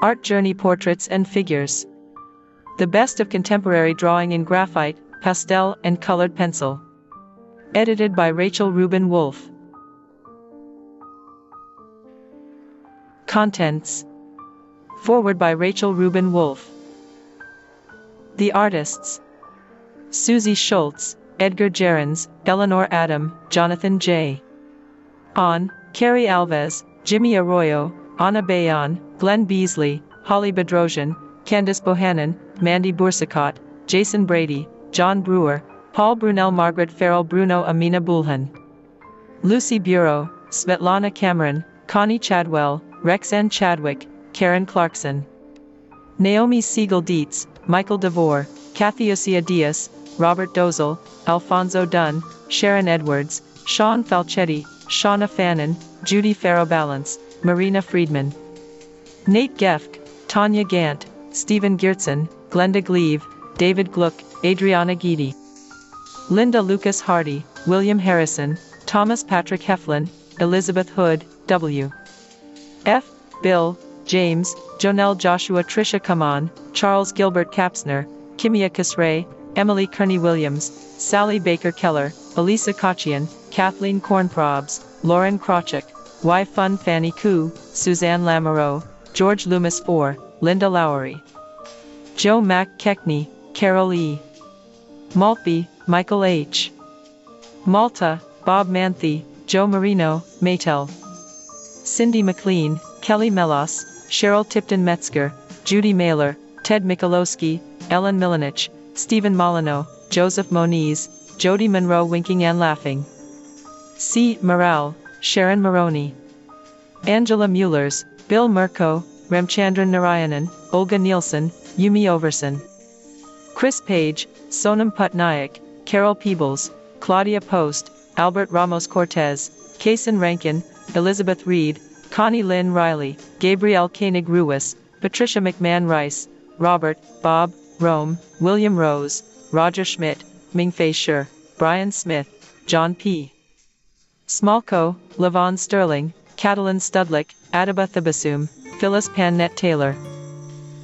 Art Journey Portraits and Figures. The Best of Contemporary Drawing in Graphite, Pastel, and Colored Pencil. Edited by Rachel Rubin Wolfe. Contents. Foreword by Rachel Rubin Wolfe. The Artists: Susie Schultz, Edgar Gerrans, Eleanor Adam, Jonathan J. On, Carrie Alves, Jimmy Arroyo, Anna Bayan, Glenn Beasley, Holly Bedrosian, Candice Bohannan, Mandy Bicot, Jason Brady, John Brewer, Paul Brunel, Margaret Farrell Bruno, Amina Bulan, Lucy Bureau, Smetana Cameron, Connie Chadwell, Rextan Chadwick, Karen Clarkson, Naomi Deets, Michael DeVore, Cathy Adas, Robert Dozel, Alonso Dunn, Sharon Edwards, Sha Falchetti, Shauna Fannon, Judy Fob, Marina Fredman, Nate Gefk, Tanya Gant, Stephen Geertsen, Glenda Gle, David Gluck, Adriana Gidi, Linda Lucas Hardy, William Harrison, Thomas Patrick Heflin, Elizabeth Hood, W. F. Bill, James, Jonelle Joshua, Trisha Kaman, Charles Gilbert Kapsner, Kimia Casr, Emily Kearney Williams, Sally Baker Keller, Alisa Kachian, Kathleen Corn, Lauren Krawczyk, Y Fun, Fanny Coup, Suzanne Laro, George Loomis IV, Linda Lowry, Joe M Kekney, Carol E. Maltby, Michael H. Malta, Bob Manthe, Joe Marino, Maytel, Cindy McLean, Kelly Melos, Cheryl Tipton Metzger, Judy Mailer, Ted Michalowski, Ellen Milanich, Stephen Molyneux, Joseph Moniz, Jody Monroe, Winking and Laughing, C. Morale, Sharon Maroney, Angela Muellers, Bill Murko, Ramchandran Narayanan, Olga Nielsen, Yumi Overson, Chris Page, Sonam Patnaik, Carol Peebles, Claudia Post, Albert Ramos Cortez, Kason Rankin, Elizabeth Reed, Connie Lynn Riley, Gabrielle Koenig Ruiz, Patricia McMahon Rice, Robert, Bob, Rome, William Rose, Roger Schmidt, Mingfei Shi, Brian Smith, John P. Smolko, Levon Sterling, Catalin Studlick, Adaba Thibasum, Phyllis Pannet Taylor,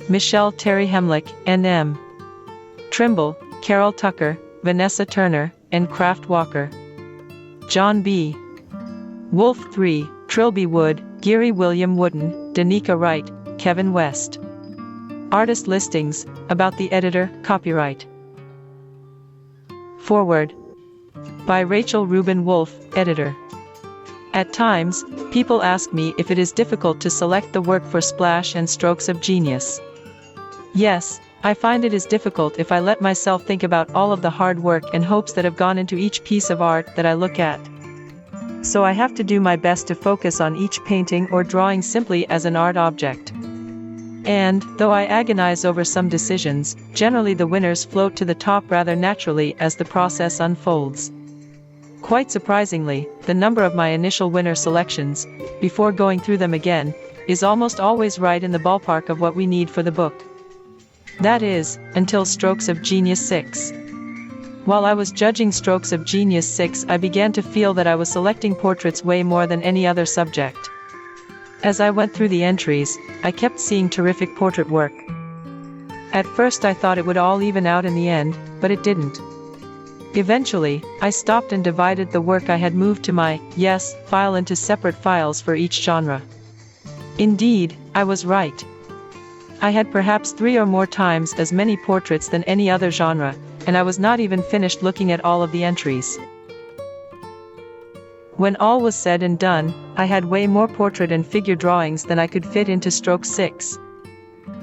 Michelle Terry Hemlick, N.M. Trimble, Carol Tucker, Vanessa Turner, and Kraft Walker, John B. Wolf 3, Trilby Wood, Geary William Wooden, Danica Wright, Kevin West. Artist listings, about the editor, copyright. Foreword. By Rachel Rubin Wolfe, editor. At times, people ask me if it is difficult to select the work for Splash and Strokes of Genius. Yes, I find it is difficult if I let myself think about all of the hard work and hopes that have gone into each piece of art that I look at. So I have to do my best to focus on each painting or drawing simply as an art object. And, though I agonize over some decisions, generally the winners float to the top rather naturally as the process unfolds. Quite surprisingly, the number of my initial winner selections, before going through them again, is almost always right in the ballpark of what we need for the book. That is, until Strokes of Genius 6. While I was judging Strokes of Genius 6, I began to feel that I was selecting portraits way more than any other subject. As I went through the entries, I kept seeing terrific portrait work. At first I thought it would all even out in the end, but it didn't. Eventually, I stopped and divided the work I had moved to my Yes file into separate files for each genre. Indeed, I was right. I had perhaps 3 or more times as many portraits than any other genre, and I was not even finished looking at all of the entries. When all was said and done, I had way more portrait and figure drawings than I could fit into Stroke 6.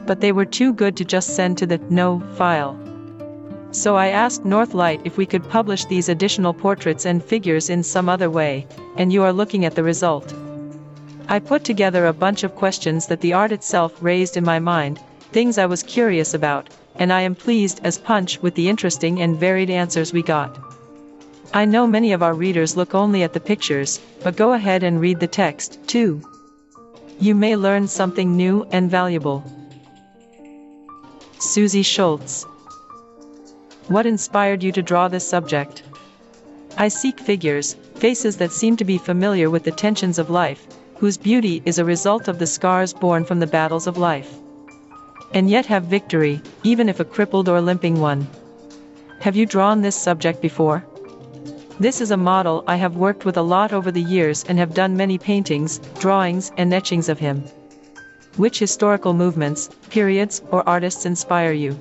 But they were too good to just send to the No file. So I asked Northlight if we could publish these additional portraits and figures in some other way, and you are looking at the result. I put together a bunch of questions that the art itself raised in my mind, things I was curious about, and I am pleased as punch with the interesting and varied answers we got. I know many of our readers look only at the pictures, but go ahead and read the text, too. You may learn something new and valuable. Susie Schultz. What inspired you to draw this subject? I seek figures, faces that seem to be familiar with the tensions of life, whose beauty is a result of the scars born from the battles of life. and yet have victory, even if a crippled or limping one. Have you drawn this subject before? This is a model I have worked with a lot over the years and have done many paintings, drawings, and etchings of him. Which historical movements, periods, or artists inspire you?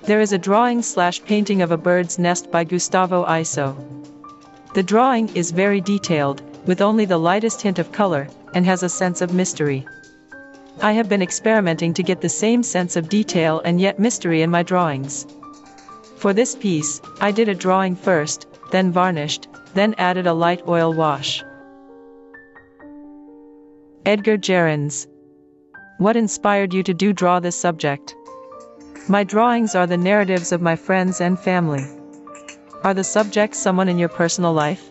There is a drawing/painting of a bird's nest by Gustavo Iso. The drawing is very detailed, with only the lightest hint of color, and has a sense of mystery. I have been experimenting to get the same sense of detail and yet mystery in my drawings. For this piece, I did a drawing first, then varnished, then added a light oil wash. Edgar Gerrans. What inspired you to draw this subject? My drawings are the narratives of my friends and family. Are the subjects someone in your personal life?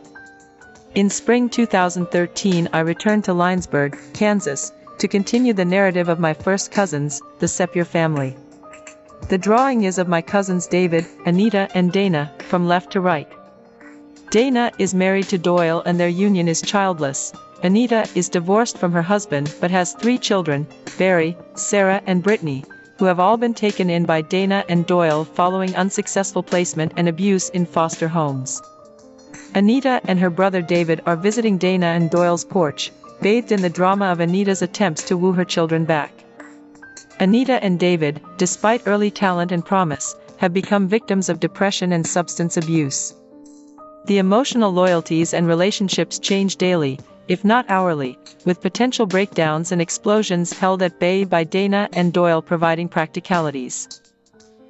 In spring 2013 I returned to Linesburg, Kansas, to continue the narrative of my first cousins, the Sepier family. The drawing is of my cousins David, Anita and Dana, from left to right. Dana is married to Doyle and their union is childless. Anita is divorced from her husband but has 3 children, Barry, Sarah and Brittany, who have all been taken in by Dana and Doyle following unsuccessful placement and abuse in foster homes. Anita and her brother David are visiting Dana and Doyle's porch, bathed in the drama of Anita's attempts to woo her children back. Anita and David, despite early talent and promise, have become victims of depression and substance abuse. The emotional loyalties and relationships change daily, if not hourly, with potential breakdowns and explosions held at bay by Dana and Doyle providing practicalities.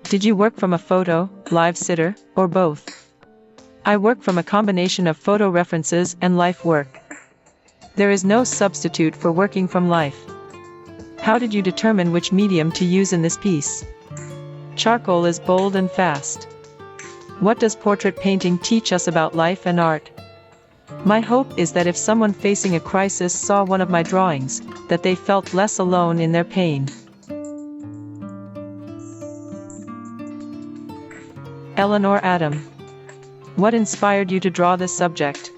Did you work from a photo, live sitter, or both? I work from a combination of photo references and life work. There is no substitute for working from life. How did you determine which medium to use in this piece? Charcoal is bold and fast. What does portrait painting teach us about life and art? My hope is that if someone facing a crisis saw one of my drawings, that they felt less alone in their pain. Eleanor Adam. What inspired you to draw this subject?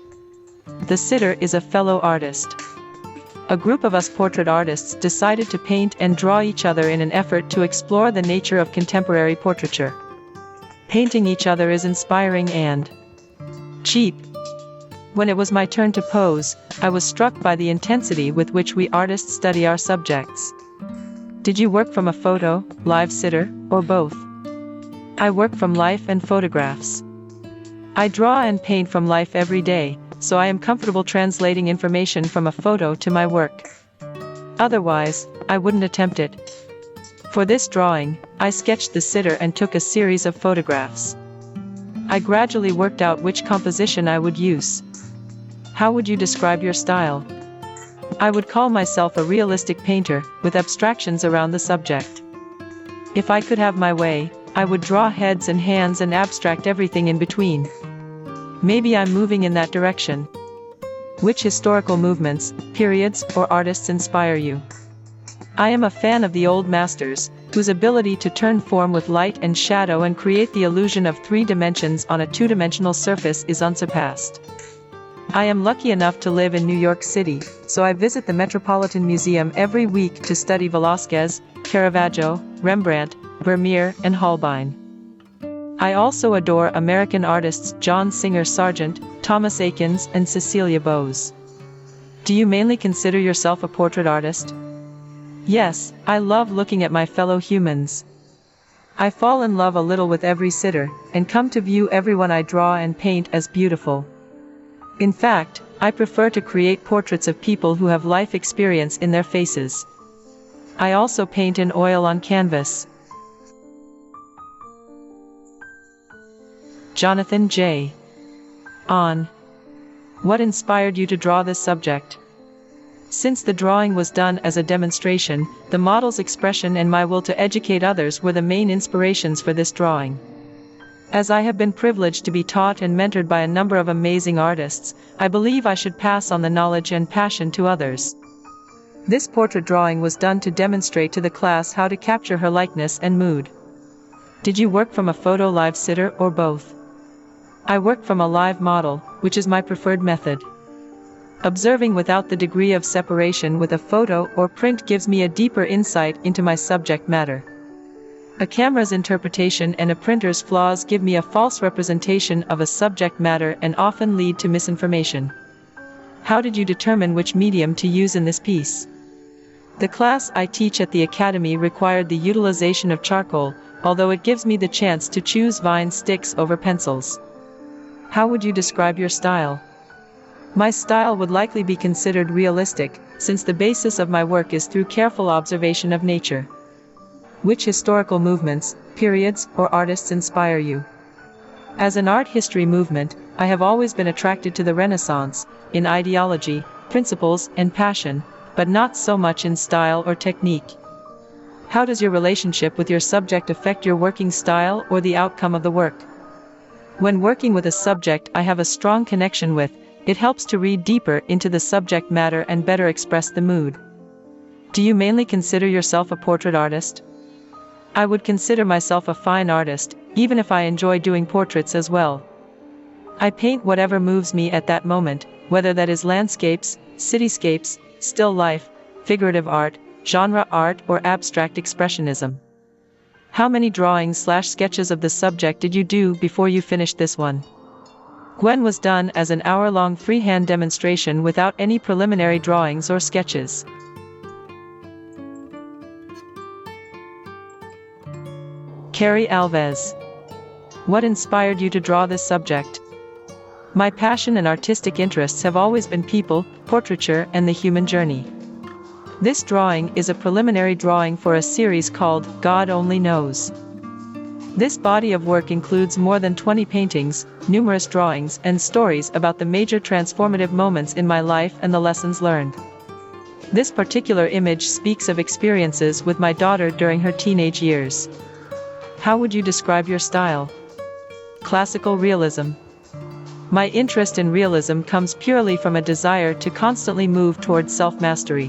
The sitter is a fellow artist. A group of us portrait artists decided to paint and draw each other in an effort to explore the nature of contemporary portraiture. Painting each other is inspiring and cheap. When it was my turn to pose, I was struck by the intensity with which we artists study our subjects. Did you work from a photo, live sitter, or both? I work from life and photographs. I draw and paint from life every day, so I am comfortable translating information from a photo to my work. Otherwise, I wouldn't attempt it. For this drawing, I sketched the sitter and took a series of photographs. I gradually worked out which composition I would use. How would you describe your style? I would call myself a realistic painter, with abstractions around the subject. If I could have my way, I would draw heads and hands and abstract everything in between. Maybe I'm moving in that direction. Which historical movements, periods, or artists inspire you? I am a fan of the old masters, whose ability to turn form with light and shadow and create the illusion of 3 dimensions on a 2-dimensional surface is unsurpassed. I am lucky enough to live in New York City, so I visit the Metropolitan Museum every week to study Velázquez, Caravaggio, Rembrandt, Vermeer, and Holbein. I also adore American artists John Singer Sargent, Thomas Eakins, and Cecilia Bowes. Do you mainly consider yourself a portrait artist? Yes, I love looking at my fellow humans. I fall in love a little with every sitter, and come to view everyone I draw and paint as beautiful. In fact, I prefer to create portraits of people who have life experience in their faces. I also paint in oil on canvas. Jonathan J. On. What inspired you to draw this subject? Since the drawing was done as a demonstration, the model's expression and my will to educate others were the main inspirations for this drawing. As I have been privileged to be taught and mentored by a number of amazing artists, I believe I should pass on the knowledge and passion to others. This portrait drawing was done to demonstrate to the class how to capture her likeness and mood. Did you work from a photo live sitter or both? I work from a live model, which is my preferred method. Observing without the degree of separation with a photo or print gives me a deeper insight into my subject matter. A camera's interpretation and a printer's flaws give me a false representation of a subject matter and often lead to misinformation. How did you determine which medium to use in this piece? The class I teach at the Academy required the utilization of charcoal, although it gives me the chance to choose vine sticks over pencils. How would you describe your style? My style would likely be considered realistic, since the basis of my work is through careful observation of nature. Which historical movements, periods, or artists inspire you? As an art history movement, I have always been attracted to the Renaissance, in ideology, principles, and passion, but not so much in style or technique. How does your relationship with your subject affect your working style or the outcome of the work? When working with a subject I have a strong connection with, it helps to read deeper into the subject matter and better express the mood. Do you mainly consider yourself a portrait artist? I would consider myself a fine artist, even if I enjoy doing portraits as well. I paint whatever moves me at that moment, whether that is landscapes, cityscapes, still life, figurative art, genre art, or abstract expressionism. How many drawings/sketches of the subject did you do before you finished this one? Gwen was done as an hour-long freehand demonstration without any preliminary drawings or sketches. Carrie Alves. What inspired you to draw this subject? My passion and artistic interests have always been people, portraiture, and the human journey. This drawing is a preliminary drawing for a series called God Only Knows. This body of work includes more than 20 paintings, numerous drawings, and stories about the major transformative moments in my life and the lessons learned. This particular image speaks of experiences with my daughter during her teenage years. How would you describe your style? Classical realism. My interest in realism comes purely from a desire to constantly move towards self-mastery.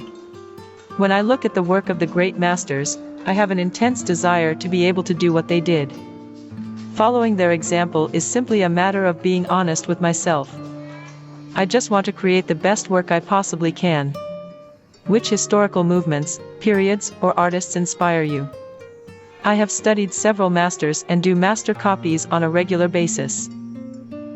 When I look at the work of the great masters, I have an intense desire to be able to do what they did. Following their example is simply a matter of being honest with myself. I just want to create the best work I possibly can. Which historical movements, periods, or artists inspire you? I have studied several masters and do master copies on a regular basis.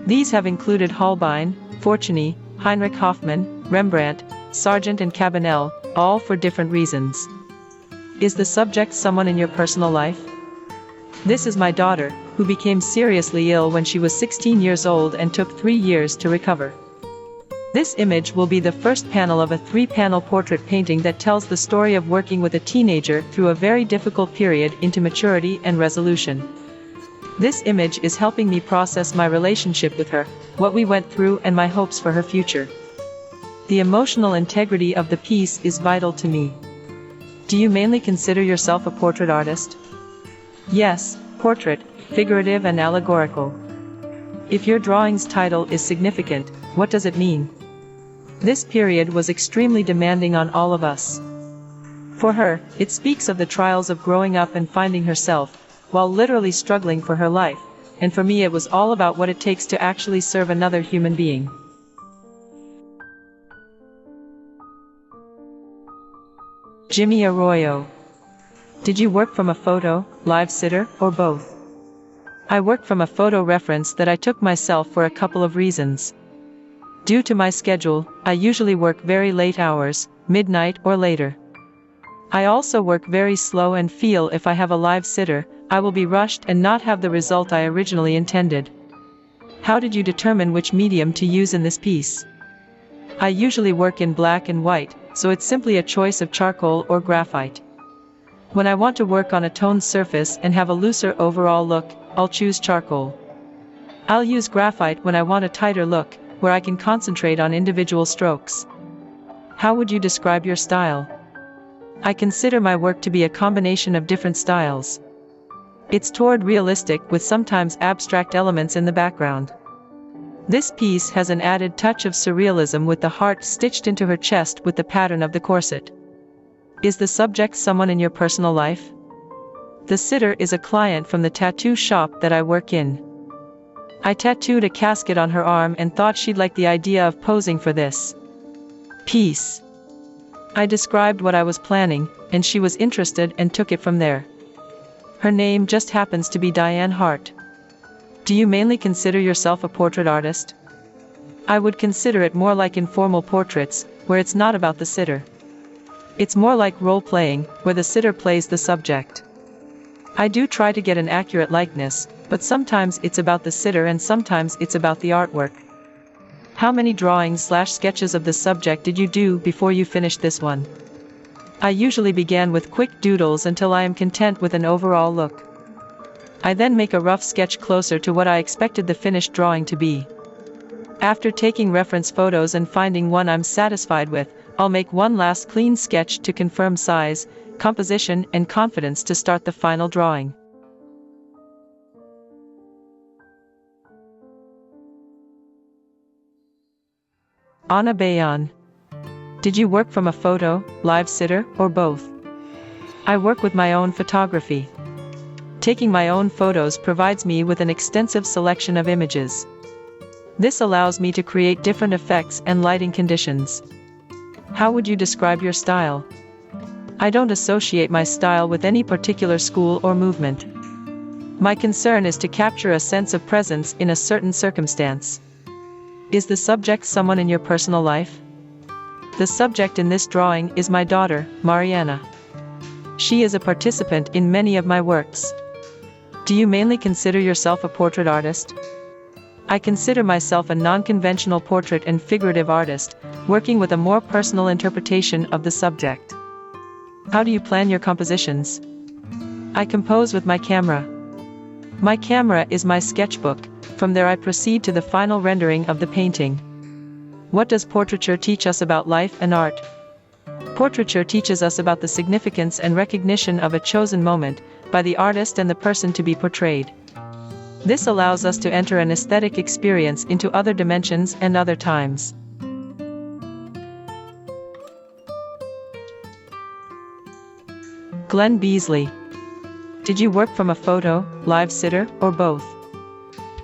These have included Holbein, Fortuny, Heinrich Hoffmann, Rembrandt, Sargent and Cabanel, all for different reasons. Is the subject someone in your personal life? This is my daughter, who became seriously ill when she was 16 years old and took 3 years to recover. This image will be the first panel of a 3-panel portrait painting that tells the story of working with a teenager through a very difficult period into maturity and resolution. This image is helping me process my relationship with her, what we went through, and my hopes for her future. The emotional integrity of the piece is vital to me. Do you mainly consider yourself a portrait artist? Yes, portrait, figurative and allegorical. If your drawing's title is significant, what does it mean? This period was extremely demanding on all of us. For her, it speaks of the trials of growing up and finding herself, while literally struggling for her life, and for me it was all about what it takes to actually serve another human being. Jimmy Arroyo. Did you work from a photo, live sitter, or both? I worked from a photo reference that I took myself for a couple of reasons. Due to my schedule, I usually work very late hours, midnight or later. I also work very slow and feel if I have a live sitter, I will be rushed and not have the result I originally intended. How did you determine which medium to use in this piece? I usually work in black and white, so it's simply a choice of charcoal or graphite. When I want to work on a toned surface and have a looser overall look, I'll choose charcoal. I'll use graphite when I want a tighter look, where I can concentrate on individual strokes. How would you describe your style? I consider my work to be a combination of different styles. It's toward realistic with sometimes abstract elements in the background. This piece has an added touch of surrealism with the heart stitched into her chest with the pattern of the corset. Is the subject someone in your personal life? The sitter is a client from the tattoo shop that I work in. I tattooed a casket on her arm and thought she'd like the idea of posing for this. Peace. I described what I was planning, and she was interested and took it from there. Her name just happens to be Diane Hart. Do you mainly consider yourself a portrait artist? I would consider it more like informal portraits, where it's not about the sitter. It's more like role-playing, where the sitter plays the subject. I do try to get an accurate likeness, but sometimes it's about the sitter and sometimes it's about the artwork. How many drawings/sketches of the subject did you do before you finished this one? I usually began with quick doodles until I am content with an overall look. I then make a rough sketch closer to what I expected the finished drawing to be. After taking reference photos and finding one I'm satisfied with, I'll make one last clean sketch to confirm size, composition, and confidence to start the final drawing. Anna Bayan. Did you work from a photo, live sitter, or both? I work with my own photography. Taking my own photos provides me with an extensive selection of images. This allows me to create different effects and lighting conditions. How would you describe your style? I don't associate my style with any particular school or movement. My concern is to capture a sense of presence in a certain circumstance. Is the subject someone in your personal life? The subject in this drawing is my daughter, Mariana. She is a participant in many of my works. Do you mainly consider yourself a portrait artist? I consider myself a non-conventional portrait and figurative artist, working with a more personal interpretation of the subject. How do you plan your compositions? I compose with my camera. My camera is my sketchbook. From there I proceed to the final rendering of the painting. What does portraiture teach us about life and art? Portraiture teaches us about the significance and recognition of a chosen moment, by the artist and the person to be portrayed. This allows us to enter an aesthetic experience into other dimensions and other times. Glenn Beasley. Did you work from a photo, live sitter, or both?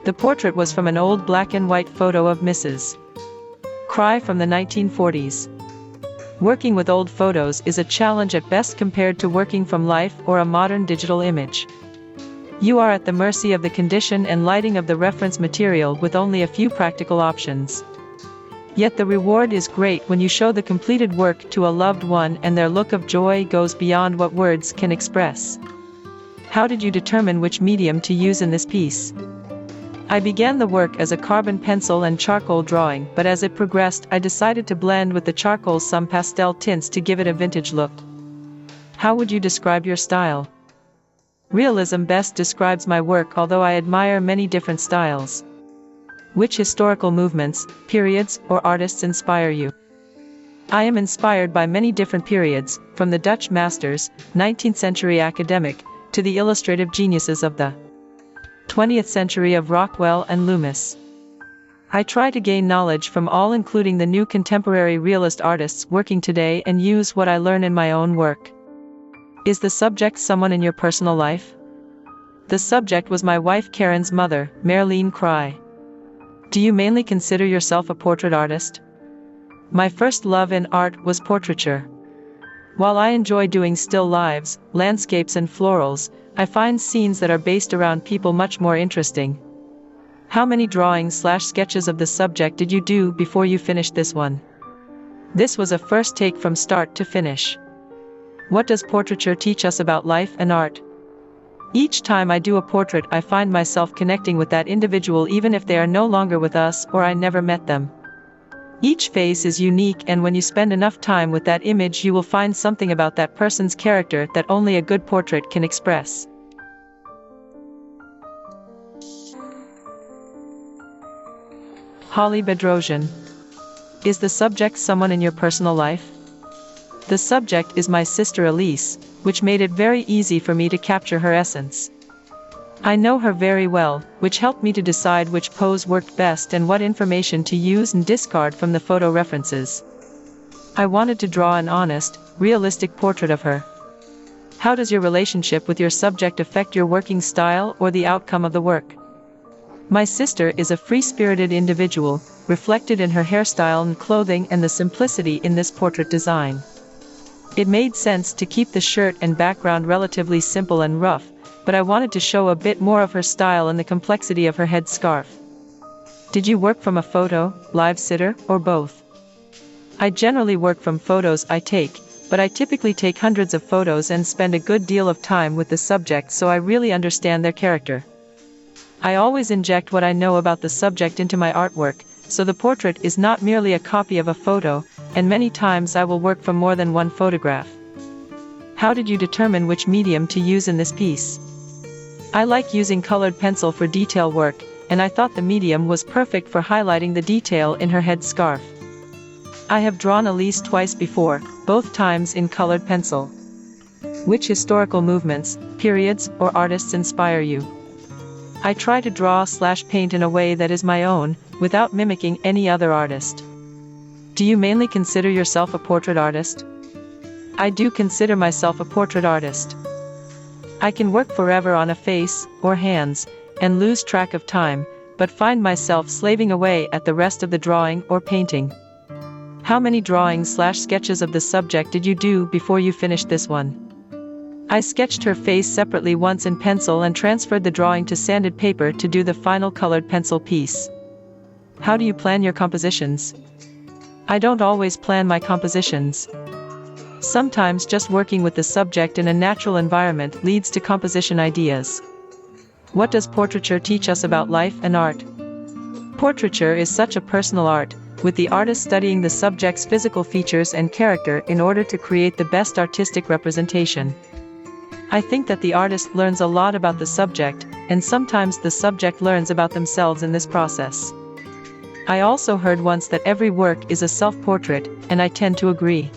The portrait was from an old black and white photo of Mrs. Cry from the 1940s. Working with old photos is a challenge at best compared to working from life or a modern digital image. You are at the mercy of the condition and lighting of the reference material with only a few practical options. Yet the reward is great when you show the completed work to a loved one and their look of joy goes beyond what words can express. How did you determine which medium to use in this piece? I began the work as a carbon pencil and charcoal drawing, but as it progressed I decided to blend with the charcoal some pastel tints to give it a vintage look. How would you describe your style? Realism best describes my work, although I admire many different styles. Which historical movements, periods, or artists inspire you? I am inspired by many different periods, from the Dutch masters, 19th century academic, to the illustrative geniuses of the 20th century of Rockwell and Loomis. I try to gain knowledge from all, including the new contemporary realist artists working today, and use what I learn in my own work. Is the subject someone in your personal life? The subject was my wife Karen's mother, Marlene Cry. Do you mainly consider yourself a portrait artist? My first love in art was portraiture. While I enjoy doing still lives, landscapes and florals, I find scenes that are based around people much more interesting. How many drawings/sketches of the subject did you do before you finished this one? This was a first take from start to finish. What does portraiture teach us about life and art? Each time I do a portrait I find myself connecting with that individual even if they are no longer with us or I never met them. Each face is unique, and when you spend enough time with that image you will find something about that person's character that only a good portrait can express. Holly Bedrosian. Is the subject someone in your personal life? The subject is my sister Elise, which made it very easy for me to capture her essence. I know her very well, which helped me to decide which pose worked best and what information to use and discard from the photo references. I wanted to draw an honest, realistic portrait of her. How does your relationship with your subject affect your working style or the outcome of the work? My sister is a free-spirited individual, reflected in her hairstyle and clothing and the simplicity in this portrait design. It made sense to keep the shirt and background relatively simple and rough, but I wanted to show a bit more of her style and the complexity of her head scarf. Did you work from a photo, live sitter, or both? I generally work from photos I take, but I typically take hundreds of photos and spend a good deal of time with the subject so I really understand their character. I always inject what I know about the subject into my artwork, so the portrait is not merely a copy of a photo, and many times I will work from more than one photograph. How did you determine which medium to use in this piece? I like using colored pencil for detail work, and I thought the medium was perfect for highlighting the detail in her head scarf. I have drawn Elise twice before, both times in colored pencil. Which historical movements, periods, or artists inspire you? I try to draw/paint in a way that is my own, without mimicking any other artist. Do you mainly consider yourself a portrait artist? I do consider myself a portrait artist. I can work forever on a face, or hands, and lose track of time, but find myself slaving away at the rest of the drawing or painting. How many drawings/sketches of the subject did you do before you finished this one? I sketched her face separately once in pencil and transferred the drawing to sanded paper to do the final colored pencil piece. How do you plan your compositions? I don't always plan my compositions. Sometimes just working with the subject in a natural environment leads to composition ideas. What does portraiture teach us about life and art? Portraiture is such a personal art, with the artist studying the subject's physical features and character in order to create the best artistic representation. I think that the artist learns a lot about the subject, and sometimes the subject learns about themselves in this process. I also heard once that every work is a self-portrait, and I tend to agree.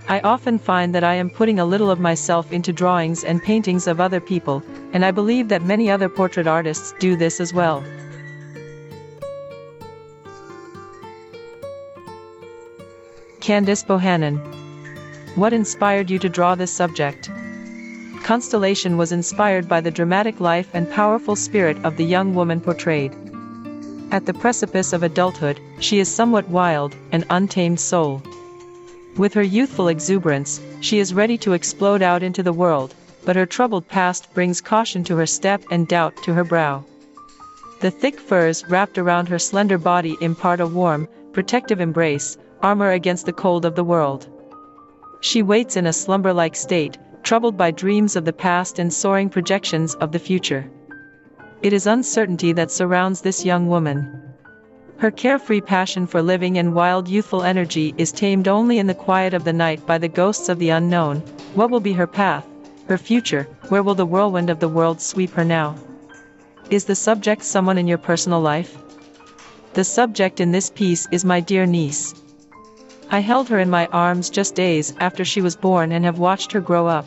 I often find that I am putting a little of myself into drawings and paintings of other people, and I believe that many other portrait artists do this as well. Candice Bohannan. What inspired you to draw this subject? Constellation was inspired by the dramatic life and powerful spirit of the young woman portrayed. At the precipice of adulthood, she is somewhat wild, an untamed soul. With her youthful exuberance, she is ready to explode out into the world, but her troubled past brings caution to her step and doubt to her brow. The thick furs wrapped around her slender body impart a warm, protective embrace, armor against the cold of the world. She waits in a slumber-like state, troubled by dreams of the past and soaring projections of the future. It is uncertainty that surrounds this young woman. Her carefree passion for living and wild youthful energy is tamed only in the quiet of the night by the ghosts of the unknown. What will be her path, her future? Where will the whirlwind of the world sweep her now? Is the subject someone in your personal life? The subject in this piece is my dear niece. I held her in my arms just days after she was born and have watched her grow up.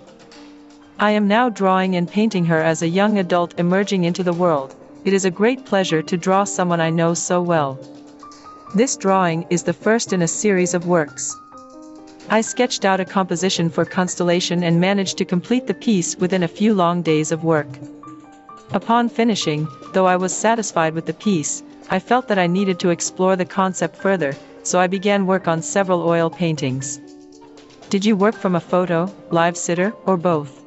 I am now drawing and painting her as a young adult emerging into the world. It is a great pleasure to draw someone I know so well. This drawing is the first in a series of works. I sketched out a composition for Constellation and managed to complete the piece within a few long days of work. Upon finishing, though I was satisfied with the piece, I felt that I needed to explore the concept further, so I began work on several oil paintings. Did you work from a photo, live sitter, or both?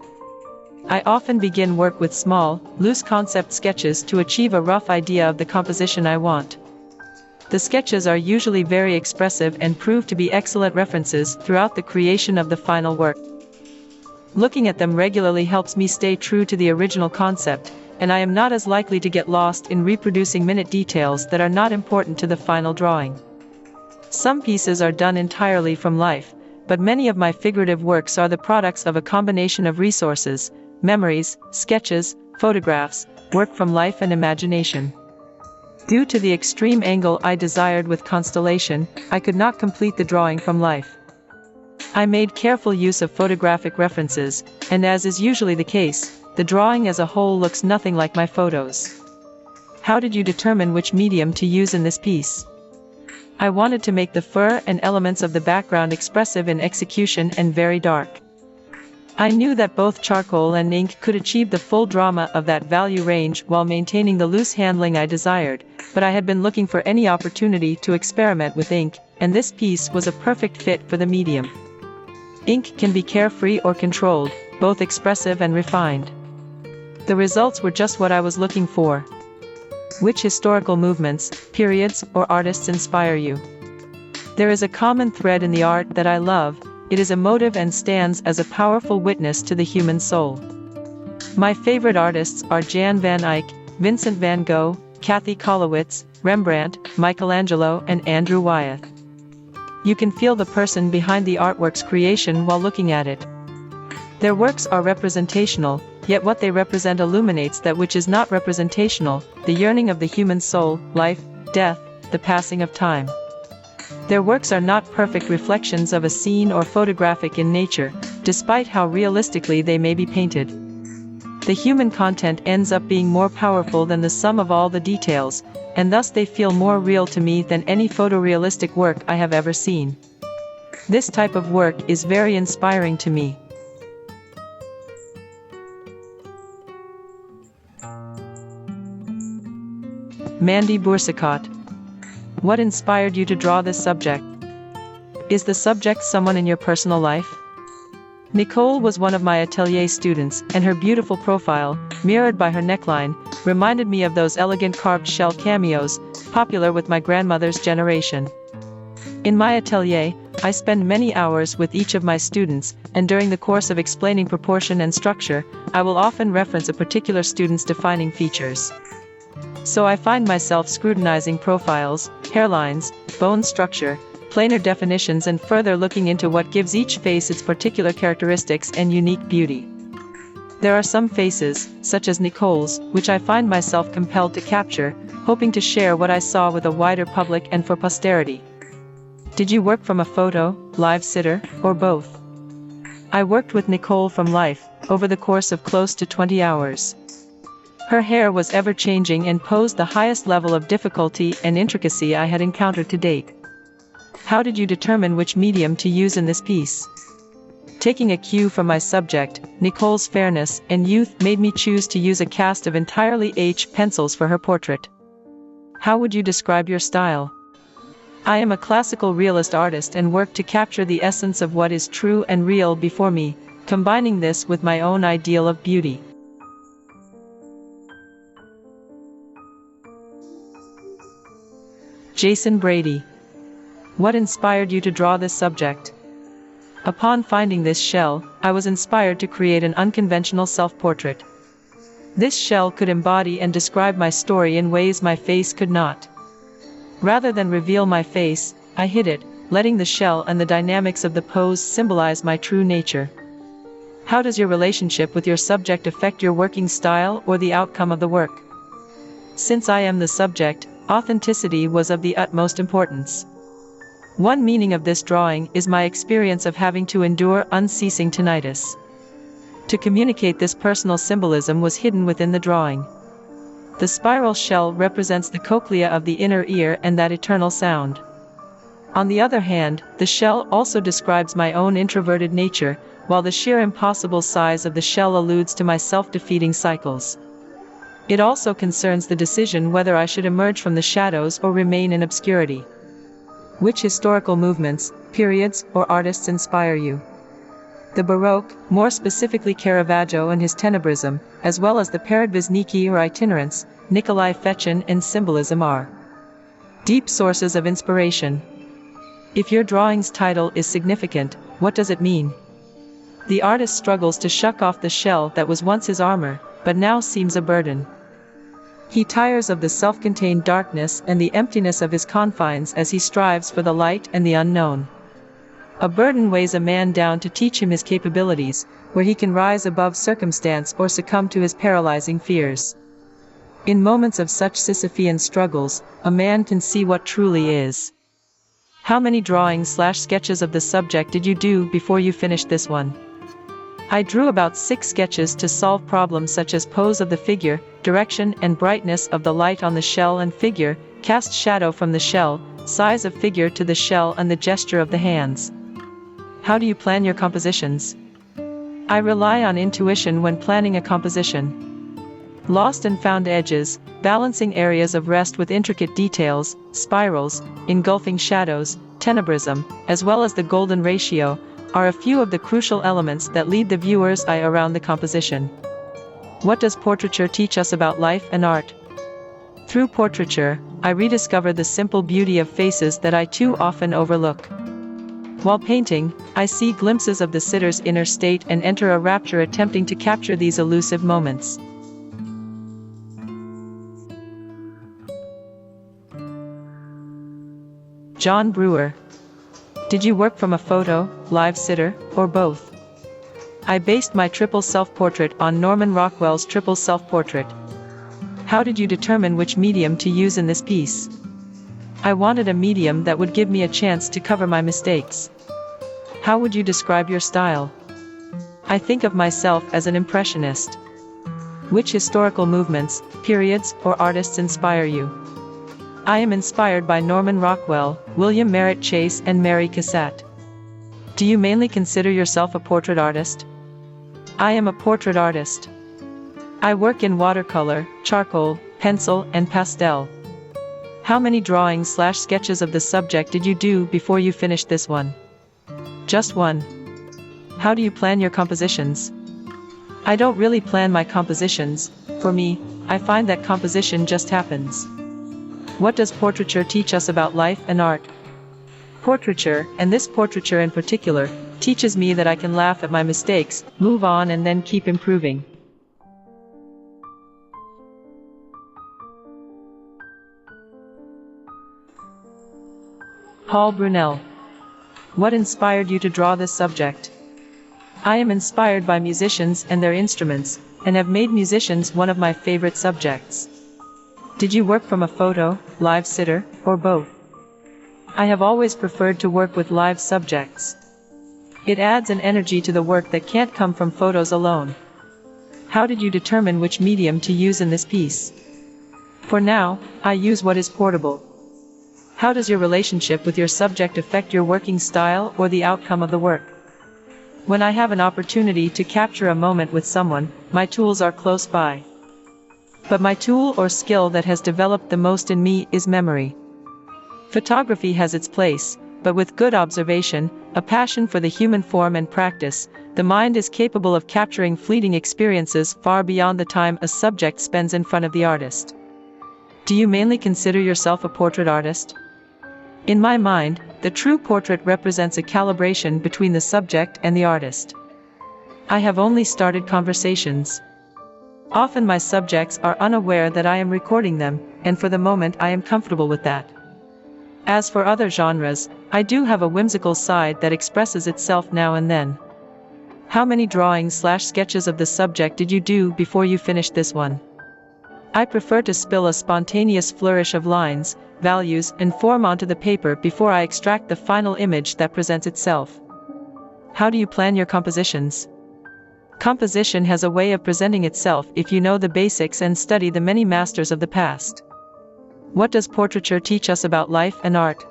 I often begin work with small, loose concept sketches to achieve a rough idea of the composition I want. The sketches are usually very expressive and prove to be excellent references throughout the creation of the final work. Looking at them regularly helps me stay true to the original concept, and I am not as likely to get lost in reproducing minute details that are not important to the final drawing. Some pieces are done entirely from life, but many of my figurative works are the products of a combination of resources, memories, sketches, photographs, work from life and imagination. Due to the extreme angle I desired with Constellation, I could not complete the drawing from life. I made careful use of photographic references, and as is usually the case, the drawing as a whole looks nothing like my photos. How did you determine which medium to use in this piece? I wanted to make the fur and elements of the background expressive in execution and very dark. I knew that both charcoal and ink could achieve the full drama of that value range while maintaining the loose handling I desired, but I had been looking for any opportunity to experiment with ink, and this piece was a perfect fit for the medium. Ink can be carefree or controlled, both expressive and refined. The results were just what I was looking for. Which historical movements, periods, or artists inspire you? There is a common thread in the art that I love. It is emotive and stands as a powerful witness to the human soul. My favorite artists are Jan van Eyck, Vincent van Gogh, Kathy Kollwitz, Rembrandt, Michelangelo, and Andrew Wyeth. You can feel the person behind the artwork's creation while looking at it. Their works are representational, yet what they represent illuminates that which is not representational, the yearning of the human soul, life, death, the passing of time. Their works are not perfect reflections of a scene or photographic in nature, despite how realistically they may be painted. The human content ends up being more powerful than the sum of all the details, and thus they feel more real to me than any photorealistic work I have ever seen. This type of work is very inspiring to me. Mandy Bicot. What inspired you to draw this subject? Is the subject someone in your personal life? Nicole was one of my atelier students, and her beautiful profile, mirrored by her neckline, reminded me of those elegant carved shell cameos, popular with my grandmother's generation. In my atelier, I spend many hours with each of my students, and during the course of explaining proportion and structure, I will often reference a particular student's defining features. So I find myself scrutinizing profiles, hairlines, bone structure, planar definitions, and further looking into what gives each face its particular characteristics and unique beauty. There are some faces, such as Nicole's, which I find myself compelled to capture, hoping to share what I saw with a wider public and for posterity. Did you work from a photo, live sitter, or both? I worked with Nicole from life, over the course of close to 20 hours. Her hair was ever-changing and posed the highest level of difficulty and intricacy I had encountered to date. How did you determine which medium to use in this piece? Taking a cue from my subject, Nicole's fairness and youth made me choose to use a cast of entirely H pencils for her portrait. How would you describe your style? I am a classical realist artist and work to capture the essence of what is true and real before me, combining this with my own ideal of beauty. Jason Brady. What inspired you to draw this subject? Upon finding this shell, I was inspired to create an unconventional self-portrait. This shell could embody and describe my story in ways my face could not. Rather than reveal my face, I hid it, letting the shell and the dynamics of the pose symbolize my true nature. How does your relationship with your subject affect your working style or the outcome of the work? Since I am the subject, authenticity was of the utmost importance. One meaning of this drawing is my experience of having to endure unceasing tinnitus. To communicate this personal symbolism was hidden within the drawing. The spiral shell represents the cochlea of the inner ear and that eternal sound. On the other hand, the shell also describes my own introverted nature, while the sheer impossible size of the shell alludes to my self-defeating cycles. It also concerns the decision whether I should emerge from the shadows or remain in obscurity. Which historical movements, periods, or artists inspire you? The Baroque, more specifically Caravaggio and his Tenebrism, as well as the Paradvisniki or Itinerants, Nikolai Fechin and Symbolism are deep sources of inspiration. If your drawing's title is significant, what does it mean? The artist struggles to shuck off the shell that was once his armor, but now seems a burden. He tires of the self-contained darkness and the emptiness of his confines as he strives for the light and the unknown. A burden weighs a man down to teach him his capabilities, where he can rise above circumstance or succumb to his paralyzing fears. In moments of such Sisyphean struggles, a man can see what truly is. How many drawings/sketches of the subject did you do before you finished this one? I drew about 6 sketches to solve problems such as pose of the figure, direction and brightness of the light on the shell and figure, cast shadow from the shell, size of figure to the shell and the gesture of the hands. How do you plan your compositions? I rely on intuition when planning a composition. Lost and found edges, balancing areas of rest with intricate details, spirals, engulfing shadows, tenebrism, as well as the golden ratio, are a few of the crucial elements that lead the viewer's eye around the composition. What does portraiture teach us about life and art? Through portraiture, I rediscover the simple beauty of faces that I too often overlook. While painting, I see glimpses of the sitter's inner state and enter a rapture attempting to capture these elusive moments. John Brewer. Did you work from a photo, live sitter, or both? I based my triple self-portrait on Norman Rockwell's triple self-portrait. How did you determine which medium to use in this piece? I wanted a medium that would give me a chance to cover my mistakes. How would you describe your style? I think of myself as an impressionist. Which historical movements, periods, or artists inspire you? I am inspired by Norman Rockwell, William Merritt Chase, and Mary Cassatt. Do you mainly consider yourself a portrait artist? I am a portrait artist. I work in watercolor, charcoal, pencil, and pastel. How many drawings/sketches of the subject did you do before you finished this one? Just one. How do you plan your compositions? I don't really plan my compositions. For me, I find that composition just happens. What does portraiture teach us about life and art? Portraiture, and this portraiture in particular, teaches me that I can laugh at my mistakes, move on, and then keep improving. Paul Brunel. What inspired you to draw this subject? I am inspired by musicians and their instruments, and have made musicians one of my favorite subjects. Did you work from a photo, live sitter, or both? I have always preferred to work with live subjects. It adds an energy to the work that can't come from photos alone. How did you determine which medium to use in this piece? For now, I use what is portable. How does your relationship with your subject affect your working style or the outcome of the work? When I have an opportunity to capture a moment with someone, my tools are close by. But my tool or skill that has developed the most in me is memory. Photography has its place, but with good observation, a passion for the human form and practice, the mind is capable of capturing fleeting experiences far beyond the time a subject spends in front of the artist. Do you mainly consider yourself a portrait artist? In my mind, the true portrait represents a calibration between the subject and the artist. I have only started conversations. Often my subjects are unaware that I am recording them, and for the moment I am comfortable with that. As for other genres, I do have a whimsical side that expresses itself now and then. How many drawings/sketches of the subject did you do before you finished this one? I prefer to spill a spontaneous flourish of lines, values, and form onto the paper before I extract the final image that presents itself. How do you plan your compositions? Composition has a way of presenting itself if you know the basics and study the many masters of the past. What does portraiture teach us about life and art?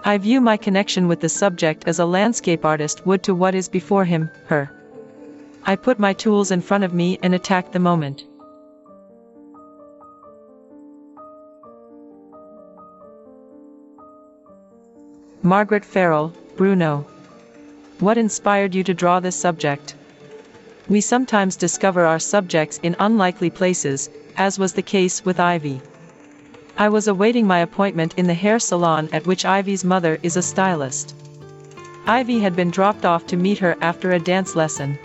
I view my connection with the subject as a landscape artist would to what is before him, her. I put my tools in front of me and attack the moment. Margaret Bruno. What inspired you to draw this subject? We sometimes discover our subjects in unlikely places, as was the case with Ivy. I was awaiting my appointment in the hair salon at which Ivy's mother is a stylist. Ivy had been dropped off to meet her after a dance lesson.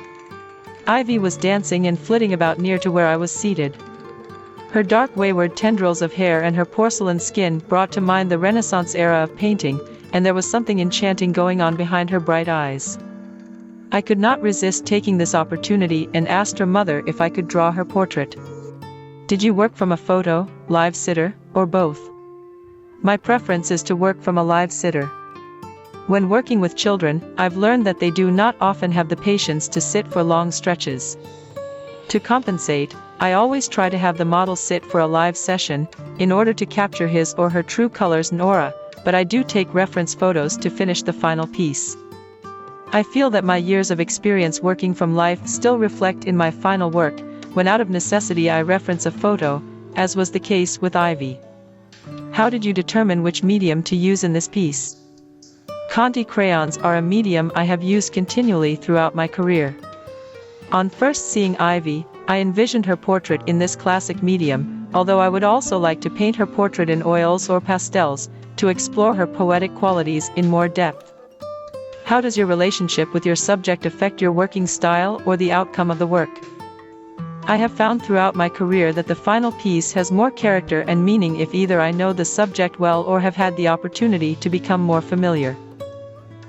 Ivy was dancing and flitting about near to where I was seated. Her dark wayward tendrils of hair and her porcelain skin brought to mind the Renaissance era of painting, and there was something enchanting going on behind her bright eyes. I could not resist taking this opportunity and asked her mother if I could draw her portrait. Did you work from a photo, live sitter, or both? My preference is to work from a live sitter. When working with children, I've learned that they do not often have the patience to sit for long stretches. To compensate, I always try to have the model sit for a live session, in order to capture his or her true colors and aura, but I do take reference photos to finish the final piece. I feel that my years of experience working from life still reflect in my final work, when out of necessity I reference a photo, as was the case with Ivy. How did you determine which medium to use in this piece? Conti crayons are a medium I have used continually throughout my career. On first seeing Ivy, I envisioned her portrait in this classic medium, although I would also like to paint her portrait in oils or pastels, to explore her poetic qualities in more depth. How does your relationship with your subject affect your working style or the outcome of the work? I have found throughout my career that the final piece has more character and meaning if either I know the subject well or have had the opportunity to become more familiar.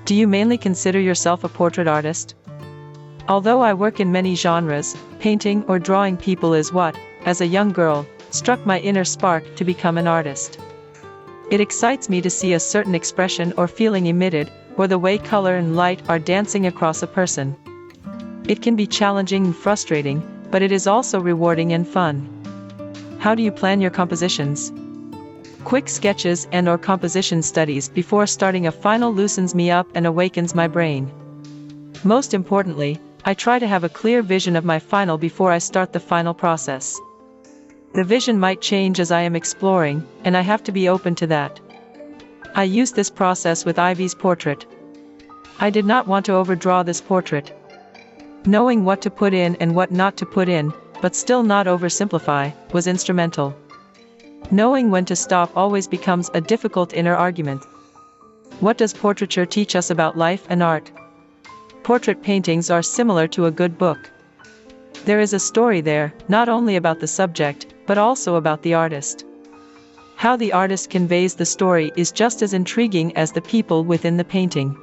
Do you mainly consider yourself a portrait artist? Although I work in many genres, painting or drawing people is what, as a young girl, struck my inner spark to become an artist. It excites me to see a certain expression or feeling emitted, or the way color and light are dancing across a person. It can be challenging and frustrating, but it is also rewarding and fun. How do you plan your compositions? Quick sketches and/or composition studies before starting a final loosens me up and awakens my brain. Most importantly, I try to have a clear vision of my final before I start the final process. The vision might change as I am exploring, and I have to be open to that. I used this process with Ivy's portrait. I did not want to overdraw this portrait. Knowing what to put in and what not to put in, but still not oversimplify, was instrumental. Knowing when to stop always becomes a difficult inner argument. What does portraiture teach us about life and art? Portrait paintings are similar to a good book. There is a story there, not only about the subject, but also about the artist. How the artist conveys the story is just as intriguing as the people within the painting.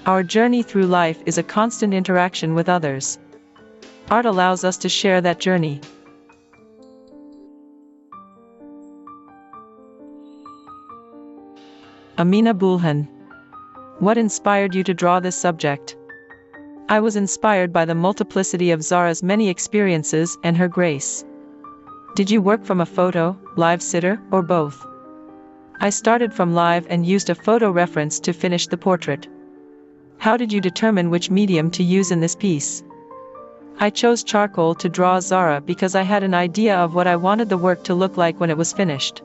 Our journey through life is a constant interaction with others. Art allows us to share that journey. Amina Bulan. What inspired you to draw this subject? I was inspired by the multiplicity of Zara's many experiences and her grace. Did you work from a photo, live sitter, or both? I started from live and used a photo reference to finish the portrait. How did you determine which medium to use in this piece? I chose charcoal to draw Zara because I had an idea of what I wanted the work to look like when it was finished.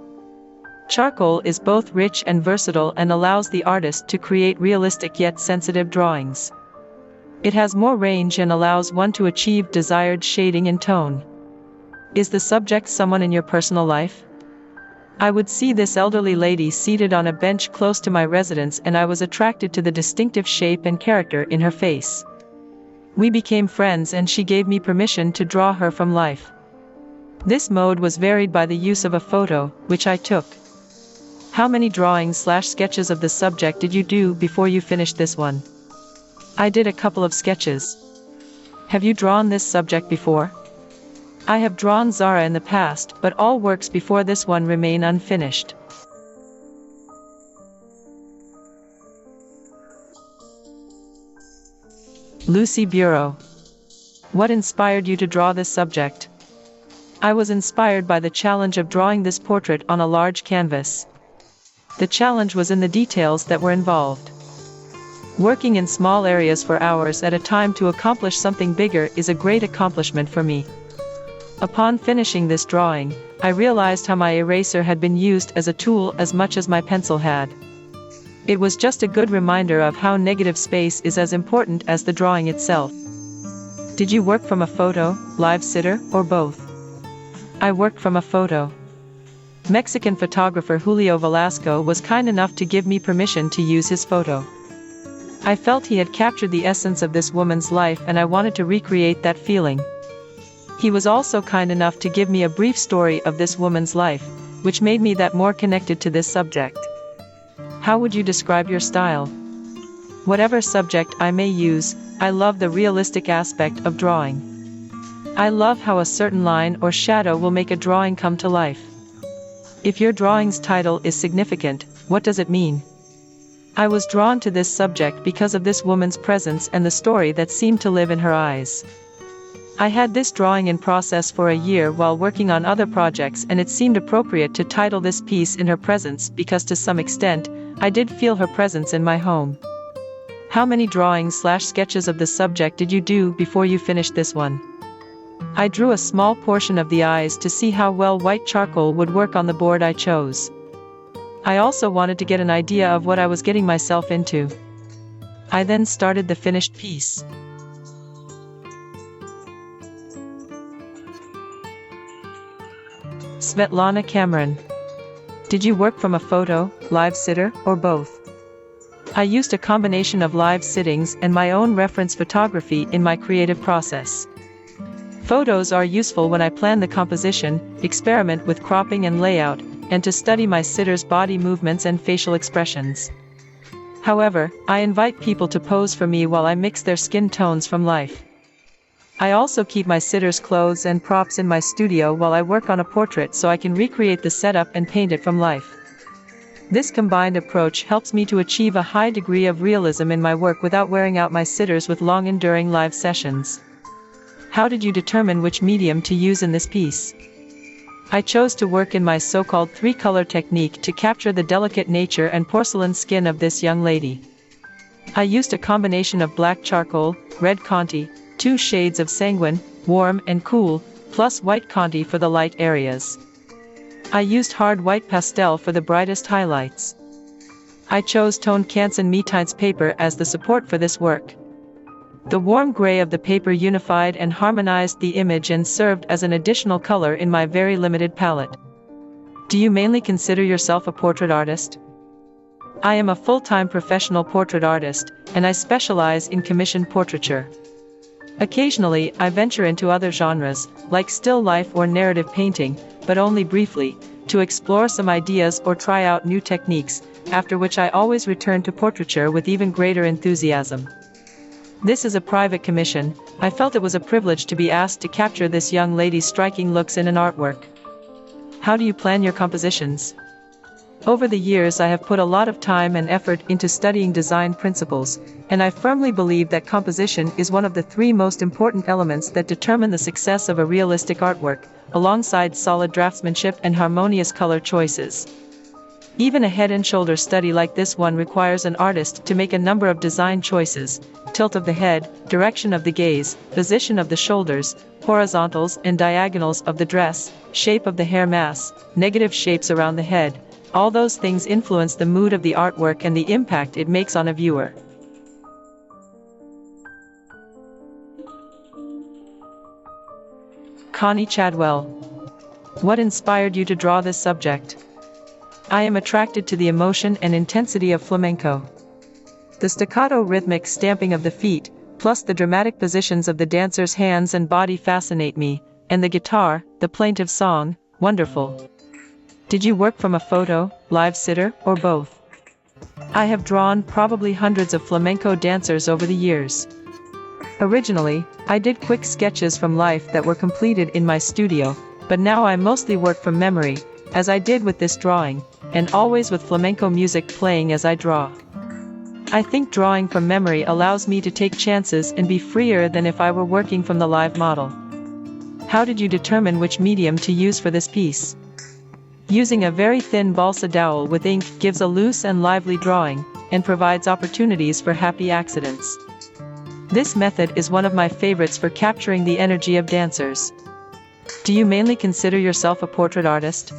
Charcoal is both rich and versatile and allows the artist to create realistic yet sensitive drawings. It has more range and allows one to achieve desired shading and tone. Is the subject someone in your personal life? I would see this elderly lady seated on a bench close to my residence and I was attracted to the distinctive shape and character in her face. We became friends and she gave me permission to draw her from life. This mode was varied by the use of a photo, which I took. How many drawings/sketches of the subject did you do before you finished this one? I did a couple of sketches. Have you drawn this subject before? I have drawn Zara in the past, but all works before this one remain unfinished. Lucy Bureau. What inspired you to draw this subject? I was inspired by the challenge of drawing this portrait on a large canvas. The challenge was in the details that were involved. Working in small areas for hours at a time to accomplish something bigger is a great accomplishment for me. Upon finishing this drawing, I realized how my eraser had been used as a tool as much as my pencil had. It was just a good reminder of how negative space is as important as the drawing itself. Did you work from a photo, live sitter, or both? I worked from a photo. Mexican photographer Julio Velasco was kind enough to give me permission to use his photo. I felt he had captured the essence of this woman's life and I wanted to recreate that feeling. He was also kind enough to give me a brief story of this woman's life, which made me that more connected to this subject. How would you describe your style? Whatever subject I may use, I love the realistic aspect of drawing. I love how a certain line or shadow will make a drawing come to life. If your drawing's title is significant, what does it mean? I was drawn to this subject because of this woman's presence and the story that seemed to live in her eyes. I had this drawing in process for a year while working on other projects and it seemed appropriate to title this piece In Her Presence because to some extent, I did feel her presence in my home. How many drawings/sketches of the subject did you do before you finished this one? I drew a small portion of the eyes to see how well white charcoal would work on the board I chose. I also wanted to get an idea of what I was getting myself into. I then started the finished piece. Smetana Cameron. Did you work from a photo, live sitter, or both? I used a combination of live sittings and my own reference photography in my creative process. Photos are useful when I plan the composition, experiment with cropping and layout, and to study my sitter's body movements and facial expressions. However, I invite people to pose for me while I mix their skin tones from life. I also keep my sitter's clothes and props in my studio while I work on a portrait so I can recreate the setup and paint it from life. This combined approach helps me to achieve a high degree of realism in my work without wearing out my sitters with long-enduring live sessions. How did you determine which medium to use in this piece? I chose to work in my so-called three-color technique to capture the delicate nature and porcelain skin of this young lady. I used a combination of black charcoal, red Conti, 2 shades of sanguine, warm and cool, plus white Conti for the light areas. I used hard white pastel for the brightest highlights. I chose toned Canson Metints paper as the support for this work. The warm gray of the paper unified and harmonized the image and served as an additional color in my very limited palette. Do you mainly consider yourself a portrait artist? I am a full-time professional portrait artist, and I specialize in commissioned portraiture. Occasionally, I venture into other genres, like still life or narrative painting, but only briefly, to explore some ideas or try out new techniques, after which I always return to portraiture with even greater enthusiasm. This is a private commission. I felt it was a privilege to be asked to capture this young lady's striking looks in an artwork. How do you plan your compositions? Over the years I have put a lot of time and effort into studying design principles, and I firmly believe that composition is one of the 3 most important elements that determine the success of a realistic artwork, alongside solid draftsmanship and harmonious color choices. Even a head and shoulder study like this one requires an artist to make a number of design choices: tilt of the head, direction of the gaze, position of the shoulders, horizontals and diagonals of the dress, shape of the hair mass, negative shapes around the head. All those things influence the mood of the artwork and the impact it makes on a viewer. Connie Chadwell. What inspired you to draw this subject? I am attracted to the emotion and intensity of flamenco. The staccato rhythmic stamping of the feet, plus the dramatic positions of the dancer's hands and body fascinate me, and the guitar, the plaintive song, wonderful. Did you work from a photo, live sitter, or both? I have drawn probably hundreds of flamenco dancers over the years. Originally, I did quick sketches from life that were completed in my studio, but now I mostly work from memory, as I did with this drawing, and always with flamenco music playing as I draw. I think drawing from memory allows me to take chances and be freer than if I were working from the live model. How did you determine which medium to use for this piece? Using a very thin balsa dowel with ink gives a loose and lively drawing, and provides opportunities for happy accidents. This method is one of my favorites for capturing the energy of dancers. Do you mainly consider yourself a portrait artist?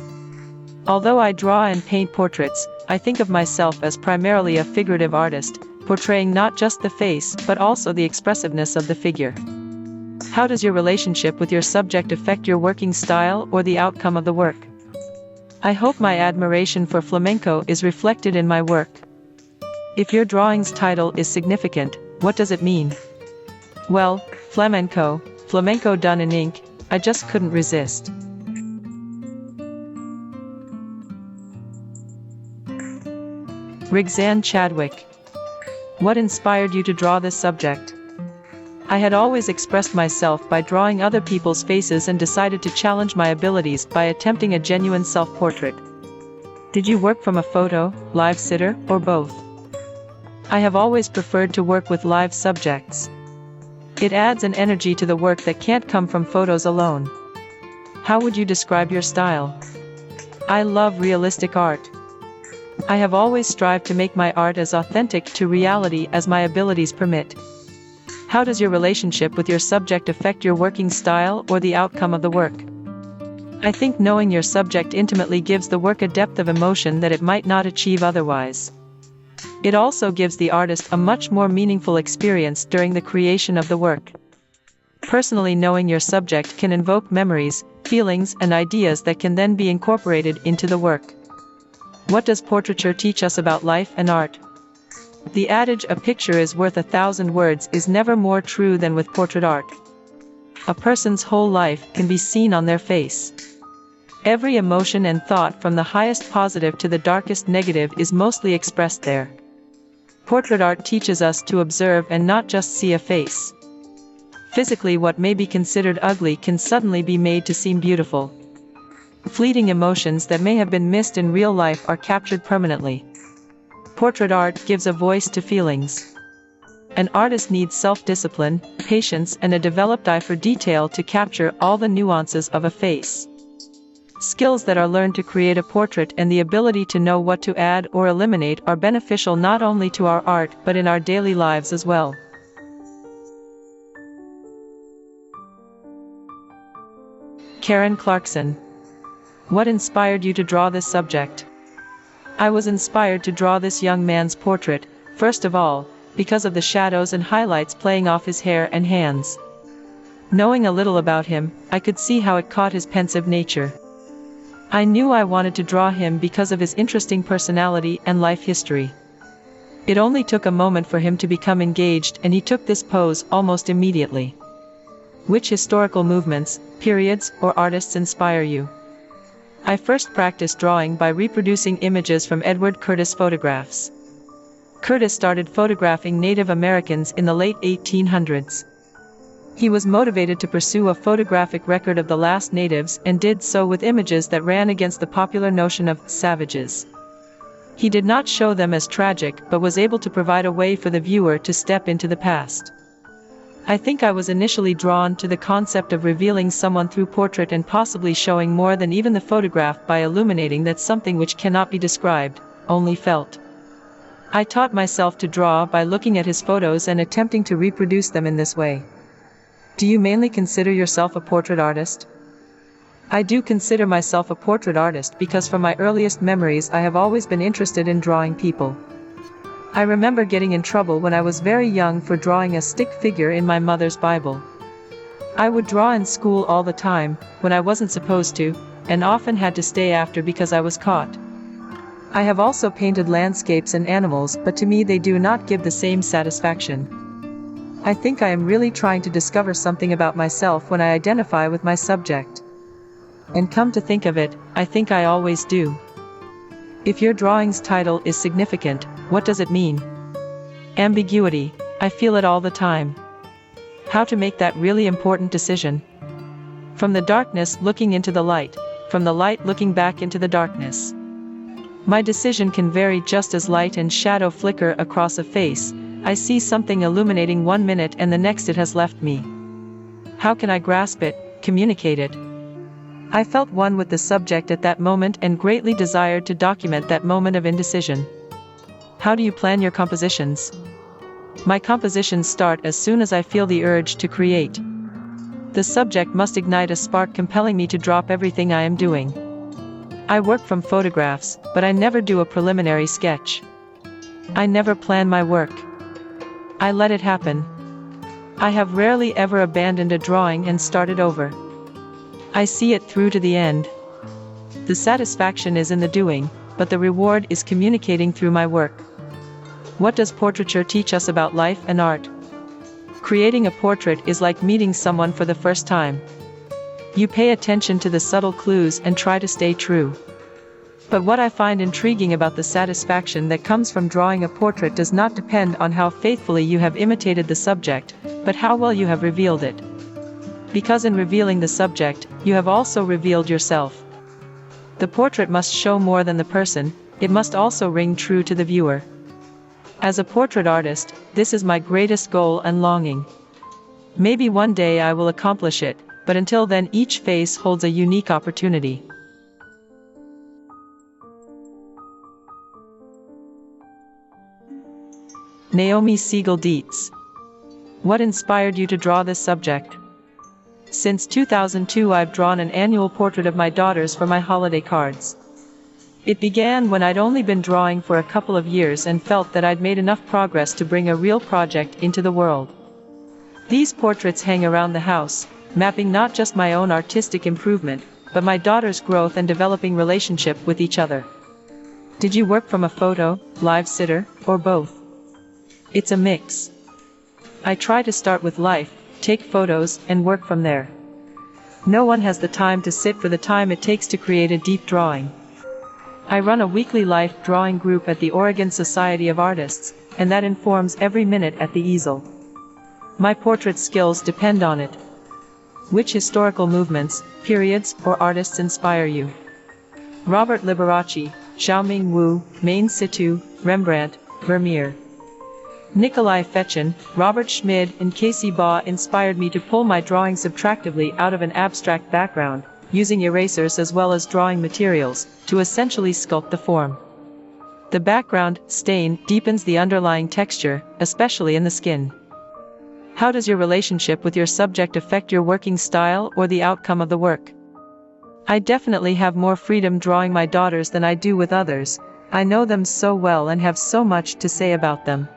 Although I draw and paint portraits, I think of myself as primarily a figurative artist, portraying not just the face but also the expressiveness of the figure. How does your relationship with your subject affect your working style or the outcome of the work? I hope my admiration for flamenco is reflected in my work. If your drawing's title is significant, what does it mean? Well, flamenco done in ink, I just couldn't resist. Rextan Chadwick. What inspired you to draw this subject? I had always expressed myself by drawing other people's faces and decided to challenge my abilities by attempting a genuine self-portrait. Did you work from a photo, live sitter, or both? I have always preferred to work with live subjects. It adds an energy to the work that can't come from photos alone. How would you describe your style? I love realistic art. I have always strived to make my art as authentic to reality as my abilities permit. How does your relationship with your subject affect your working style or the outcome of the work? I think knowing your subject intimately gives the work a depth of emotion that it might not achieve otherwise. It also gives the artist a much more meaningful experience during the creation of the work. Personally, knowing your subject can invoke memories, feelings, and ideas that can then be incorporated into the work. What does portraiture teach us about life and art? The adage, "A picture is worth 1,000 words," is never more true than with portrait art. A person's whole life can be seen on their face. Every emotion and thought, from the highest positive to the darkest negative, is mostly expressed there. Portrait art teaches us to observe and not just see a face. Physically, what may be considered ugly can suddenly be made to seem beautiful. Fleeting emotions that may have been missed in real life are captured permanently. Portrait art gives a voice to feelings. An artist needs self-discipline, patience, and a developed eye for detail to capture all the nuances of a face. Skills that are learned to create a portrait and the ability to know what to add or eliminate are beneficial not only to our art but in our daily lives as well. Karen Clarkson. What inspired you to draw this subject? I was inspired to draw this young man's portrait, first of all, because of the shadows and highlights playing off his hair and hands. Knowing a little about him, I could see how it caught his pensive nature. I knew I wanted to draw him because of his interesting personality and life history. It only took a moment for him to become engaged, and he took this pose almost immediately. Which historical movements, periods, or artists inspire you? I first practiced drawing by reproducing images from Edward Curtis photographs. Curtis started photographing Native Americans in the late 1800s. He was motivated to pursue a photographic record of the last natives and did so with images that ran against the popular notion of savages. He did not show them as tragic but was able to provide a way for the viewer to step into the past. I think I was initially drawn to the concept of revealing someone through portrait and possibly showing more than even the photograph by illuminating that something which cannot be described, only felt. I taught myself to draw by looking at his photos and attempting to reproduce them in this way. Do you mainly consider yourself a portrait artist? I do consider myself a portrait artist because from my earliest memories I have always been interested in drawing people. I remember getting in trouble when I was very young for drawing a stick figure in my mother's Bible. I would draw in school all the time, when I wasn't supposed to, and often had to stay after because I was caught. I have also painted landscapes and animals, but to me they do not give the same satisfaction. I think I am really trying to discover something about myself when I identify with my subject. And come to think of it, I think I always do. If your drawing's title is significant, what does it mean? Ambiguity, I feel it all the time. How to make that really important decision? From the darkness looking into the light, from the light looking back into the darkness. My decision can vary just as light and shadow flicker across a face. I see something illuminating 1 minute and the next it has left me. How can I grasp it, communicate it? I felt one with the subject at that moment and greatly desired to document that moment of indecision. How do you plan your compositions? My compositions start as soon as I feel the urge to create. The subject must ignite a spark compelling me to drop everything I am doing. I work from photographs, but I never do a preliminary sketch. I never plan my work. I let it happen. I have rarely ever abandoned a drawing and started over. I see it through to the end. The satisfaction is in the doing, but the reward is communicating through my work. What does portraiture teach us about life and art? Creating a portrait is like meeting someone for the first time. You pay attention to the subtle clues and try to stay true. But what I find intriguing about the satisfaction that comes from drawing a portrait does not depend on how faithfully you have imitated the subject, but how well you have revealed it. Because in revealing the subject, you have also revealed yourself. The portrait must show more than the person, it must also ring true to the viewer. As a portrait artist, this is my greatest goal and longing. Maybe one day I will accomplish it, but until then each face holds a unique opportunity. Naomi Deets. What inspired you to draw this subject? Since 2002 I've drawn an annual portrait of my daughters for my holiday cards. It began when I'd only been drawing for a couple of years and felt that I'd made enough progress to bring a real project into the world. These portraits hang around the house, mapping not just my own artistic improvement, but my daughter's growth and developing relationship with each other. Did you work from a photo, live sitter, or both? It's a mix. I try to start with life, take photos, and work from there. No one has the time to sit for the time it takes to create a deep drawing. I run a weekly life drawing group at the Oregon Society of Artists, and that informs every minute at the easel. My portrait skills depend on it. Which historical movements, periods, or artists inspire you? Robert Liberace, Xiaoming Wu, Main Situ, Rembrandt, Vermeer. Nikolai Fechin, Robert Schmid, and Casey Baugh inspired me to pull my drawing subtractively out of an abstract background, using erasers as well as drawing materials, to essentially sculpt the form. The background, stain, deepens the underlying texture, especially in the skin. How does your relationship with your subject affect your working style or the outcome of the work? I definitely have more freedom drawing my daughters than I do with others. I know them so well and have so much to say about them.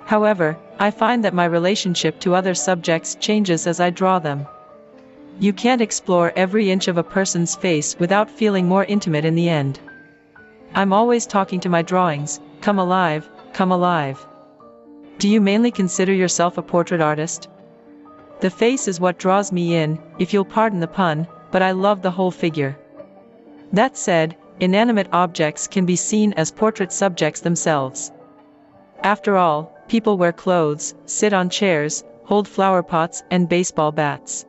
However, I find that my relationship to other subjects changes as I draw them. You can't explore every inch of a person's face without feeling more intimate in the end. I'm always talking to my drawings, come alive, come alive. Do you mainly consider yourself a portrait artist? The face is what draws me in, if you'll pardon the pun, but I love the whole figure. That said, inanimate objects can be seen as portrait subjects themselves. After all, people wear clothes, sit on chairs, hold flower pots and baseball bats.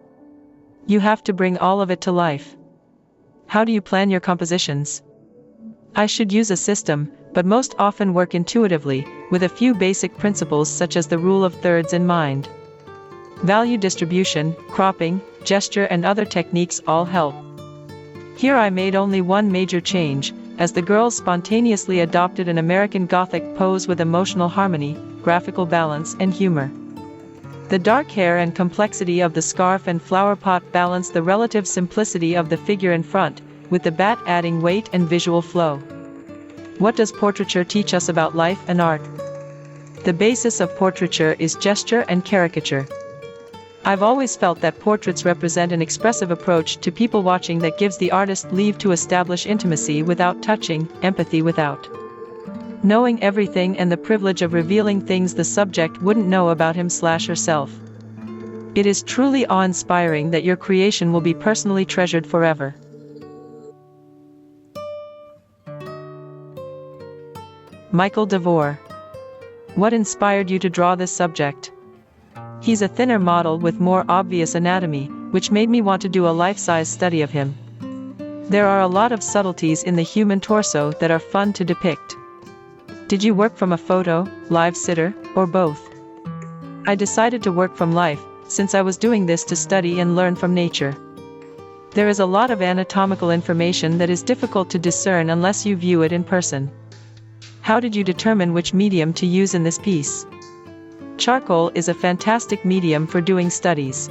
You have to bring all of it to life. How do you plan your compositions? I should use a system, but most often work intuitively, with a few basic principles such as the rule of thirds in mind. Value distribution, cropping, gesture and other techniques all help. Here I made only one major change, as the girls spontaneously adopted an American Gothic pose with emotional harmony, graphical balance and humor. The dark hair and complexity of the scarf and flower pot balance the relative simplicity of the figure in front, with the bat adding weight and visual flow. What does portraiture teach us about life and art? The basis of portraiture is gesture and caricature. I've always felt that portraits represent an expressive approach to people watching that gives the artist leave to establish intimacy without touching, empathy without knowing everything and the privilege of revealing things the subject wouldn't know about him/herself. It is truly awe-inspiring that your creation will be personally treasured forever. Michael DeVore. What inspired you to draw this subject? He's a thinner model with more obvious anatomy, which made me want to do a life-size study of him. There are a lot of subtleties in the human torso that are fun to depict. Did you work from a photo, live sitter, or both? I decided to work from life, since I was doing this to study and learn from nature. There is a lot of anatomical information that is difficult to discern unless you view it in person. How did you determine which medium to use in this piece? Charcoal is a fantastic medium for doing studies.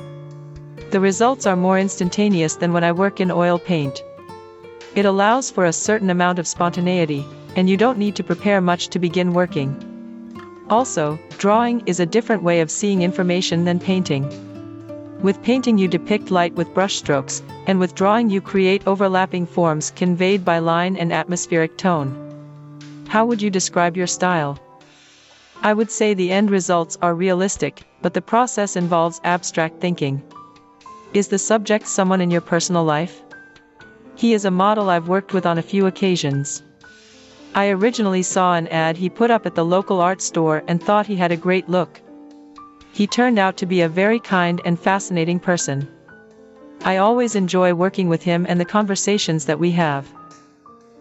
The results are more instantaneous than when I work in oil paint. It allows for a certain amount of spontaneity, and you don't need to prepare much to begin working. Also, drawing is a different way of seeing information than painting. With painting you depict light with brushstrokes, and with drawing you create overlapping forms conveyed by line and atmospheric tone. How would you describe your style? I would say the end results are realistic, but the process involves abstract thinking. Is the subject someone in your personal life? He is a model I've worked with on a few occasions. I originally saw an ad he put up at the local art store and thought he had a great look. He turned out to be a very kind and fascinating person. I always enjoy working with him and the conversations that we have.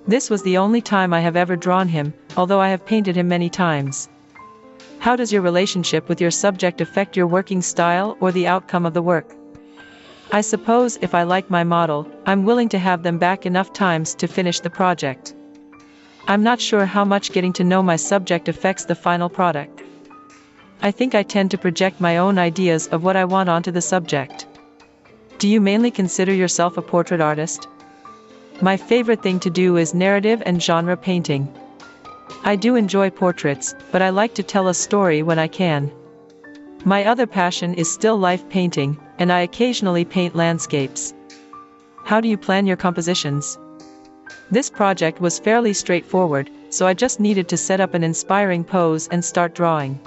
This was the only time I have ever drawn him, although I have painted him many times. How does your relationship with your subject affect your working style or the outcome of the work? I suppose if I like my model, I'm willing to have them back enough times to finish the project. I'm not sure how much getting to know my subject affects the final product. I think I tend to project my own ideas of what I want onto the subject. Do you mainly consider yourself a portrait artist? My favorite thing to do is narrative and genre painting. I do enjoy portraits, but I like to tell a story when I can. My other passion is still life painting, and I occasionally paint landscapes. How do you plan your compositions? This project was fairly straightforward, so I just needed to set up an inspiring pose and start drawing.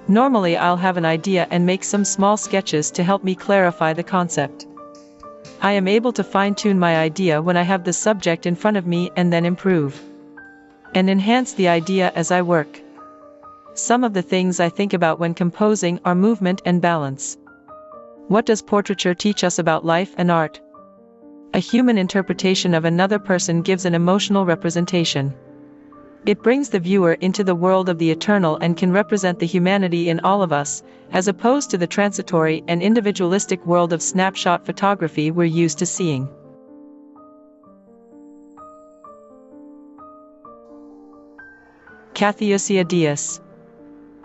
Normally I'll have an idea and make some small sketches to help me clarify the concept. I am able to fine-tune my idea when I have the subject in front of me and then improve and enhance the idea as I work. Some of the things I think about when composing are movement and balance. What does portraiture teach us about life and art? A human interpretation of another person gives an emotional representation. It brings the viewer into the world of the eternal and can represent the humanity in all of us, as opposed to the transitory and individualistic world of snapshot photography we're used to seeing. Cathy Adas.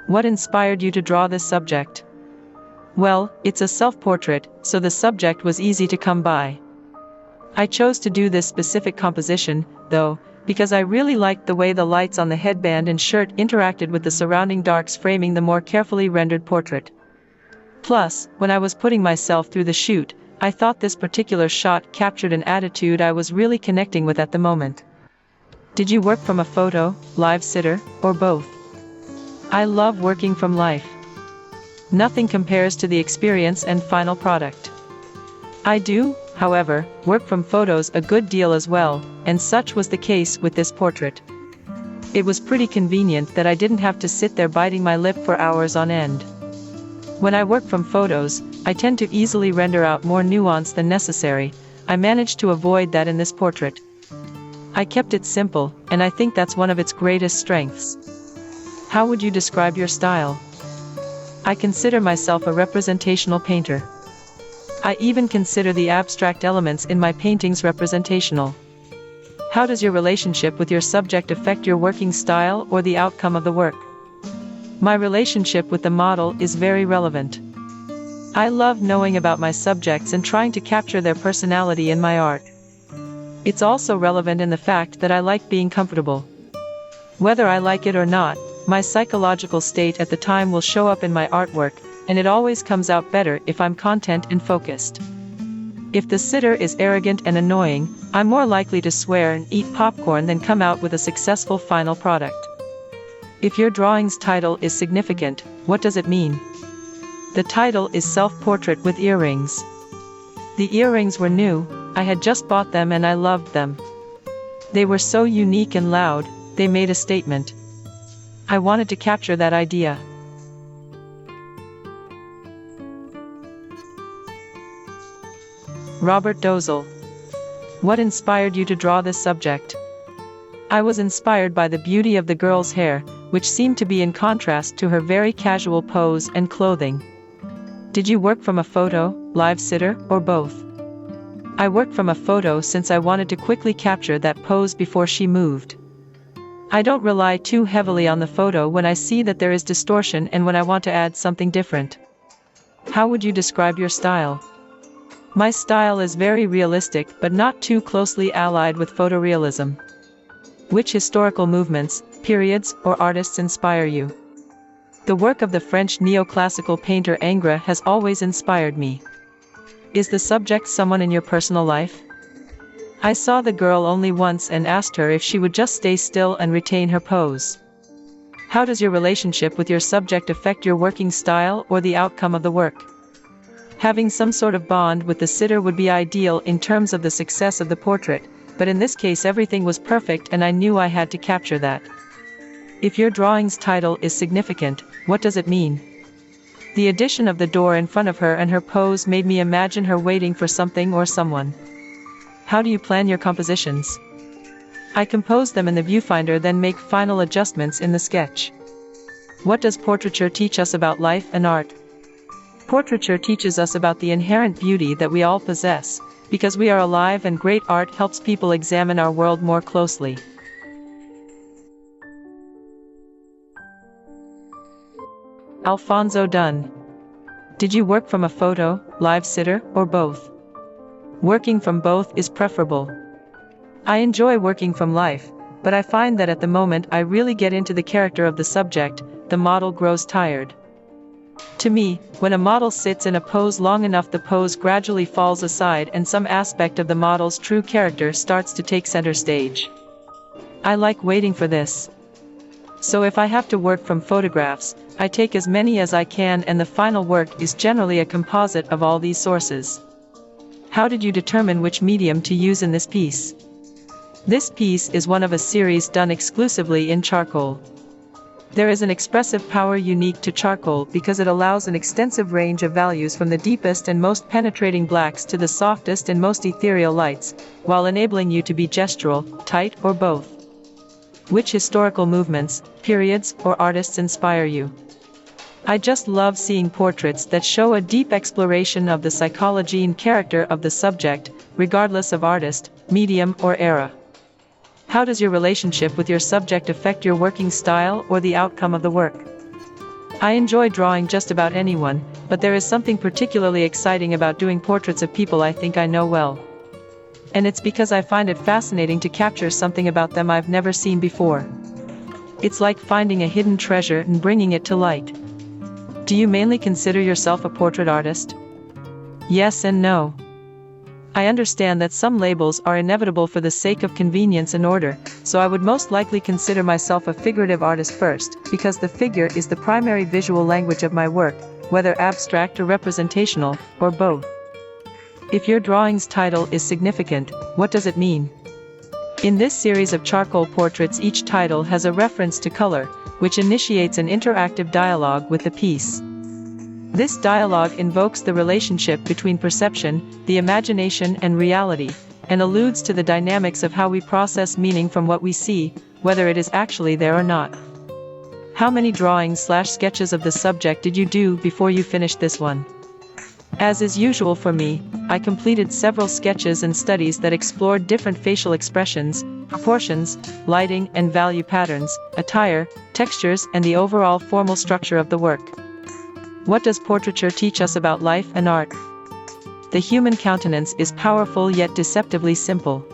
What inspired you to draw this subject? Well, it's a self-portrait, so the subject was easy to come by. I chose to do this specific composition, though, because I really liked the way the lights on the headband and shirt interacted with the surrounding darks framing the more carefully rendered portrait. Plus, when I was putting myself through the shoot, I thought this particular shot captured an attitude I was really connecting with at the moment. Did you work from a photo, live sitter, or both? I love working from life. Nothing compares to the experience and final product. I do, however, work from photos a good deal as well, and such was the case with this portrait. It was pretty convenient that I didn't have to sit there biting my lip for hours on end. When I work from photos, I tend to easily render out more nuance than necessary. I managed to avoid that in this portrait. I kept it simple, and I think that's one of its greatest strengths. How would you describe your style? I consider myself a representational painter. I even consider the abstract elements in my paintings representational. How does your relationship with your subject affect your working style or the outcome of the work? My relationship with the model is very relevant. I love knowing about my subjects and trying to capture their personality in my art. It's also relevant in the fact that I like being comfortable. Whether I like it or not, my psychological state at the time will show up in my artwork, and it always comes out better if I'm content and focused. If the sitter is arrogant and annoying, I'm more likely to swear and eat popcorn than come out with a successful final product. If your drawing's title is significant, what does it mean? The title is Self-Portrait with Earrings. The earrings were new, I had just bought them and I loved them. They were so unique and loud, they made a statement. I wanted to capture that idea. Robert Dozel. What inspired you to draw this subject? I was inspired by the beauty of the girl's hair, which seemed to be in contrast to her very casual pose and clothing. Did you work from a photo, live sitter, or both? I worked from a photo since I wanted to quickly capture that pose before she moved. I don't rely too heavily on the photo when I see that there is distortion and when I want to add something different. How would you describe your style? My style is very realistic but not too closely allied with photorealism. Which historical movements, periods, or artists inspire you? The work of the French neoclassical painter Ingres has always inspired me. Is the subject someone in your personal life? I saw the girl only once and asked her if she would just stay still and retain her pose. How does your relationship with your subject affect your working style or the outcome of the work? Having some sort of bond with the sitter would be ideal in terms of the success of the portrait, but in this case everything was perfect and I knew I had to capture that. If your drawing's title is significant, what does it mean? The addition of the door in front of her and her pose made me imagine her waiting for something or someone. How do you plan your compositions? I compose them in the viewfinder, then make final adjustments in the sketch. What does portraiture teach us about life and art? Portraiture teaches us about the inherent beauty that we all possess, because we are alive, and great art helps people examine our world more closely. Alonso Dunn. Did you work from a photo, live sitter, or both? Working from both is preferable. I enjoy working from life, but I find that at the moment I really get into the character of the subject, the model grows tired. To me, when a model sits in a pose long enough, the pose gradually falls aside and some aspect of the model's true character starts to take center stage. I like waiting for this. So if I have to work from photographs, I take as many as I can, and the final work is generally a composite of all these sources. How did you determine which medium to use in this piece? This piece is one of a series done exclusively in charcoal. There is an expressive power unique to charcoal because it allows an extensive range of values from the deepest and most penetrating blacks to the softest and most ethereal lights, while enabling you to be gestural, tight, or both. Which historical movements, periods, or artists inspire you? I just love seeing portraits that show a deep exploration of the psychology and character of the subject, regardless of artist, medium, or era. How does your relationship with your subject affect your working style or the outcome of the work? I enjoy drawing just about anyone, but there is something particularly exciting about doing portraits of people I think I know well. And it's because I find it fascinating to capture something about them I've never seen before. It's like finding a hidden treasure and bringing it to light. Do you mainly consider yourself a portrait artist? Yes and no. I understand that some labels are inevitable for the sake of convenience and order, so I would most likely consider myself a figurative artist first, because the figure is the primary visual language of my work, whether abstract or representational, or both. If your drawing's title is significant, what does it mean? In this series of charcoal portraits, each title has a reference to color, which initiates an interactive dialogue with the piece. This dialogue invokes the relationship between perception, the imagination, and reality, and alludes to the dynamics of how we process meaning from what we see, whether it is actually there or not. How many drawings/sketches of the subject did you do before you finished this one? As is usual for me, I completed several sketches and studies that explored different facial expressions, proportions, lighting and value patterns, attire, textures, and the overall formal structure of the work. What does portraiture teach us about life and art? The human countenance is powerful yet deceptively simple.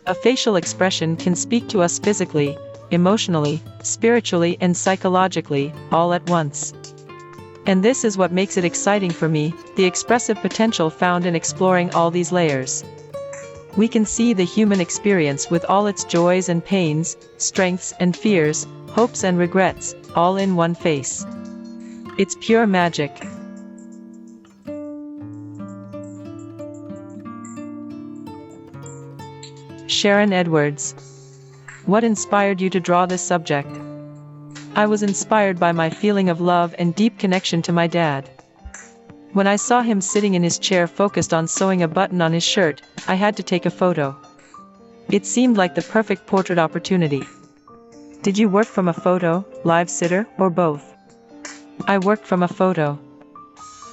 A facial expression can speak to us physically, emotionally, spiritually, and psychologically, all at once. And this is what makes it exciting for me, the expressive potential found in exploring all these layers. We can see the human experience with all its joys and pains, strengths and fears, hopes and regrets, all in one face. It's pure magic. Sharon Edwards. What inspired you to draw this subject? I was inspired by my feeling of love and deep connection to my dad. When I saw him sitting in his chair focused on sewing a button on his shirt, I had to take a photo. It seemed like the perfect portrait opportunity. Did you work from a photo, live sitter, or both? I worked from a photo.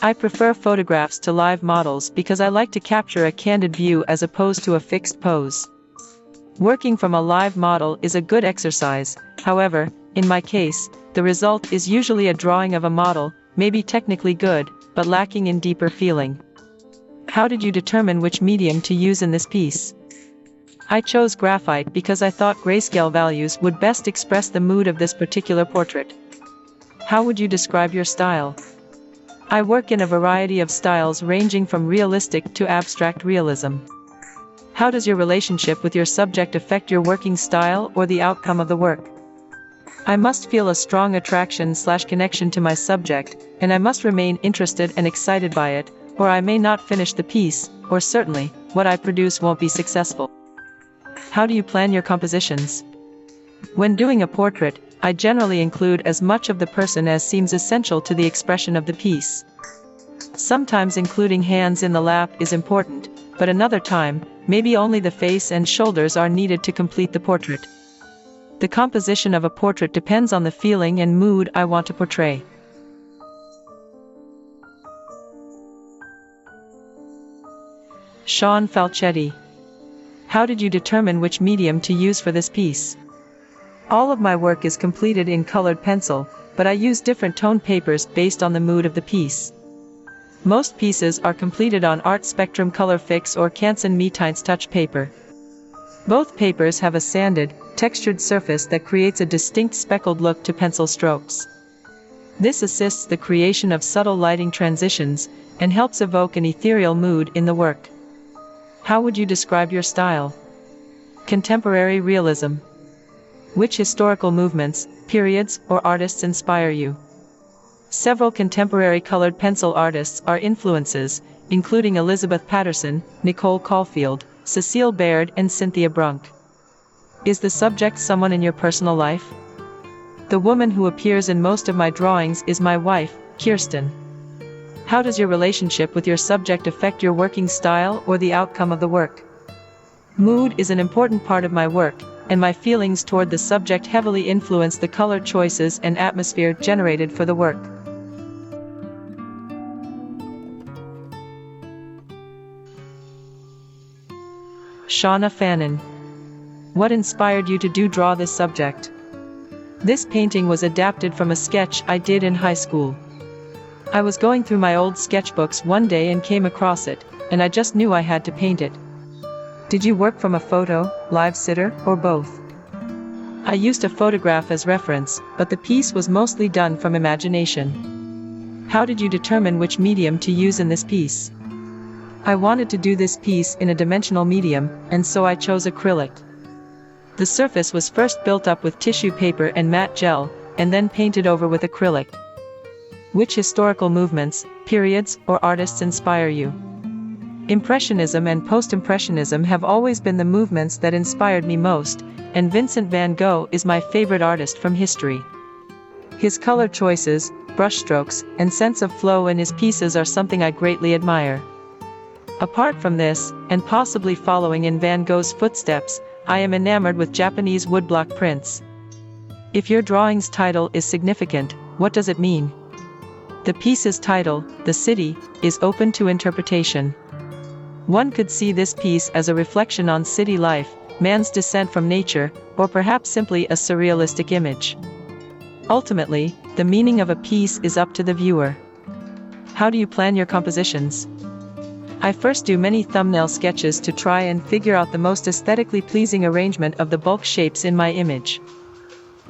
I prefer photographs to live models because I like to capture a candid view as opposed to a fixed pose. Working from a live model is a good exercise, however, in my case, the result is usually a drawing of a model, maybe technically good, but lacking in deeper feeling. How did you determine which medium to use in this piece? I chose graphite because I thought grayscale values would best express the mood of this particular portrait. How would you describe your style? I work in a variety of styles ranging from realistic to abstract realism. How does your relationship with your subject affect your working style or the outcome of the work? I must feel a strong attraction/connection to my subject, and I must remain interested and excited by it, or I may not finish the piece, or certainly, what I produce won't be successful. How do you plan your compositions? When doing a portrait, I generally include as much of the person as seems essential to the expression of the piece. Sometimes including hands in the lap is important, but another time, maybe only the face and shoulders are needed to complete the portrait. The composition of a portrait depends on the feeling and mood I want to portray. Sha Falchetti. How did you determine which medium to use for this piece? All of my work is completed in colored pencil, but I use different tone papers based on the mood of the piece. Most pieces are completed on Art Spectrum Color Fix or Canson Me-Tints Touch paper. Both papers have a sanded, textured surface that creates a distinct speckled look to pencil strokes. This assists the creation of subtle lighting transitions and helps evoke an ethereal mood in the work. How would you describe your style? Contemporary realism. Which historical movements, periods, or artists inspire you? Several contemporary colored pencil artists are influences, including Elizabeth Patterson, Nicole Caulfield, Cecile Baird, and Cynthia Brunk. Is the subject someone in your personal life? The woman who appears in most of my drawings is my wife, Kirsten. How does your relationship with your subject affect your working style or the outcome of the work? Mood is an important part of my work, and my feelings toward the subject heavily influence the color choices and atmosphere generated for the work. Shauna Fannon. What inspired you to draw this subject? This painting was adapted from a sketch I did in high school. I was going through my old sketchbooks one day and came across it, and I just knew I had to paint it. Did you work from a photo, live sitter, or both? I used a photograph as reference, but the piece was mostly done from imagination. How did you determine which medium to use in this piece? I wanted to do this piece in a dimensional medium, and so I chose acrylic. The surface was first built up with tissue paper and matte gel, and then painted over with acrylic. Which historical movements, periods, or artists inspire you? Impressionism and post-impressionism have always been the movements that inspired me most, and Vincent van Gogh is my favorite artist from history. His color choices, brushstrokes, and sense of flow in his pieces are something I greatly admire. Apart from this, and possibly following in Van Gogh's footsteps, I am enamored with Japanese woodblock prints. If your drawing's title is significant, what does it mean? The piece's title, The City, is open to interpretation. One could see this piece as a reflection on city life, man's descent from nature, or perhaps simply a surrealistic image. Ultimately, the meaning of a piece is up to the viewer. How do you plan your compositions? I first do many thumbnail sketches to try and figure out the most aesthetically pleasing arrangement of the bulk shapes in my image.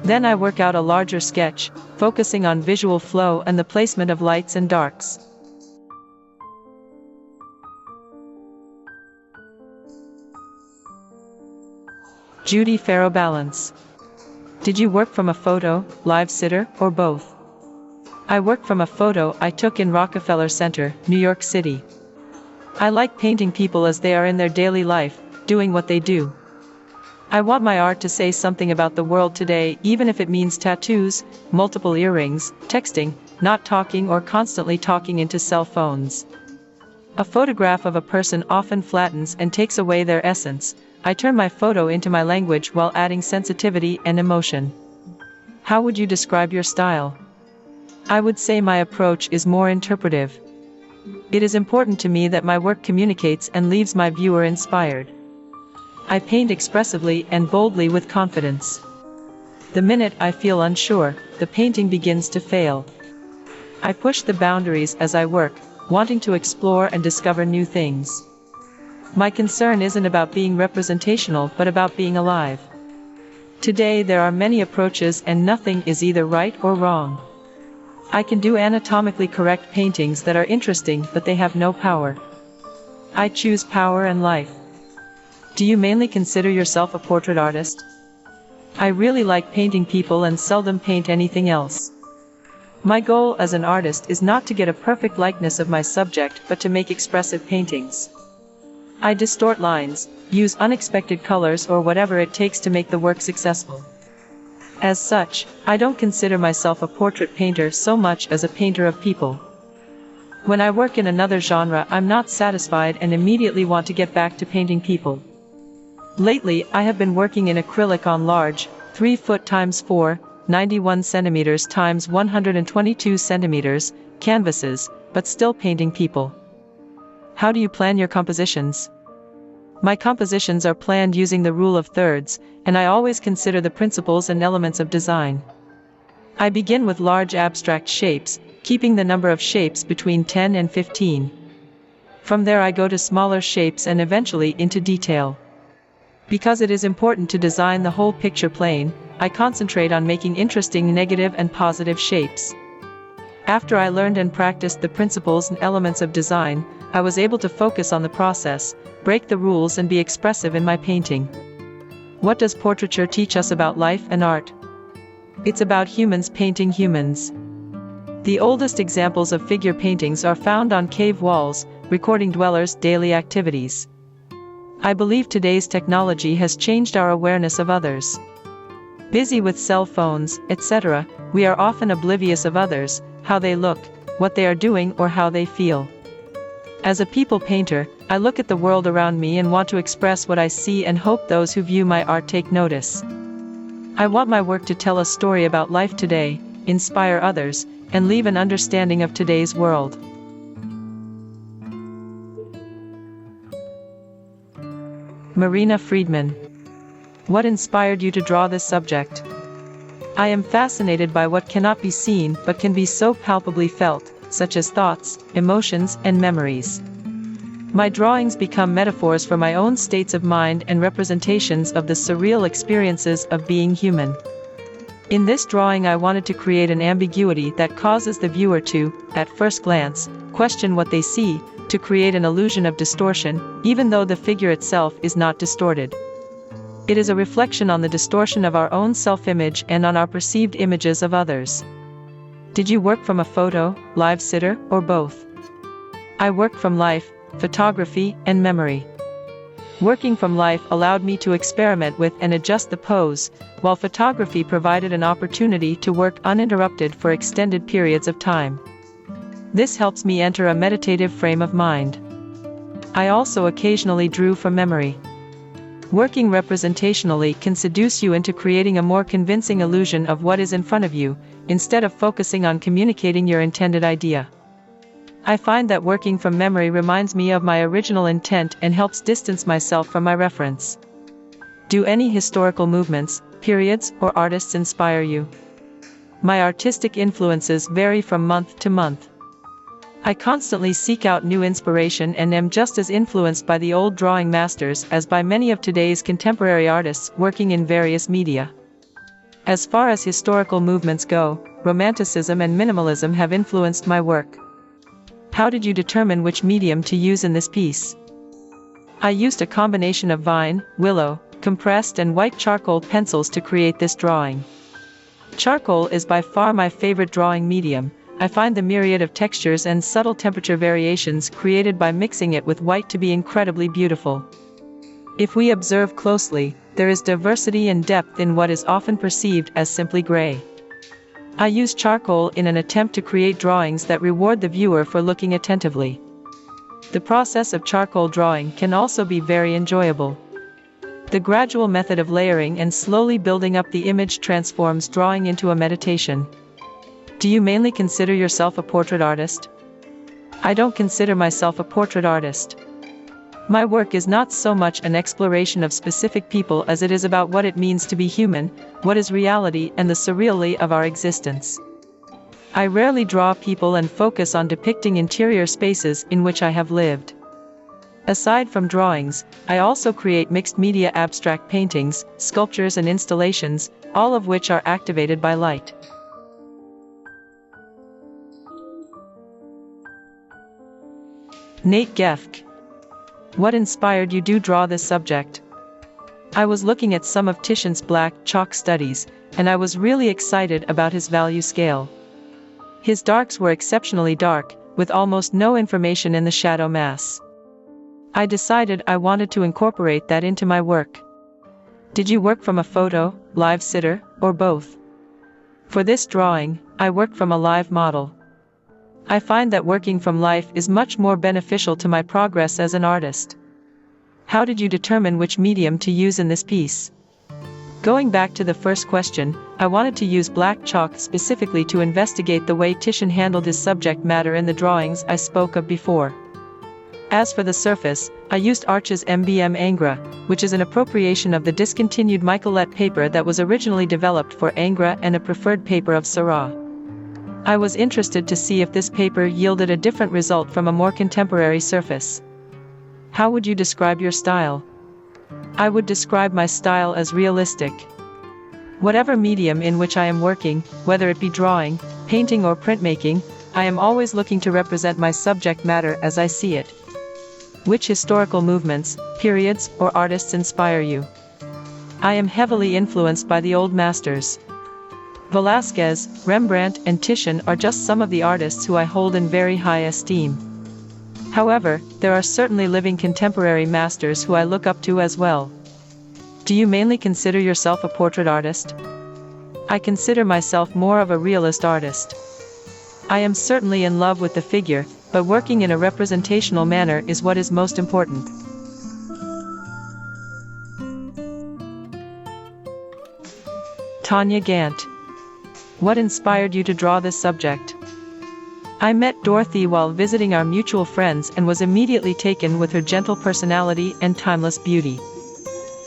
Then I work out a larger sketch, focusing on visual flow and the placement of lights and darks. Judy Farrow Balance. Did you work from a photo, live sitter, or both? I work from a photo I took in Rockefeller Center, New York City. I like painting people as they are in their daily life, doing what they do. I want my art to say something about the world today, even if it means tattoos, multiple earrings, texting, not talking or constantly talking into cell phones. A photograph of a person often flattens and takes away their essence. I turn my photo into my language while adding sensitivity and emotion. How would you describe your style? I would say my approach is more interpretive. It is important to me that my work communicates and leaves my viewer inspired. I paint expressively and boldly with confidence. The minute I feel unsure, the painting begins to fail. I push the boundaries as I work, wanting to explore and discover new things. My concern isn't about being representational but about being alive. Today there are many approaches and nothing is either right or wrong. I can do anatomically correct paintings that are interesting but they have no power. I choose power and life. Do you mainly consider yourself a portrait artist? I really like painting people and seldom paint anything else. My goal as an artist is not to get a perfect likeness of my subject but to make expressive paintings. I distort lines, use unexpected colors or whatever it takes to make the work successful. As such, I don't consider myself a portrait painter so much as a painter of people. When I work in another genre, I'm not satisfied and immediately want to get back to painting people. Lately, I have been working in acrylic on large, 3 foot x 4, 91 centimeters x 122 centimeters, canvases, but still painting people. How do you plan your compositions? My compositions are planned using the rule of thirds, and I always consider the principles and elements of design. I begin with large abstract shapes, keeping the number of shapes between 10 and 15. From there I go to smaller shapes and eventually into detail. Because it is important to design the whole picture plane, I concentrate on making interesting negative and positive shapes. After I learned and practiced the principles and elements of design, I was able to focus on the process, break the rules and be expressive in my painting. What does portraiture teach us about life and art? It's about humans painting humans. The oldest examples of figure paintings are found on cave walls, recording dwellers' daily activities. I believe today's technology has changed our awareness of others. Busy with cell phones, etc., we are often oblivious of others, how they look, what they are doing or how they feel. As a people painter, I look at the world around me and want to express what I see and hope those who view my art take notice. I want my work to tell a story about life today, inspire others, and leave an understanding of today's world. Marina Fredman. What inspired you to draw this subject? I am fascinated by what cannot be seen but can be so palpably felt, such as thoughts, emotions, and memories. My drawings become metaphors for my own states of mind and representations of the surreal experiences of being human. In this drawing I wanted to create an ambiguity that causes the viewer to, at first glance, question what they see, to create an illusion of distortion, even though the figure itself is not distorted. It is a reflection on the distortion of our own self-image and on our perceived images of others. Did you work from a photo, live sitter, or both? I worked from life, photography, and memory. Working from life allowed me to experiment with and adjust the pose, while photography provided an opportunity to work uninterrupted for extended periods of time. This helps me enter a meditative frame of mind. I also occasionally drew from memory. Working representationally can seduce you into creating a more convincing illusion of what is in front of you, instead of focusing on communicating your intended idea. I find that working from memory reminds me of my original intent and helps distance myself from my reference. Do any historical movements, periods, or artists inspire you? My artistic influences vary from month to month. I constantly seek out new inspiration and am just as influenced by the old drawing masters as by many of today's contemporary artists working in various media. As far as historical movements go, Romanticism and minimalism have influenced my work. How did you determine which medium to use in this piece? I used a combination of vine, willow, compressed and white charcoal pencils to create this drawing. Charcoal is by far my favorite drawing medium. I find the myriad of textures and subtle temperature variations created by mixing it with white to be incredibly beautiful. If we observe closely, there is diversity and depth in what is often perceived as simply gray. I use charcoal in an attempt to create drawings that reward the viewer for looking attentively. The process of charcoal drawing can also be very enjoyable. The gradual method of layering and slowly building up the image transforms drawing into a meditation. Do you mainly consider yourself a portrait artist? I don't consider myself a portrait artist. My work is not so much an exploration of specific people as it is about what it means to be human, what is reality and the surreality of our existence. I rarely draw people and focus on depicting interior spaces in which I have lived. Aside from drawings, I also create mixed media abstract paintings, sculptures and installations, all of which are activated by light. Nate Gefk. What inspired you to draw this subject? I was looking at some of Titian's black chalk studies, and I was really excited about his value scale. His darks were exceptionally dark, with almost no information in the shadow mass. I decided I wanted to incorporate that into my work. Did you work from a photo, live sitter, or both? For this drawing, I worked from a live model. I find that working from life is much more beneficial to my progress as an artist. How did you determine which medium to use in this piece? Going back to the first question, I wanted to use black chalk specifically to investigate the way Titian handled his subject matter in the drawings I spoke of before. As for the surface, I used Arches MBM Angra, which is an appropriation of the discontinued Michaelette paper that was originally developed for Angra and a preferred paper of Syrah. I was interested to see if this paper yielded a different result from a more contemporary surface. How would you describe your style? I would describe my style as realistic. Whatever medium in which I am working, whether it be drawing, painting or printmaking, I am always looking to represent my subject matter as I see it. Which historical movements, periods, or artists inspire you? I am heavily influenced by the old masters. Velázquez, Rembrandt, and Titian are just some of the artists who I hold in very high esteem. However, there are certainly living contemporary masters who I look up to as well. Do you mainly consider yourself a portrait artist? I consider myself more of a realist artist. I am certainly in love with the figure, but working in a representational manner is what is most important. Tanya Gant. What inspired you to draw this subject? I met Dorothy while visiting our mutual friends and was immediately taken with her gentle personality and timeless beauty.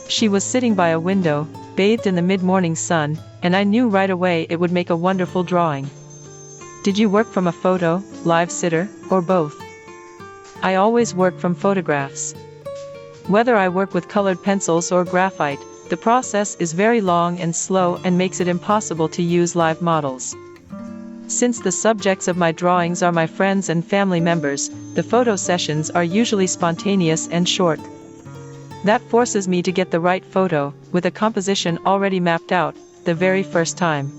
She was sitting by a window, bathed in the mid-morning sun, and I knew right away it would make a wonderful drawing. Did you work from a photo, live sitter, or both? I always work from photographs. Whether I work with colored pencils or graphite, the process is very long and slow and makes it impossible to use live models. Since the subjects of my drawings are my friends and family members, the photo sessions are usually spontaneous and short. That forces me to get the right photo, with a composition already mapped out, the very first time.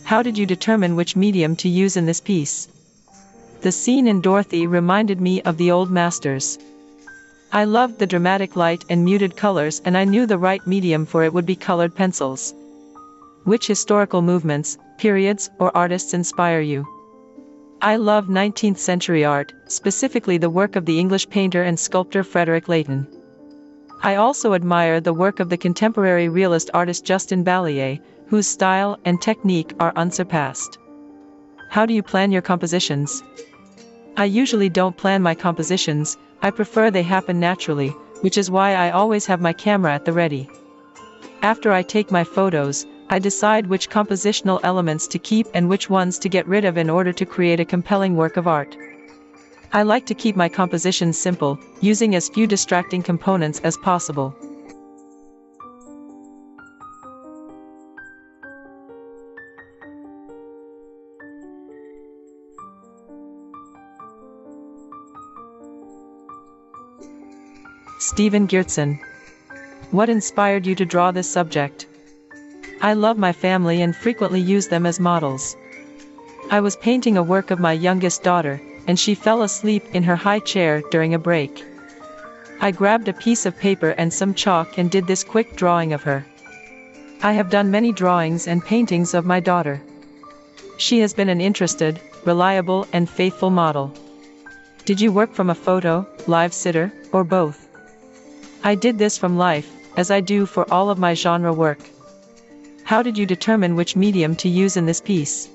How did you determine which medium to use in this piece? The scene in Dorothy reminded me of the old masters. I loved the dramatic light and muted colors, and I knew the right medium for it would be colored pencils. Which historical movements, periods, or artists inspire you? I love 19th century art, specifically the work of the English painter and sculptor Frederick Leighton. I also admire the work of the contemporary realist artist Justin Balliet, whose style and technique are unsurpassed. How do you plan your compositions? I usually don't plan my compositions, I prefer they happen naturally, which is why I always have my camera at the ready. After I take my photos, I decide which compositional elements to keep and which ones to get rid of in order to create a compelling work of art. I like to keep my compositions simple, using as few distracting components as possible. Stephen Geertsen. What inspired you to draw this subject? I love my family and frequently use them as models. I was painting a work of my youngest daughter, and she fell asleep in her high chair during a break. I grabbed a piece of paper and some chalk and did this quick drawing of her. I have done many drawings and paintings of my daughter. She has been an interested, reliable, and faithful model. Did you work from a photo, live sitter, or both? I did this from life, as I do for all of my genre work. How did you determine which medium to use in this piece?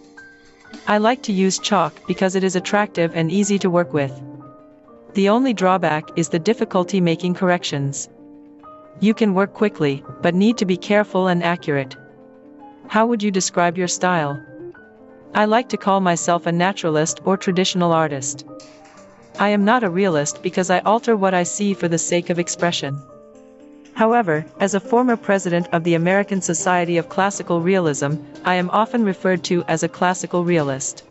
I like to use chalk because it is attractive and easy to work with. The only drawback is the difficulty making corrections. You can work quickly, but need to be careful and accurate. How would you describe your style? I like to call myself a naturalist or traditional artist. I am not a realist because I alter what I see for the sake of expression. However, as a former president of the American Society of Classical Realism, I am often referred to as a classical realist.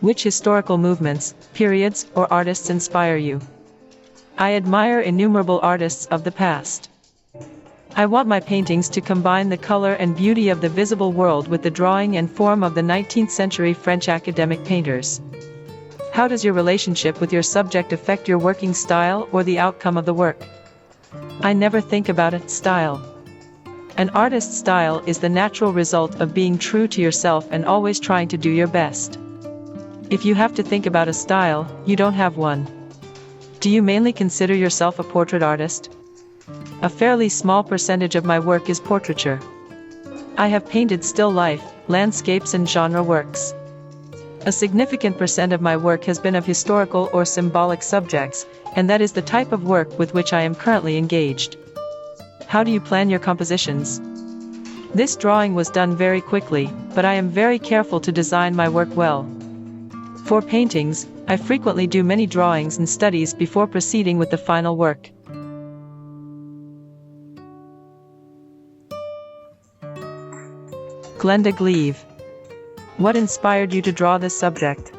Which historical movements, periods, or artists inspire you? I admire innumerable artists of the past. I want my paintings to combine the color and beauty of the visible world with the drawing and form of the 19th century French academic painters. How does your relationship with your subject affect your working style or the outcome of the work? I never think about it, style. An artist's style is the natural result of being true to yourself and always trying to do your best. If you have to think about a style, you don't have one. Do you mainly consider yourself a portrait artist? A fairly small percentage of my work is portraiture. I have painted still life, landscapes and genre works. A significant percent of my work has been of historical or symbolic subjects, and that is the type of work with which I am currently engaged. How do you plan your compositions? This drawing was done very quickly, but I am very careful to design my work well. For paintings, I frequently do many drawings and studies before proceeding with the final work. Glenda Gle. What inspired you to draw this subject?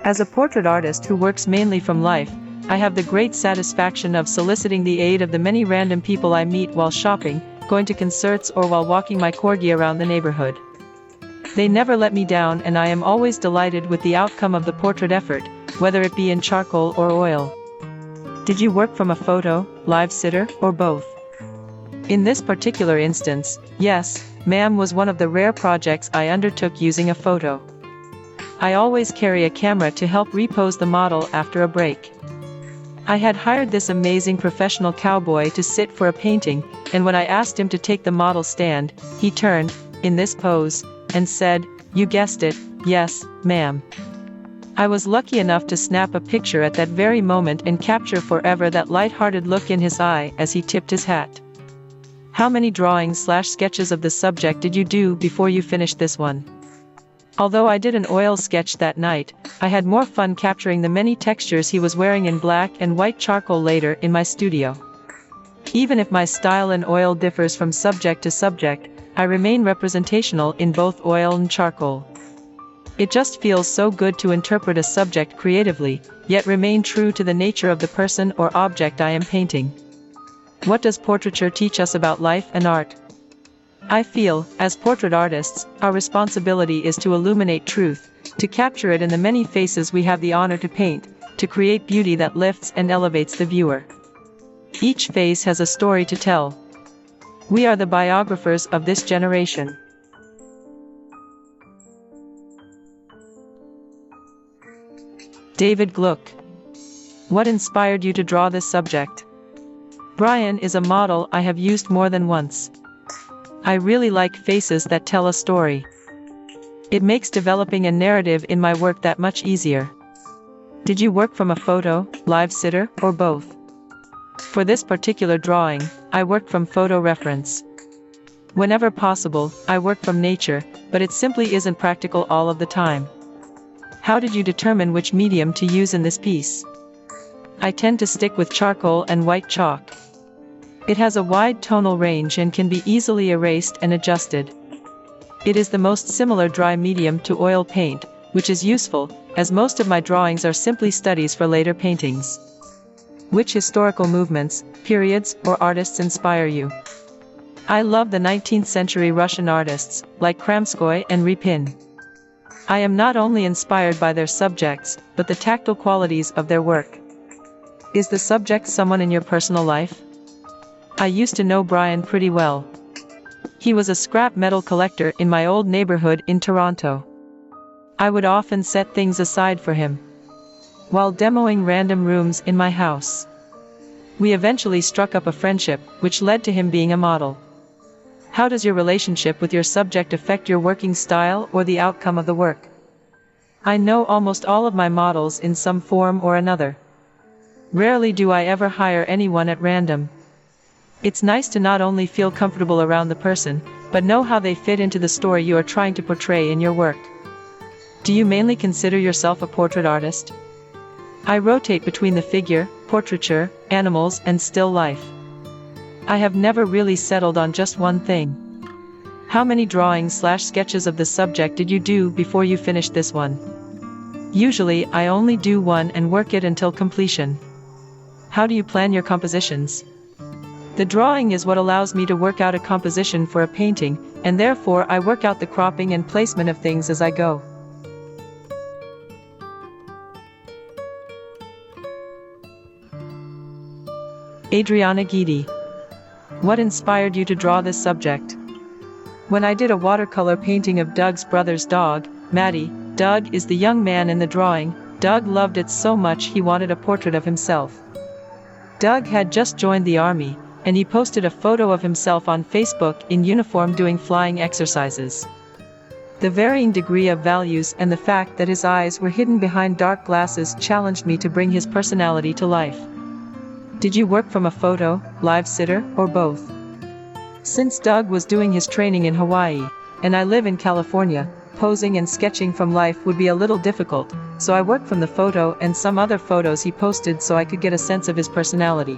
As a portrait artist who works mainly from life, I have the great satisfaction of soliciting the aid of the many random people I meet while shopping, going to concerts, or while walking my corgi around the neighborhood. They never let me down, and I am always delighted with the outcome of the portrait effort, whether it be in charcoal or oil. Did you work from a photo, live sitter, or both? In this particular instance, yes, ma'am, was one of the rare projects I undertook using a photo. I always carry a camera to help repose the model after a break. I had hired this amazing professional cowboy to sit for a painting, and when I asked him to take the model stand, he turned, in this pose, and said, "You guessed it, yes, ma'am." I was lucky enough to snap a picture at that very moment and capture forever that light-hearted look in his eye as he tipped his hat. How many drawings/sketches of the subject did you do before you finished this one? Although I did an oil sketch that night, I had more fun capturing the many textures he was wearing in black and white charcoal later in my studio. Even if my style in oil differs from subject to subject, I remain representational in both oil and charcoal. It just feels so good to interpret a subject creatively, yet remain true to the nature of the person or object I am painting. What does portraiture teach us about life and art? I feel, as portrait artists, our responsibility is to illuminate truth, to capture it in the many faces we have the honor to paint, to create beauty that lifts and elevates the viewer. Each face has a story to tell. We are the biographers of this generation. David Gluck. What inspired you to draw this subject? Brian is a model I have used more than once. I really like faces that tell a story. It makes developing a narrative in my work that much easier. Did you work from a photo, live sitter, or both? For this particular drawing, I worked from photo reference. Whenever possible, I work from nature, but it simply isn't practical all of the time. How did you determine which medium to use in this piece? I tend to stick with charcoal and white chalk. It has a wide tonal range and can be easily erased and adjusted. It is the most similar dry medium to oil paint, which is useful, as most of my drawings are simply studies for later paintings. Which historical movements, periods, or artists inspire you? I love the 19th century Russian artists, like Kramskoy and Repin. I am not only inspired by their subjects, but the tactile qualities of their work. Is the subject someone in your personal life? I used to know Brian pretty well. He was a scrap metal collector in my old neighborhood in Toronto. I would often set things aside for him while demoing random rooms in my house. We eventually struck up a friendship, which led to him being a model. How does your relationship with your subject affect your working style or the outcome of the work? I know almost all of my models in some form or another. Rarely do I ever hire anyone at random. It's nice to not only feel comfortable around the person, but know how they fit into the story you are trying to portray in your work. Do you mainly consider yourself a portrait artist? I rotate between the figure, portraiture, animals, and still life. I have never really settled on just one thing. How many drawings/sketches of the subject did you do before you finished this one? Usually, I only do one and work it until completion. How do you plan your compositions? The drawing is what allows me to work out a composition for a painting, and therefore I work out the cropping and placement of things as I go. Adriana Gidi. What inspired you to draw this subject? When I did a watercolor painting of Doug's brother's dog, Maddie, Doug is the young man in the drawing. Doug loved it so much he wanted a portrait of himself. Doug had just joined the army, and he posted a photo of himself on Facebook in uniform doing flying exercises. The varying degree of values and the fact that his eyes were hidden behind dark glasses challenged me to bring his personality to life. Did you work from a photo, live sitter, or both? Since Doug was doing his training in Hawaii, and I live in California, posing and sketching from life would be a little difficult, so I worked from the photo and some other photos he posted so I could get a sense of his personality.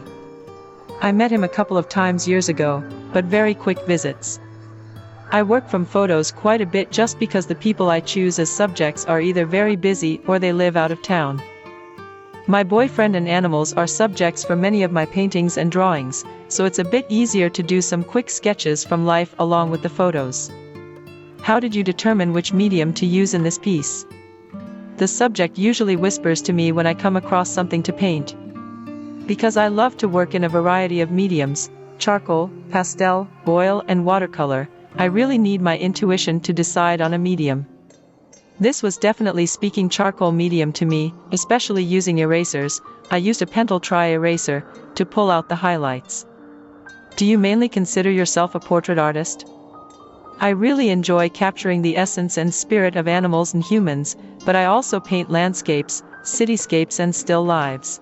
I met him a couple of times years ago, but very quick visits. I work from photos quite a bit just because the people I choose as subjects are either very busy or they live out of town. My boyfriend and animals are subjects for many of my paintings and drawings, so it's a bit easier to do some quick sketches from life along with the photos. How did you determine which medium to use in this piece? The subject usually whispers to me when I come across something to paint. Because I love to work in a variety of mediums, charcoal, pastel, oil and watercolor, I really need my intuition to decide on a medium. This was definitely speaking charcoal medium to me, especially using erasers. I used a pentel tri-eraser to pull out the highlights. Do you mainly consider yourself a portrait artist? I really enjoy capturing the essence and spirit of animals and humans, but I also paint landscapes, cityscapes and still lives.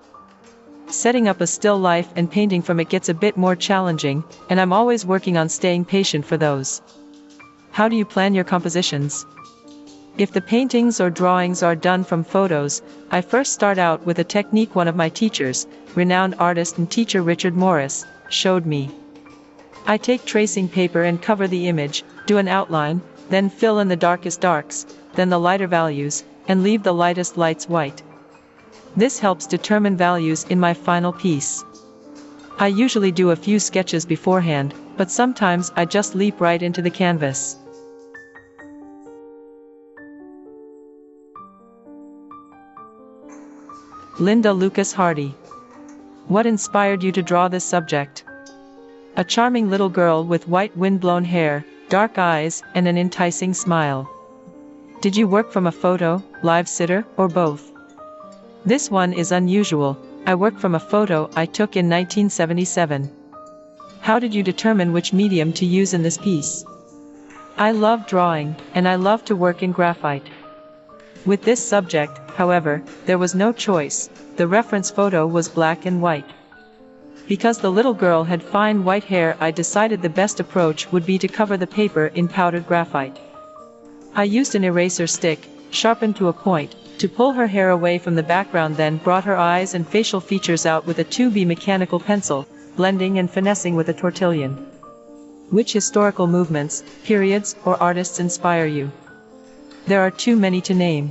Setting up a still life and painting from it gets a bit more challenging, and I'm always working on staying patient for those. How do you plan your compositions? If the paintings or drawings are done from photos, I first start out with a technique one of my teachers, renowned artist and teacher Richard Morris, showed me. I take tracing paper and cover the image, do an outline, then fill in the darkest darks, then the lighter values, and leave the lightest lights white. This helps determine values in my final piece. I usually do a few sketches beforehand, but sometimes I just leap right into the canvas. Linda Lucas Hardy. What inspired you to draw this subject? A charming little girl with white wind-blown hair, dark eyes, and an enticing smile. Did you work from a photo, live sitter, or both? This one is unusual. I work from a photo I took in 1977. How did you determine which medium to use in this piece? I love drawing, and I love to work in graphite. With this subject, however, there was no choice. The reference photo was black and white. Because the little girl had fine white hair, I decided the best approach would be to cover the paper in powdered graphite. I used an eraser stick, sharpened to a point, to pull her hair away from the background, then brought her eyes and facial features out with a 2B mechanical pencil, blending and finessing with a tortillon. Which historical movements, periods, or artists inspire you? There are too many to name.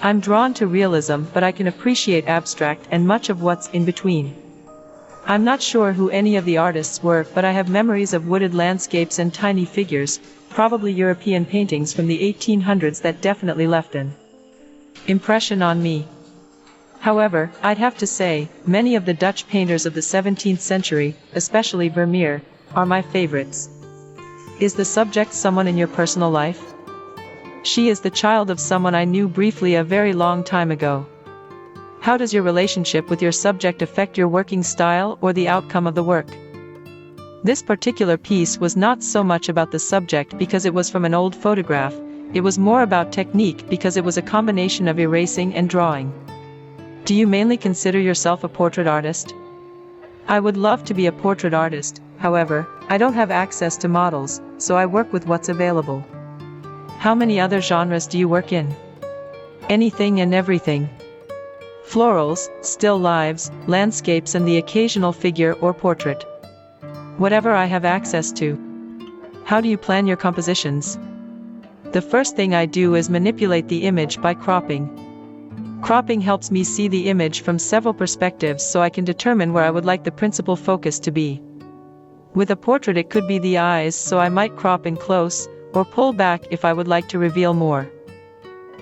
I'm drawn to realism, but I can appreciate abstract and much of what's in between. I'm not sure who any of the artists were, but I have memories of wooded landscapes and tiny figures, probably European paintings from the 1800s that definitely left an impression on me. However, I'd have to say, many of the Dutch painters of the 17th century, especially Vermeer, are my favorites. Is the subject someone in your personal life? She is the child of someone I knew briefly a very long time ago. How does your relationship with your subject affect your working style or the outcome of the work? This particular piece was not so much about the subject because it was from an old photograph, it was more about technique because it was a combination of erasing and drawing. Do you mainly consider yourself a portrait artist? I would love to be a portrait artist, however, I don't have access to models, so I work with what's available. How many other genres do you work in? Anything and everything. Florals, still lives, landscapes and the occasional figure or portrait. Whatever I have access to. How do you plan your compositions? The first thing I do is manipulate the image by cropping. Cropping helps me see the image from several perspectives so I can determine where I would like the principal focus to be. With a portrait it could be the eyes, so I might crop in close, or pull back if I would like to reveal more.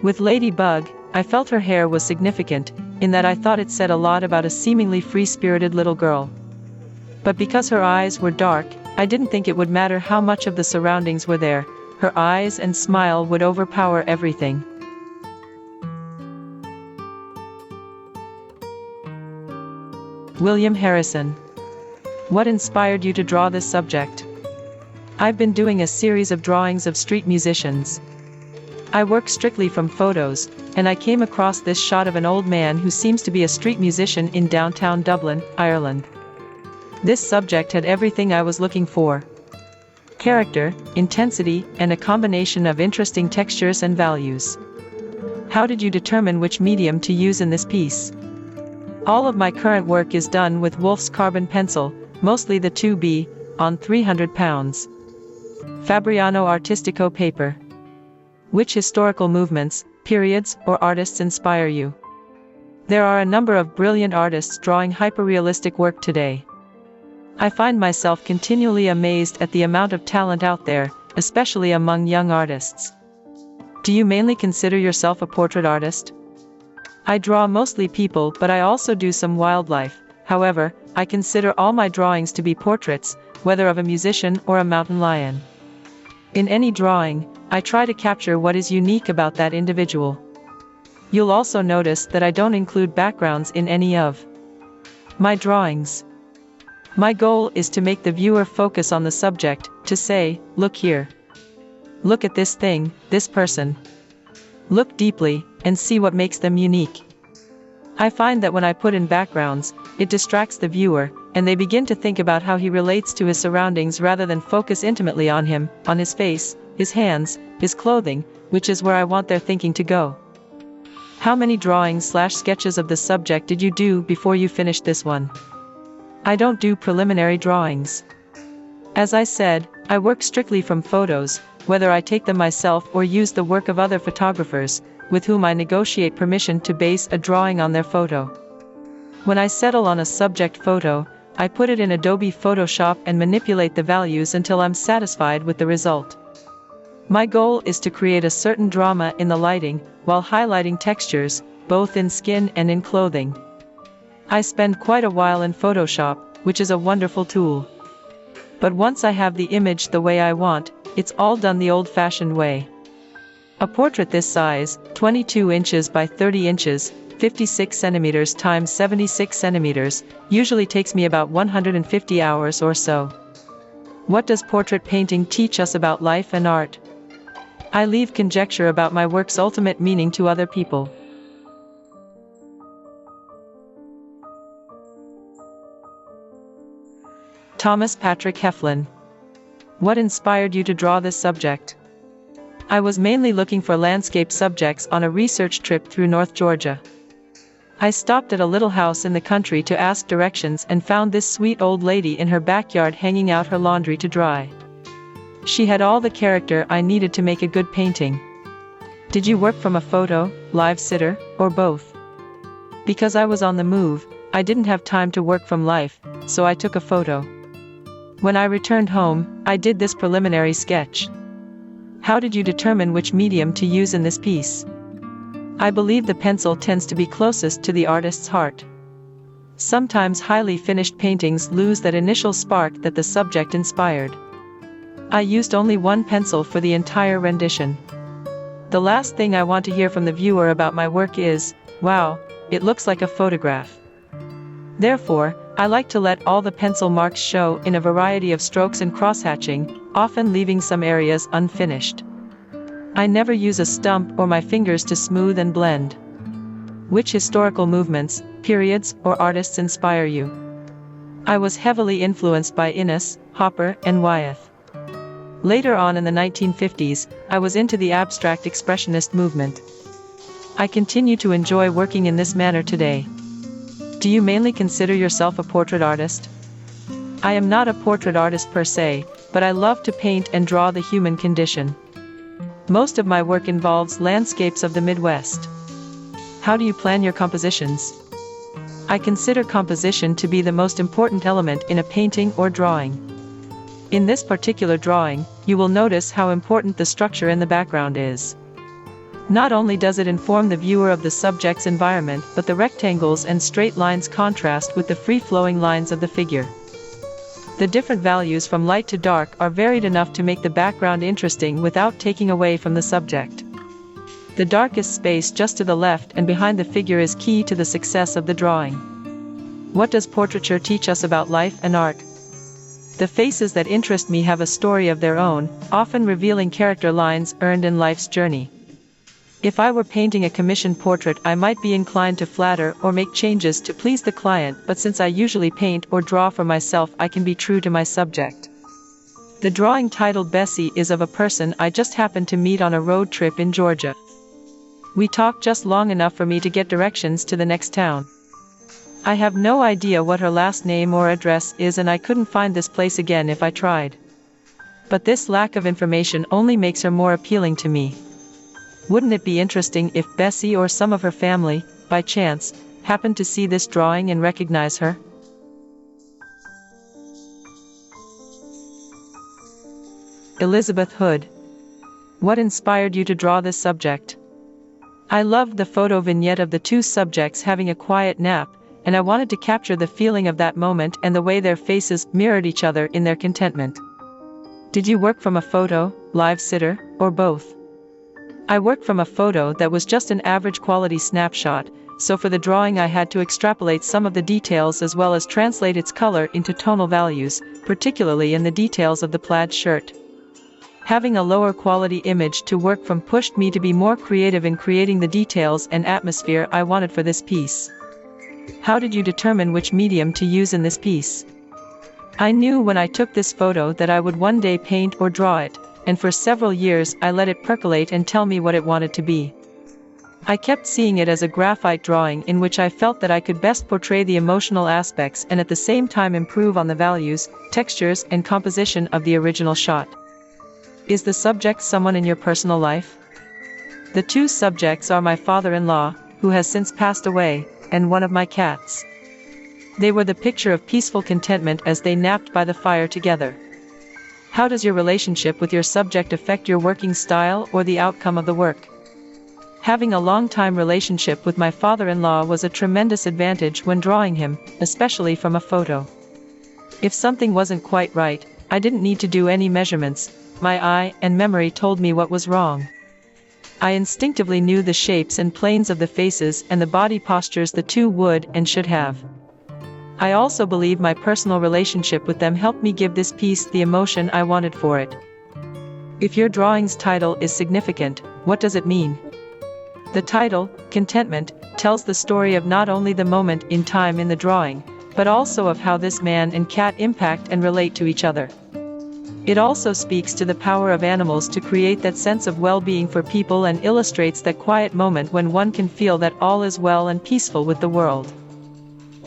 With Ladybug, I felt her hair was significant, in that I thought it said a lot about a seemingly free-spirited little girl. But because her eyes were dark, I didn't think it would matter how much of the surroundings were there. Her eyes and smile would overpower everything. William Harrison. What inspired you to draw this subject? I've been doing a series of drawings of street musicians. I work strictly from photos, and I came across this shot of an old man who seems to be a street musician in downtown Dublin, Ireland. This subject had everything I was looking for: character, intensity, and a combination of interesting textures and values. How did you determine which medium to use in this piece? All of my current work is done with Wolf's carbon pencil, mostly the 2B, on 300 pounds. Fabriano Artistico paper. Which historical movements, periods, or artists inspire you? There are a number of brilliant artists drawing hyperrealistic work today. I find myself continually amazed at the amount of talent out there, especially among young artists. Do you mainly consider yourself a portrait artist? I draw mostly people, but I also do some wildlife. However, I consider all my drawings to be portraits, whether of a musician or a mountain lion. In any drawing, I try to capture what is unique about that individual. You'll also notice that I don't include backgrounds in any of my drawings. My goal is to make the viewer focus on the subject, to say, look here. Look at this thing, this person. Look deeply, and see what makes them unique. I find that when I put in backgrounds, it distracts the viewer, and they begin to think about how he relates to his surroundings rather than focus intimately on him, on his face, his hands, his clothing, which is where I want their thinking to go. How many drawings/sketches of the subject did you do before you finished this one? I don't do preliminary drawings. As I said, I work strictly from photos, whether I take them myself or use the work of other photographers, with whom I negotiate permission to base a drawing on their photo. When I settle on a subject photo, I put it in Adobe Photoshop and manipulate the values until I'm satisfied with the result. My goal is to create a certain drama in the lighting, while highlighting textures, both in skin and in clothing. I spend quite a while in Photoshop, which is a wonderful tool. But once I have the image the way I want, it's all done the old-fashioned way. A portrait this size, 22 inches by 30 inches, 56 centimeters times 76 centimeters, usually takes me about 150 hours or so. What does portrait painting teach us about life and art? I leave conjecture about my work's ultimate meaning to other people. Thomas Patrick Heflin. What inspired you to draw this subject? I was mainly looking for landscape subjects on a research trip through North Georgia. I stopped at a little house in the country to ask directions and found this sweet old lady in her backyard hanging out her laundry to dry. She had all the character I needed to make a good painting. Did you work from a photo, live sitter, or both? Because I was on the move, I didn't have time to work from life, so I took a photo. When I returned home, I did this preliminary sketch. How did you determine which medium to use in this piece? I believe the pencil tends to be closest to the artist's heart. Sometimes highly finished paintings lose that initial spark that the subject inspired. I used only one pencil for the entire rendition. The last thing I want to hear from the viewer about my work is, wow, it looks like a photograph. Therefore, I like to let all the pencil marks show in a variety of strokes and crosshatching, often leaving some areas unfinished. I never use a stump or my fingers to smooth and blend. Which historical movements, periods, or artists inspire you? I was heavily influenced by Innes, Hopper, and Wyeth. Later on in the 1950s, I was into the abstract expressionist movement. I continue to enjoy working in this manner today. Do you mainly consider yourself a portrait artist? I am not a portrait artist per se, but I love to paint and draw the human condition. Most of my work involves landscapes of the Midwest. How do you plan your compositions? I consider composition to be the most important element in a painting or drawing. In this particular drawing, you will notice how important the structure in the background is. Not only does it inform the viewer of the subject's environment, but the rectangles and straight lines contrast with the free-flowing lines of the figure. The different values from light to dark are varied enough to make the background interesting without taking away from the subject. The darkest space just to the left and behind the figure is key to the success of the drawing. What does portraiture teach us about life and art? The faces that interest me have a story of their own, often revealing character lines earned in life's journey. If I were painting a commissioned portrait, I might be inclined to flatter or make changes to please the client, but since I usually paint or draw for myself, I can be true to my subject. The drawing titled Bessie is of a person I just happened to meet on a road trip in Georgia. We talked just long enough for me to get directions to the next town. I have no idea what her last name or address is, and I couldn't find this place again if I tried. But this lack of information only makes her more appealing to me. Wouldn't it be interesting if Bessie or some of her family, by chance, happened to see this drawing and recognize her? Elizabeth Hood. What inspired you to draw this subject? I loved the photo vignette of the two subjects having a quiet nap, and I wanted to capture the feeling of that moment and the way their faces mirrored each other in their contentment. Did you work from a photo, live sitter, or both? I worked from a photo that was just an average quality snapshot, so for the drawing I had to extrapolate some of the details as well as translate its color into tonal values, particularly in the details of the plaid shirt. Having a lower quality image to work from pushed me to be more creative in creating the details and atmosphere I wanted for this piece. How did you determine which medium to use in this piece? I knew when I took this photo that I would one day paint or draw it, and for several years I let it percolate and tell me what it wanted to be. I kept seeing it as a graphite drawing in which I felt that I could best portray the emotional aspects and at the same time improve on the values, textures, and composition of the original shot. Is the subject someone in your personal life? The two subjects are my father-in-law, who has since passed away, and one of my cats. They were the picture of peaceful contentment as they napped by the fire together. How does your relationship with your subject affect your working style or the outcome of the work? Having a long-time relationship with my father-in-law was a tremendous advantage when drawing him, especially from a photo. If something wasn't quite right, I didn't need to do any measurements. My eye and memory told me what was wrong. I instinctively knew the shapes and planes of the faces and the body postures the two would and should have. I also believe my personal relationship with them helped me give this piece the emotion I wanted for it. If your drawing's title is significant, what does it mean? The title, Contentment, tells the story of not only the moment in time in the drawing, but also of how this man and cat impact and relate to each other. It also speaks to the power of animals to create that sense of well-being for people and illustrates that quiet moment when one can feel that all is well and peaceful with the world.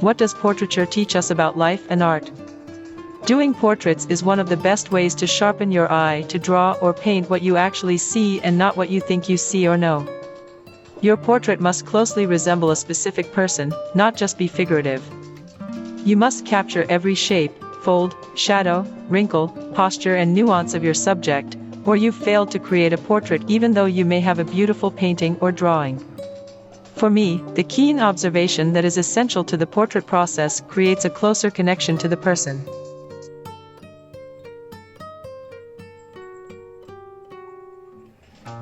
What does portraiture teach us about life and art? Doing portraits is one of the best ways to sharpen your eye to draw or paint what you actually see and not what you think you see or know. Your portrait must closely resemble a specific person, not just be figurative. You must capture every shape, fold, shadow, wrinkle, posture and nuance of your subject, or you've failed to create a portrait even though you may have a beautiful painting or drawing. For me, the keen observation that is essential to the portrait process creates a closer connection to the person.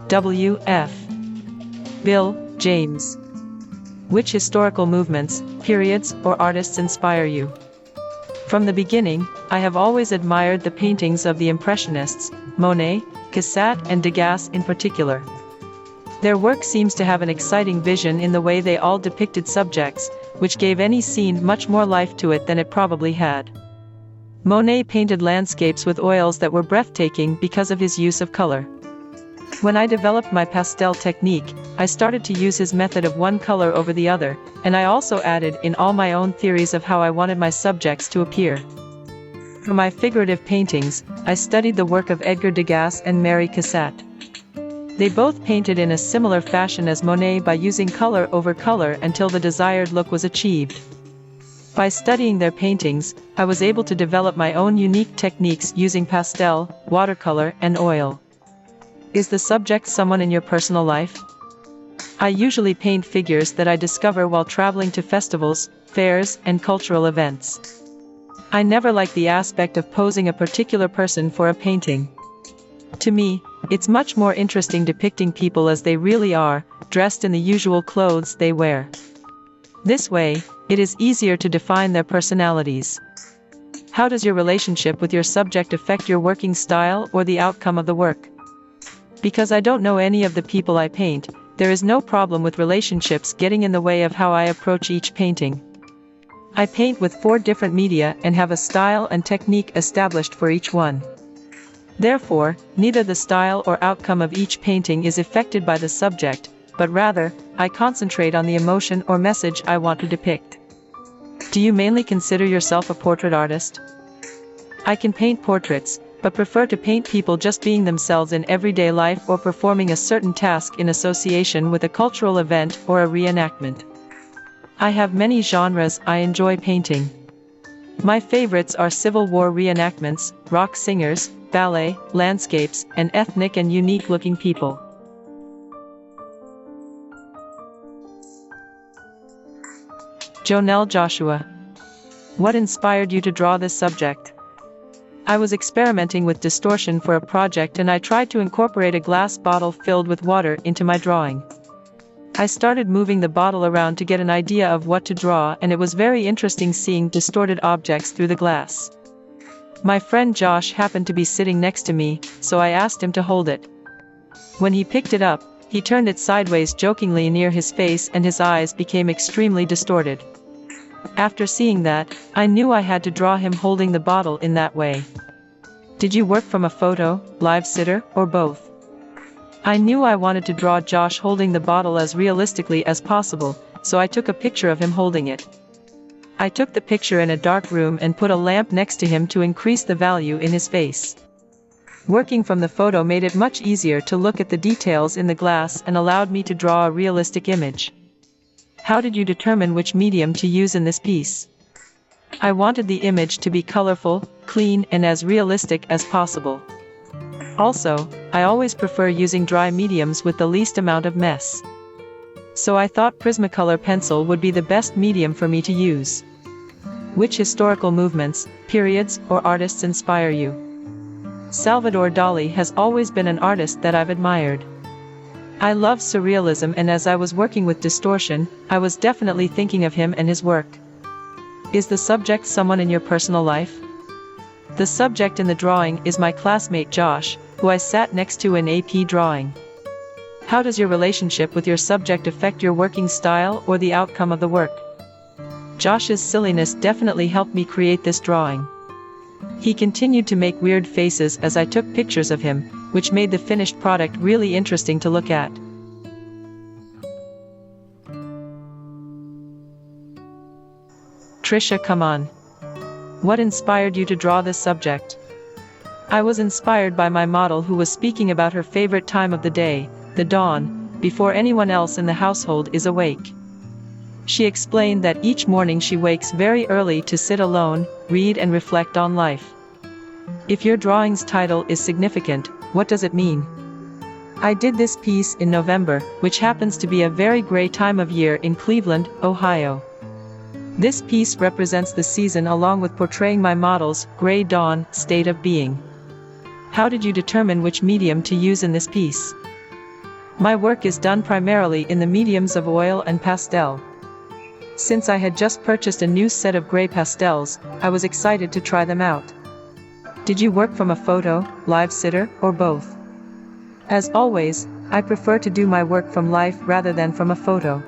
W.F. Bill James. Which historical movements, periods, or artists inspire you? From the beginning, I have always admired the paintings of the Impressionists, Monet, Cassatt and Degas in particular. Their work seems to have an exciting vision in the way they all depicted subjects, which gave any scene much more life to it than it probably had. Monet painted landscapes with oils that were breathtaking because of his use of color. When I developed my pastel technique, I started to use his method of one color over the other, and I also added in all my own theories of how I wanted my subjects to appear. For my figurative paintings, I studied the work of Edgar Degas and Mary Cassatt. They both painted in a similar fashion as Monet by using color over color until the desired look was achieved. By studying their paintings, I was able to develop my own unique techniques using pastel, watercolor, and oil. Is the subject someone in your personal life? I usually paint figures that I discover while traveling to festivals, fairs, and cultural events. I never like the aspect of posing a particular person for a painting. To me, it's much more interesting depicting people as they really are, dressed in the usual clothes they wear. This way, it is easier to define their personalities. How does your relationship with your subject affect your working style or the outcome of the work? Because I don't know any of the people I paint, there is no problem with relationships getting in the way of how I approach each painting. I paint with 4 different media and have a style and technique established for each one. Therefore, neither the style or outcome of each painting is affected by the subject, but rather, I concentrate on the emotion or message I want to depict. Do you mainly consider yourself a portrait artist? I can paint portraits, but prefer to paint people just being themselves in everyday life or performing a certain task in association with a cultural event or a reenactment. I have many genres I enjoy painting. My favorites are Civil War reenactments, rock singers, ballet, landscapes, and ethnic and unique-looking people. Jonelle Joshua. What inspired you to draw this subject? I was experimenting with distortion for a project and I tried to incorporate a glass bottle filled with water into my drawing. I started moving the bottle around to get an idea of what to draw, and it was very interesting seeing distorted objects through the glass. My friend Josh happened to be sitting next to me, so I asked him to hold it. When he picked it up, he turned it sideways jokingly near his face and his eyes became extremely distorted. After seeing that, I knew I had to draw him holding the bottle in that way. Did you work from a photo, live sitter, or both? I knew I wanted to draw Josh holding the bottle as realistically as possible, so I took a picture of him holding it. I took the picture in a dark room and put a lamp next to him to increase the value in his face. Working from the photo made it much easier to look at the details in the glass and allowed me to draw a realistic image. How did you determine which medium to use in this piece? I wanted the image to be colorful, clean, and as realistic as possible. Also, I always prefer using dry mediums with the least amount of mess. So I thought Prismacolor pencil would be the best medium for me to use. Which historical movements, periods, or artists inspire you? Salvador Dali has always been an artist that I've admired. I love surrealism, and as I was working with distortion, I was definitely thinking of him and his work. Is the subject someone in your personal life? The subject in the drawing is my classmate Josh, who I sat next to in AP drawing. How does your relationship with your subject affect your working style or the outcome of the work? Josh's silliness definitely helped me create this drawing. He continued to make weird faces as I took pictures of him, which made the finished product really interesting to look at. Trisha Kaman. What inspired you to draw this subject? I was inspired by my model, who was speaking about her favorite time of the day, the dawn, before anyone else in the household is awake. She explained that each morning she wakes very early to sit alone, read and reflect on life. If your drawing's title is significant, what does it mean? I did this piece in November, which happens to be a very gray time of year in Cleveland, Ohio. This piece represents the season along with portraying my model's gray dawn state of being. How did you determine which medium to use in this piece? My work is done primarily in the mediums of oil and pastel. Since I had just purchased a new set of gray pastels, I was excited to try them out. Did you work from a photo, live sitter, or both? As always, I prefer to do my work from life rather than from a photo.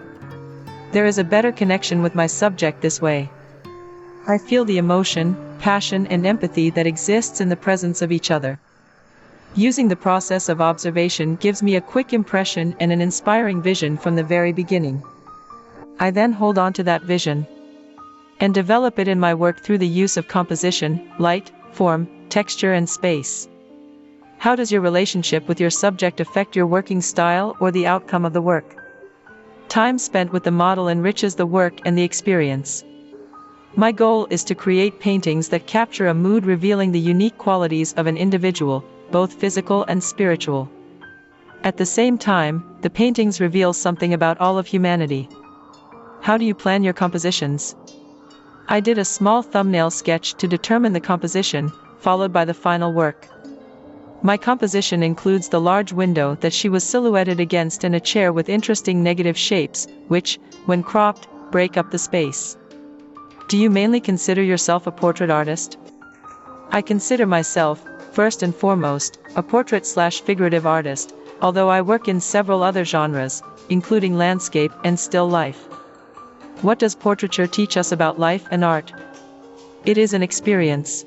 There is a better connection with my subject this way. I feel the emotion, passion, and empathy that exists in the presence of each other. Using the process of observation gives me a quick impression and an inspiring vision from the very beginning. I then hold on to that vision and develop it in my work through the use of composition, light, form, texture, and space. How does your relationship with your subject affect your working style or the outcome of the work? Time spent with the model enriches the work and the experience. My goal is to create paintings that capture a mood revealing the unique qualities of an individual, both physical and spiritual. At the same time, the paintings reveal something about all of humanity. How do you plan your compositions? I did a small thumbnail sketch to determine the composition, followed by the final work. My composition includes the large window that she was silhouetted against and a chair with interesting negative shapes, which, when cropped, break up the space. Do you mainly consider yourself a portrait artist? I consider myself, first and foremost, a portrait/figurative artist, although I work in several other genres, including landscape and still life. What does portraiture teach us about life and art? It is an experience.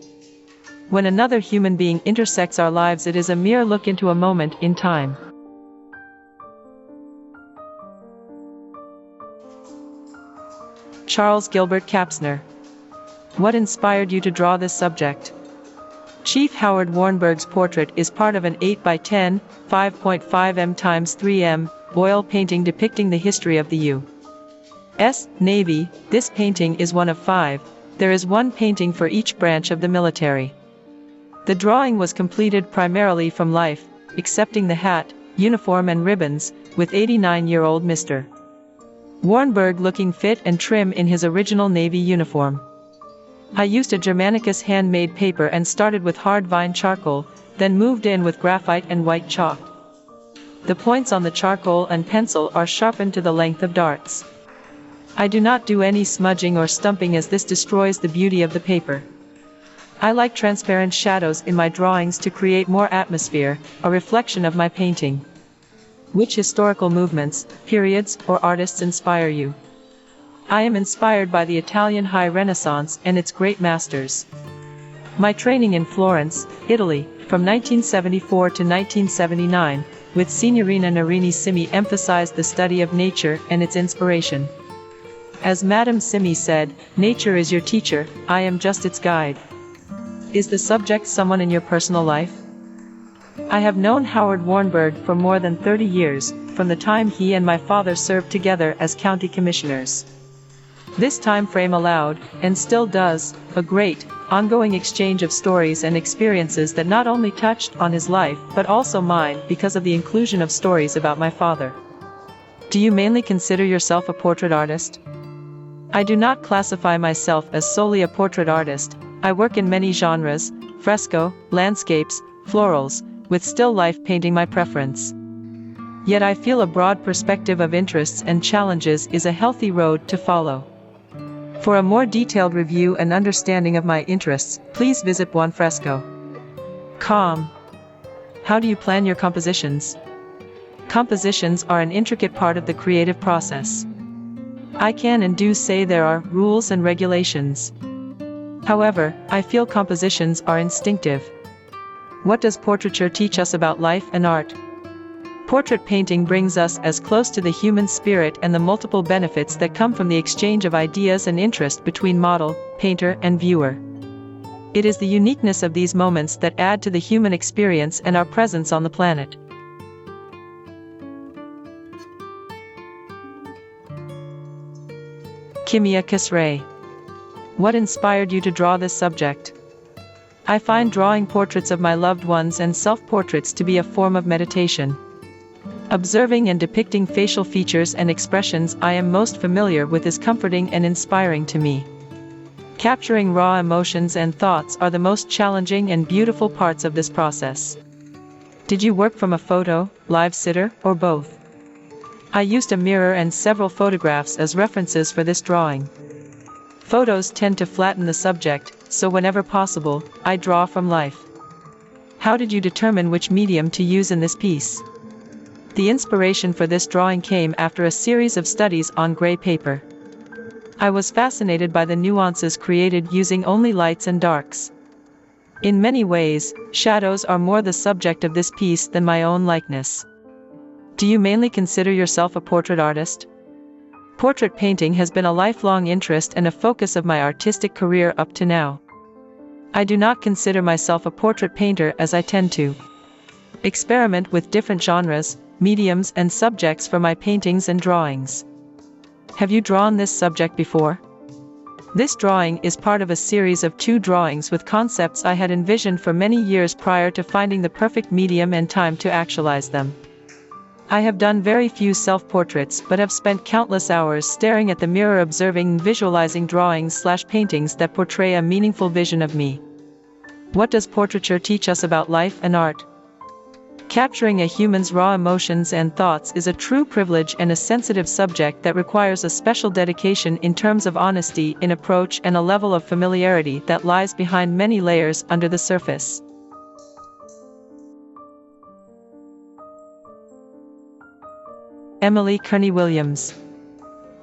When another human being intersects our lives, it is a mere look into a moment in time. Charles Gilbert Kapsner. What inspired you to draw this subject? Chief Howard Warnberg's portrait is part of an 8 by 10, 5.5 m x 3 m oil painting depicting the history of the U.S. Navy. This painting is one of 5. There is one painting for each branch of the military. The drawing was completed primarily from life, excepting the hat, uniform and ribbons, with 89-year-old Mr. Warnberg looking fit and trim in his original Navy uniform. I used a Germanicus handmade paper and started with hard vine charcoal, then moved in with graphite and white chalk. The points on the charcoal and pencil are sharpened to the length of darts. I do not do any smudging or stumping as this destroys the beauty of the paper. I like transparent shadows in my drawings to create more atmosphere, a reflection of my painting. Which historical movements, periods, or artists inspire you? I am inspired by the Italian High Renaissance and its great masters. My training in Florence, Italy, from 1974 to 1979, with Signorina Narini Simi emphasized the study of nature and its inspiration. As Madame Simi said, nature is your teacher, I am just its guide. Is the subject someone in your personal life? I have known Howard Warnberg for more than 30 years, from the time he and my father served together as county commissioners. This time frame allowed, and still does, a great, ongoing exchange of stories and experiences that not only touched on his life but also mine because of the inclusion of stories about my father. Do you mainly consider yourself a portrait artist? I do not classify myself as solely a portrait artist. I work in many genres, fresco, landscapes, florals, with still life painting my preference. Yet I feel a broad perspective of interests and challenges is a healthy road to follow. For a more detailed review and understanding of my interests, please visit buonfresco.com. How do you plan your compositions? Compositions are an intricate part of the creative process. I can and do say there are rules and regulations. However, I feel compositions are instinctive. What does portraiture teach us about life and art? Portrait painting brings us as close to the human spirit and the multiple benefits that come from the exchange of ideas and interest between model, painter, and viewer. It is the uniqueness of these moments that add to the human experience and our presence on the planet. Kimia Casr. What inspired you to draw this subject? I find drawing portraits of my loved ones and self-portraits to be a form of meditation. Observing and depicting facial features and expressions I am most familiar with is comforting and inspiring to me. Capturing raw emotions and thoughts are the most challenging and beautiful parts of this process. Did you work from a photo, live sitter, or both? I used a mirror and several photographs as references for this drawing. Photos tend to flatten the subject, so whenever possible, I draw from life. How did you determine which medium to use in this piece? The inspiration for this drawing came after a series of studies on gray paper. I was fascinated by the nuances created using only lights and darks. In many ways, shadows are more the subject of this piece than my own likeness. Do you mainly consider yourself a portrait artist? Portrait painting has been a lifelong interest and a focus of my artistic career up to now. I do not consider myself a portrait painter as I tend to experiment with different genres, mediums and subjects for my paintings and drawings. Have you drawn this subject before? This drawing is part of a series of 2 drawings with concepts I had envisioned for many years prior to finding the perfect medium and time to actualize them. I have done very few self-portraits but have spent countless hours staring at the mirror observing and visualizing drawings/paintings that portray a meaningful vision of me. What does portraiture teach us about life and art? Capturing a human's raw emotions and thoughts is a true privilege and a sensitive subject that requires a special dedication in terms of honesty in approach and a level of familiarity that lies behind many layers under the surface. Emily Kearney Williams.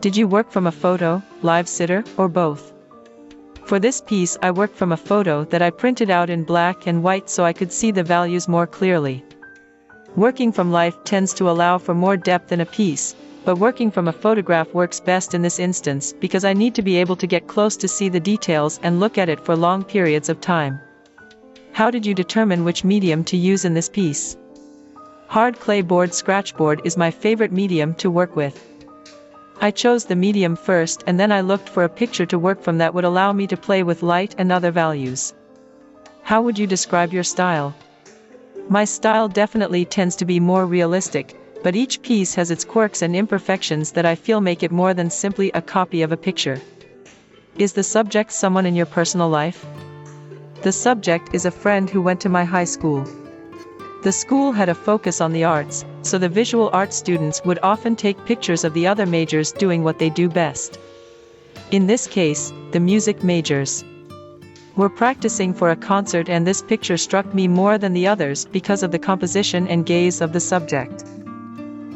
Did you work from a photo, live sitter, or both? For this piece I worked from a photo that I printed out in black and white so I could see the values more clearly. Working from life tends to allow for more depth in a piece, but working from a photograph works best in this instance because I need to be able to get close to see the details and look at it for long periods of time. How did you determine which medium to use in this piece? Hard clay board scratchboard is my favorite medium to work with. I chose the medium first and then I looked for a picture to work from that would allow me to play with light and other values. How would you describe your style? My style definitely tends to be more realistic, but each piece has its quirks and imperfections that I feel make it more than simply a copy of a picture. Is the subject someone in your personal life? The subject is a friend who went to my high school. The school had a focus on the arts, so the visual arts students would often take pictures of the other majors doing what they do best. In this case, the music majors. We're practicing for a concert and this picture struck me more than the others because of the composition and gaze of the subject.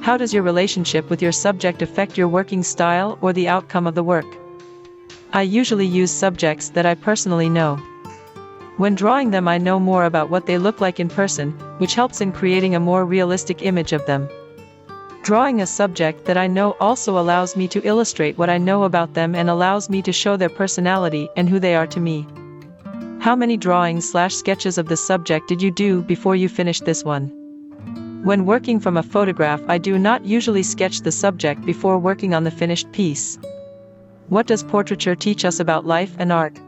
How does your relationship with your subject affect your working style or the outcome of the work? I usually use subjects that I personally know. When drawing them I know more about what they look like in person, which helps in creating a more realistic image of them. Drawing a subject that I know also allows me to illustrate what I know about them and allows me to show their personality and who they are to me. How many drawings/sketches of the subject did you do before you finished this one? When working from a photograph I do not usually sketch the subject before working on the finished piece. What does portraiture teach us about life and art?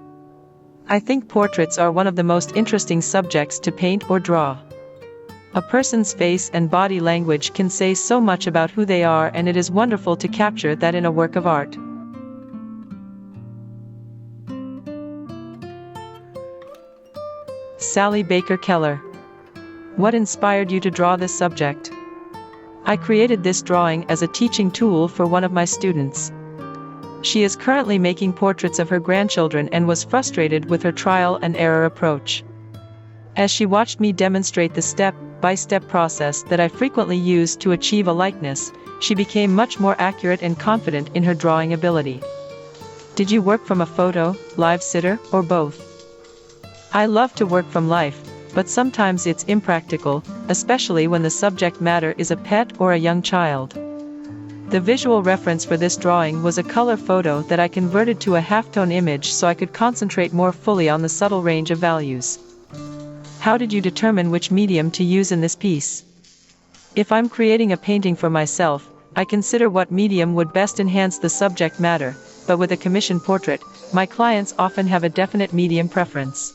I think portraits are one of the most interesting subjects to paint or draw. A person's face and body language can say so much about who they are and it is wonderful to capture that in a work of art. Sally Baker Keller. What inspired you to draw this subject? I created this drawing as a teaching tool for one of my students. She is currently making portraits of her grandchildren and was frustrated with her trial and error approach. As she watched me demonstrate the step-by-step process that I frequently use to achieve a likeness, she became much more accurate and confident in her drawing ability. Did you work from a photo, live sitter, or both? I love to work from life, but sometimes it's impractical, especially when the subject matter is a pet or a young child. The visual reference for this drawing was a color photo that I converted to a halftone image so I could concentrate more fully on the subtle range of values. How did you determine which medium to use in this piece? If I'm creating a painting for myself, I consider what medium would best enhance the subject matter, but with a commissioned portrait, my clients often have a definite medium preference.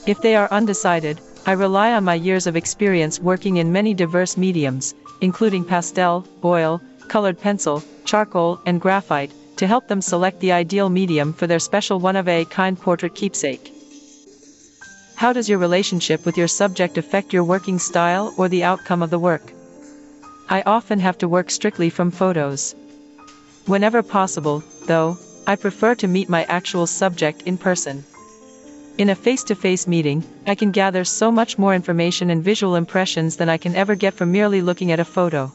If they are undecided, I rely on my years of experience working in many diverse mediums, including pastel, oil, colored pencil, charcoal, and graphite, to help them select the ideal medium for their special one-of-a-kind portrait keepsake. How does your relationship with your subject affect your working style or the outcome of the work? I often have to work strictly from photos. Whenever possible, though, I prefer to meet my actual subject in person. In a face-to-face meeting, I can gather so much more information and visual impressions than I can ever get from merely looking at a photo.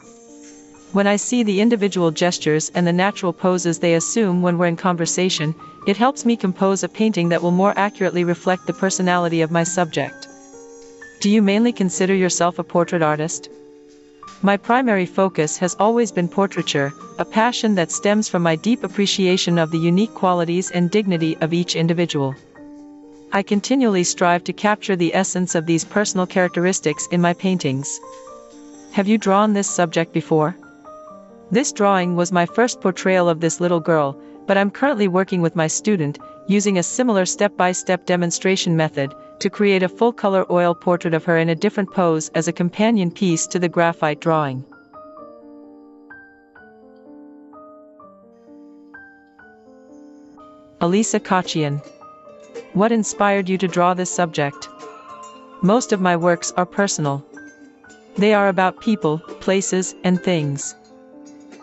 When I see the individual gestures and the natural poses they assume when we're in conversation, it helps me compose a painting that will more accurately reflect the personality of my subject. Do you mainly consider yourself a portrait artist? My primary focus has always been portraiture, a passion that stems from my deep appreciation of the unique qualities and dignity of each individual. I continually strive to capture the essence of these personal characteristics in my paintings. Have you drawn this subject before? This drawing was my first portrayal of this little girl, but I'm currently working with my student, using a similar step-by-step demonstration method, to create a full-color oil portrait of her in a different pose as a companion piece to the graphite drawing. Alisa Kachian. What inspired you to draw this subject? Most of my works are personal. They are about people, places, and things.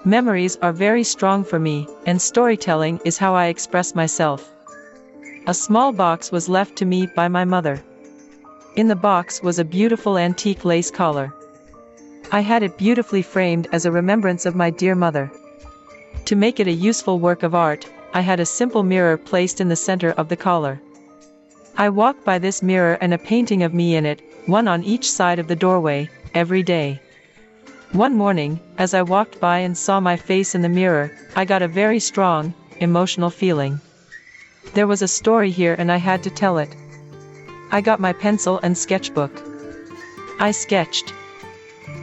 Memories are very strong for me, and storytelling is how I express myself. A small box was left to me by my mother. In the box was a beautiful antique lace collar. I had it beautifully framed as a remembrance of my dear mother. To make it a useful work of art, I had a simple mirror placed in the center of the collar. I walked by this mirror and a painting of me in it, one on each side of the doorway, every day. One morning, as I walked by and saw my face in the mirror, I got a very strong, emotional feeling. There was a story here and I had to tell it. I got my pencil and sketchbook. I sketched.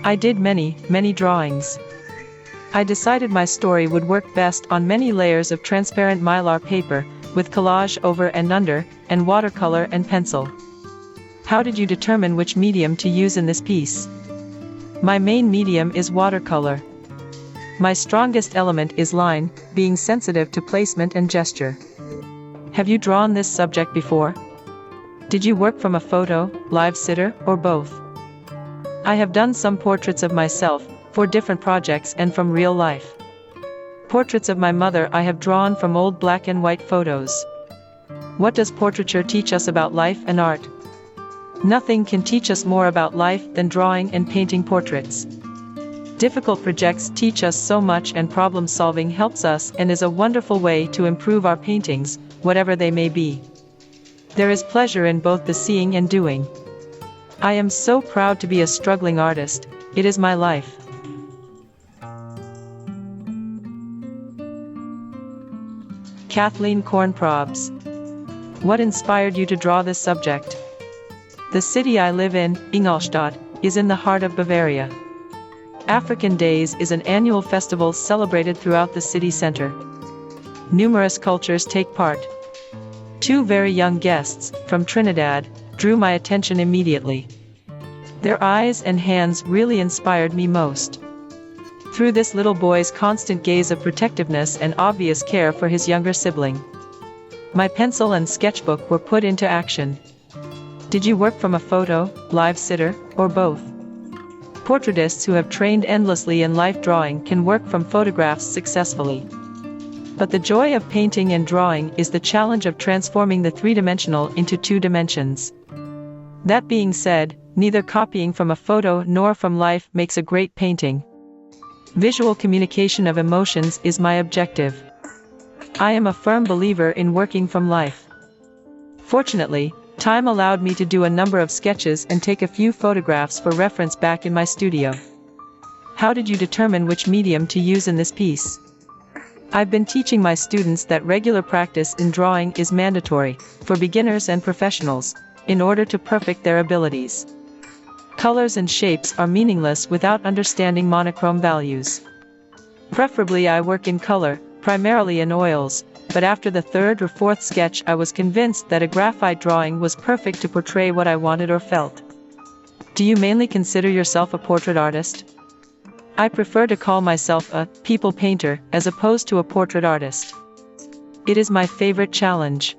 I did many drawings. I decided my story would work best on many layers of transparent mylar paper, with collage over and under, and watercolor and pencil. How did you determine which medium to use in this piece? My main medium is watercolor. My strongest element is line, being sensitive to placement and gesture. Have you drawn this subject before? Did you work from a photo, live sitter, or both? I have done some portraits of myself, for different projects and from real life. Portraits of my mother I have drawn from old black and white photos. What does portraiture teach us about life and art? Nothing can teach us more about life than drawing and painting portraits. Difficult projects teach us so much, and problem solving helps us and is a wonderful way to improve our paintings, whatever they may be. There is pleasure in both the seeing and doing. I am so proud to be a struggling artist. It is my life. Kathleen Corn probs. What inspired you to draw this subject? The city I live in, Ingolstadt, is in the heart of Bavaria. African Days is an annual festival celebrated throughout the city center. Numerous cultures take part. Two very young guests, from Trinidad, drew my attention immediately. Their eyes and hands really inspired me most. Through this little boy's constant gaze of protectiveness and obvious care for his younger sibling, my pencil and sketchbook were put into action. Did you work from a photo, live sitter, or both? Portraitists who have trained endlessly in life drawing can work from photographs successfully. But the joy of painting and drawing is the challenge of transforming the three-dimensional into two dimensions. That being said, neither copying from a photo nor from life makes a great painting. Visual communication of emotions is my objective. I am a firm believer in working from life. Fortunately, time allowed me to do a number of sketches and take a few photographs for reference back in my studio. How did you determine which medium to use in this piece? I've been teaching my students that regular practice in drawing is mandatory, for beginners and professionals, in order to perfect their abilities. Colors and shapes are meaningless without understanding monochrome values. Preferably I work in color, primarily in oils, but after the third or fourth sketch I was convinced that a graphite drawing was perfect to portray what I wanted or felt. Do you mainly consider yourself a portrait artist? I prefer to call myself a people painter as opposed to a portrait artist. It is my favorite challenge.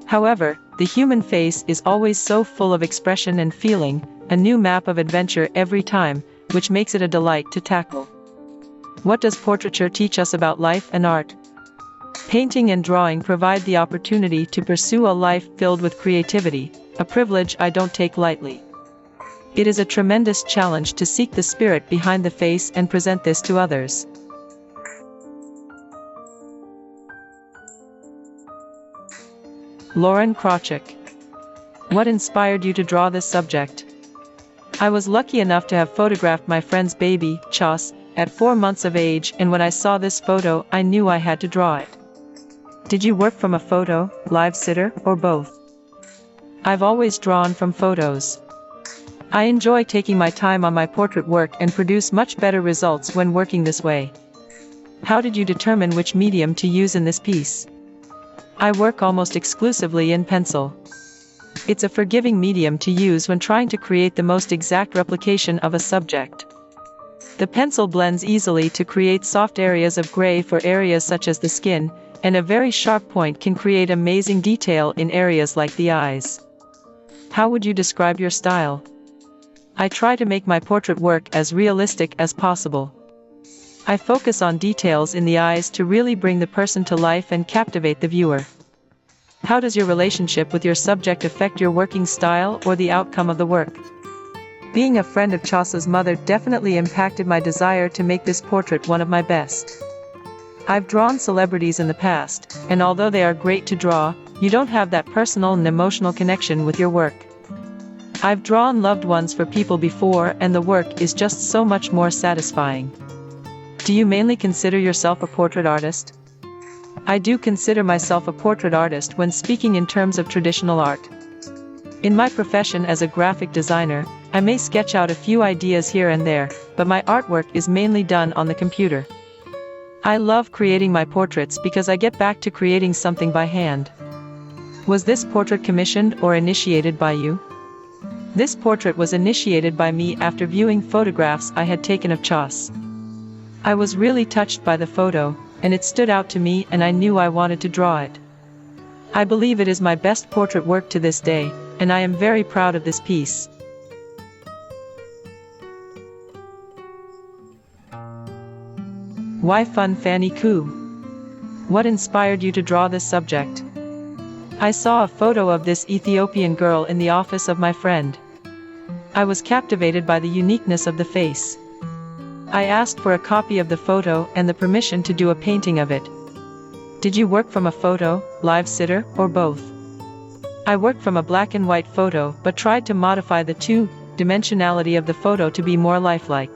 However, the human face is always so full of expression and feeling, a new map of adventure every time, which makes it a delight to tackle. What does portraiture teach us about life and art? Painting and drawing provide the opportunity to pursue a life filled with creativity, a privilege I don't take lightly. It is a tremendous challenge to seek the spirit behind the face and present this to others. Lauren Krawczyk. What inspired you to draw this subject? I was lucky enough to have photographed my friend's baby, Chas, at 4 months of age, and when I saw this photo, I knew I had to draw it. Did you work from a photo, live sitter, or both? I've always drawn from photos. I enjoy taking my time on my portrait work and produce much better results when working this way. How did you determine which medium to use in this piece? I work almost exclusively in pencil. It's a forgiving medium to use when trying to create the most exact replication of a subject. The pencil blends easily to create soft areas of gray for areas such as the skin, and a very sharp point can create amazing detail in areas like the eyes. How would you describe your style? I try to make my portrait work as realistic as possible. I focus on details in the eyes to really bring the person to life and captivate the viewer. How does your relationship with your subject affect your working style or the outcome of the work? Being a friend of Chasa's mother definitely impacted my desire to make this portrait one of my best. I've drawn celebrities in the past, and although they are great to draw, you don't have that personal and emotional connection with your work. I've drawn loved ones for people before, and the work is just so much more satisfying. Do you mainly consider yourself a portrait artist? I do consider myself a portrait artist when speaking in terms of traditional art. In my profession as a graphic designer, I may sketch out a few ideas here and there, but my artwork is mainly done on the computer. I love creating my portraits because I get back to creating something by hand. Was this portrait commissioned or initiated by you? This portrait was initiated by me after viewing photographs I had taken of Chas. I was really touched by the photo, and it stood out to me, and I knew I wanted to draw it. I believe it is my best portrait work to this day, and I am very proud of this piece. Why fun Fanny Coup? What inspired you to draw this subject? I saw a photo of this Ethiopian girl in the office of my friend. I was captivated by the uniqueness of the face. I asked for a copy of the photo and the permission to do a painting of it. Did you work from a photo, live sitter, or both? I worked from a black and white photo but tried to modify the two-dimensionality of the photo to be more lifelike.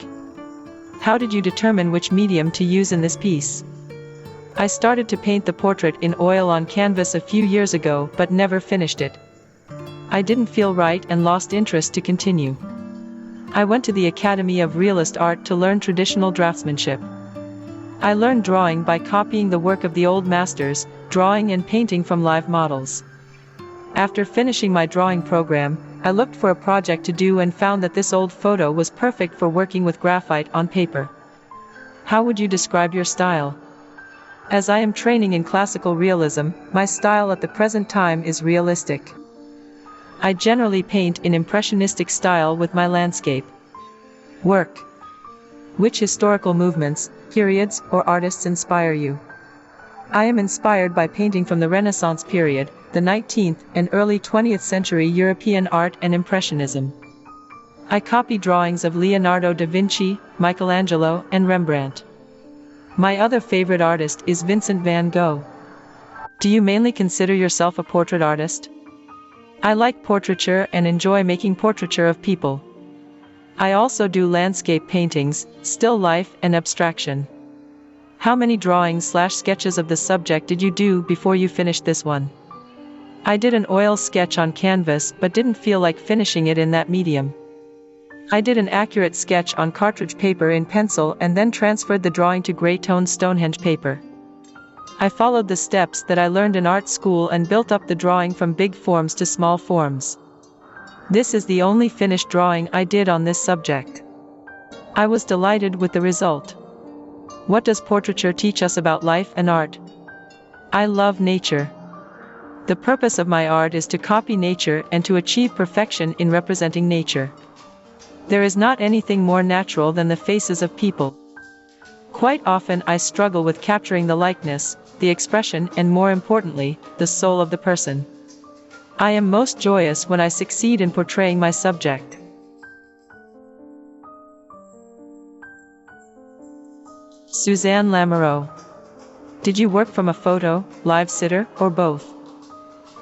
How did you determine which medium to use in this piece? I started to paint the portrait in oil on canvas a few years ago but never finished it. I didn't feel right and lost interest to continue. I went to the Academy of Realist Art to learn traditional draftsmanship. I learned drawing by copying the work of the old masters, drawing and painting from live models. After finishing my drawing program, I looked for a project to do and found that this old photo was perfect for working with graphite on paper. How would you describe your style? As I am training in classical realism, my style at the present time is realistic. I generally paint in impressionistic style with my landscape work. Which historical movements, periods, or artists inspire you? I am inspired by painting from the Renaissance period, the 19th and early 20th century European art and Impressionism. I copy drawings of Leonardo da Vinci, Michelangelo, and Rembrandt. My other favorite artist is Vincent van Gogh. Do you mainly consider yourself a portrait artist? I like portraiture and enjoy making portraiture of people. I also do landscape paintings, still life, and abstraction. How many drawings/sketches of the subject did you do before you finished this one? I did an oil sketch on canvas but didn't feel like finishing it in that medium. I did an accurate sketch on cartridge paper in pencil and then transferred the drawing to gray-toned Stonehenge paper. I followed the steps that I learned in art school and built up the drawing from big forms to small forms. This is the only finished drawing I did on this subject. I was delighted with the result. What does portraiture teach us about life and art? I love nature. The purpose of my art is to copy nature and to achieve perfection in representing nature. There is not anything more natural than the faces of people. Quite often I struggle with capturing the likeness, the expression, and more importantly, the soul of the person. I am most joyous when I succeed in portraying my subject. Suzanne Laro. Did you work from a photo, live sitter, or both?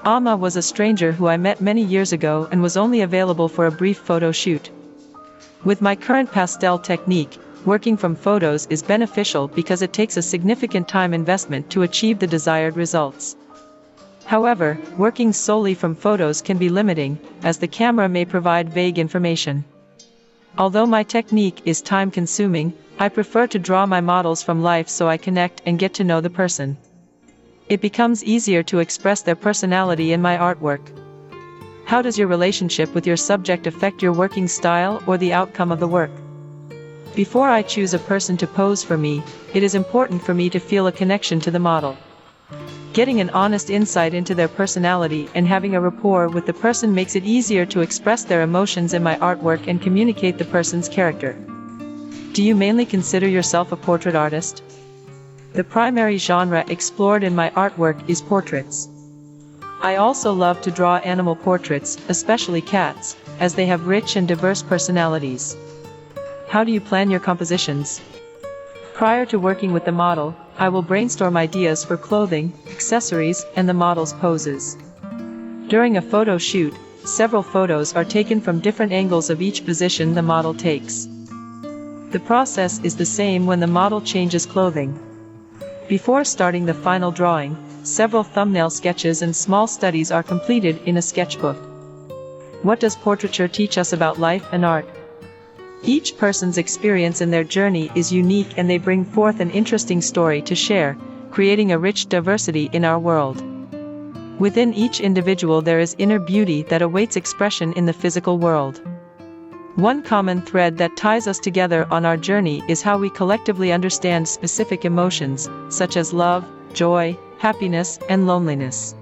Amma was a stranger who I met many years ago and was only available for a brief photo shoot. With my current pastel technique, working from photos is beneficial because it takes a significant time investment to achieve the desired results. However, working solely from photos can be limiting, as the camera may provide vague information. Although my technique is time-consuming, I prefer to draw my models from life so I connect and get to know the person. It becomes easier to express their personality in my artwork. How does your relationship with your subject affect your working style or the outcome of the work? Before I choose a person to pose for me, it is important for me to feel a connection to the model. Getting an honest insight into their personality and having a rapport with the person makes it easier to express their emotions in my artwork and communicate the person's character. Do you mainly consider yourself a portrait artist? The primary genre explored in my artwork is portraits. I also love to draw animal portraits, especially cats, as they have rich and diverse personalities. How do you plan your compositions? Prior to working with the model, I will brainstorm ideas for clothing, accessories, and the model's poses. During a photo shoot, several photos are taken from different angles of each position the model takes. The process is the same when the model changes clothing. Before starting the final drawing, several thumbnail sketches and small studies are completed in a sketchbook. What does portraiture teach us about life and art? Each person's experience in their journey is unique and they bring forth an interesting story to share, creating a rich diversity in our world. Within each individual there is inner beauty that awaits expression in the physical world. One common thread that ties us together on our journey is how we collectively understand specific emotions, such as love, joy, happiness, and loneliness.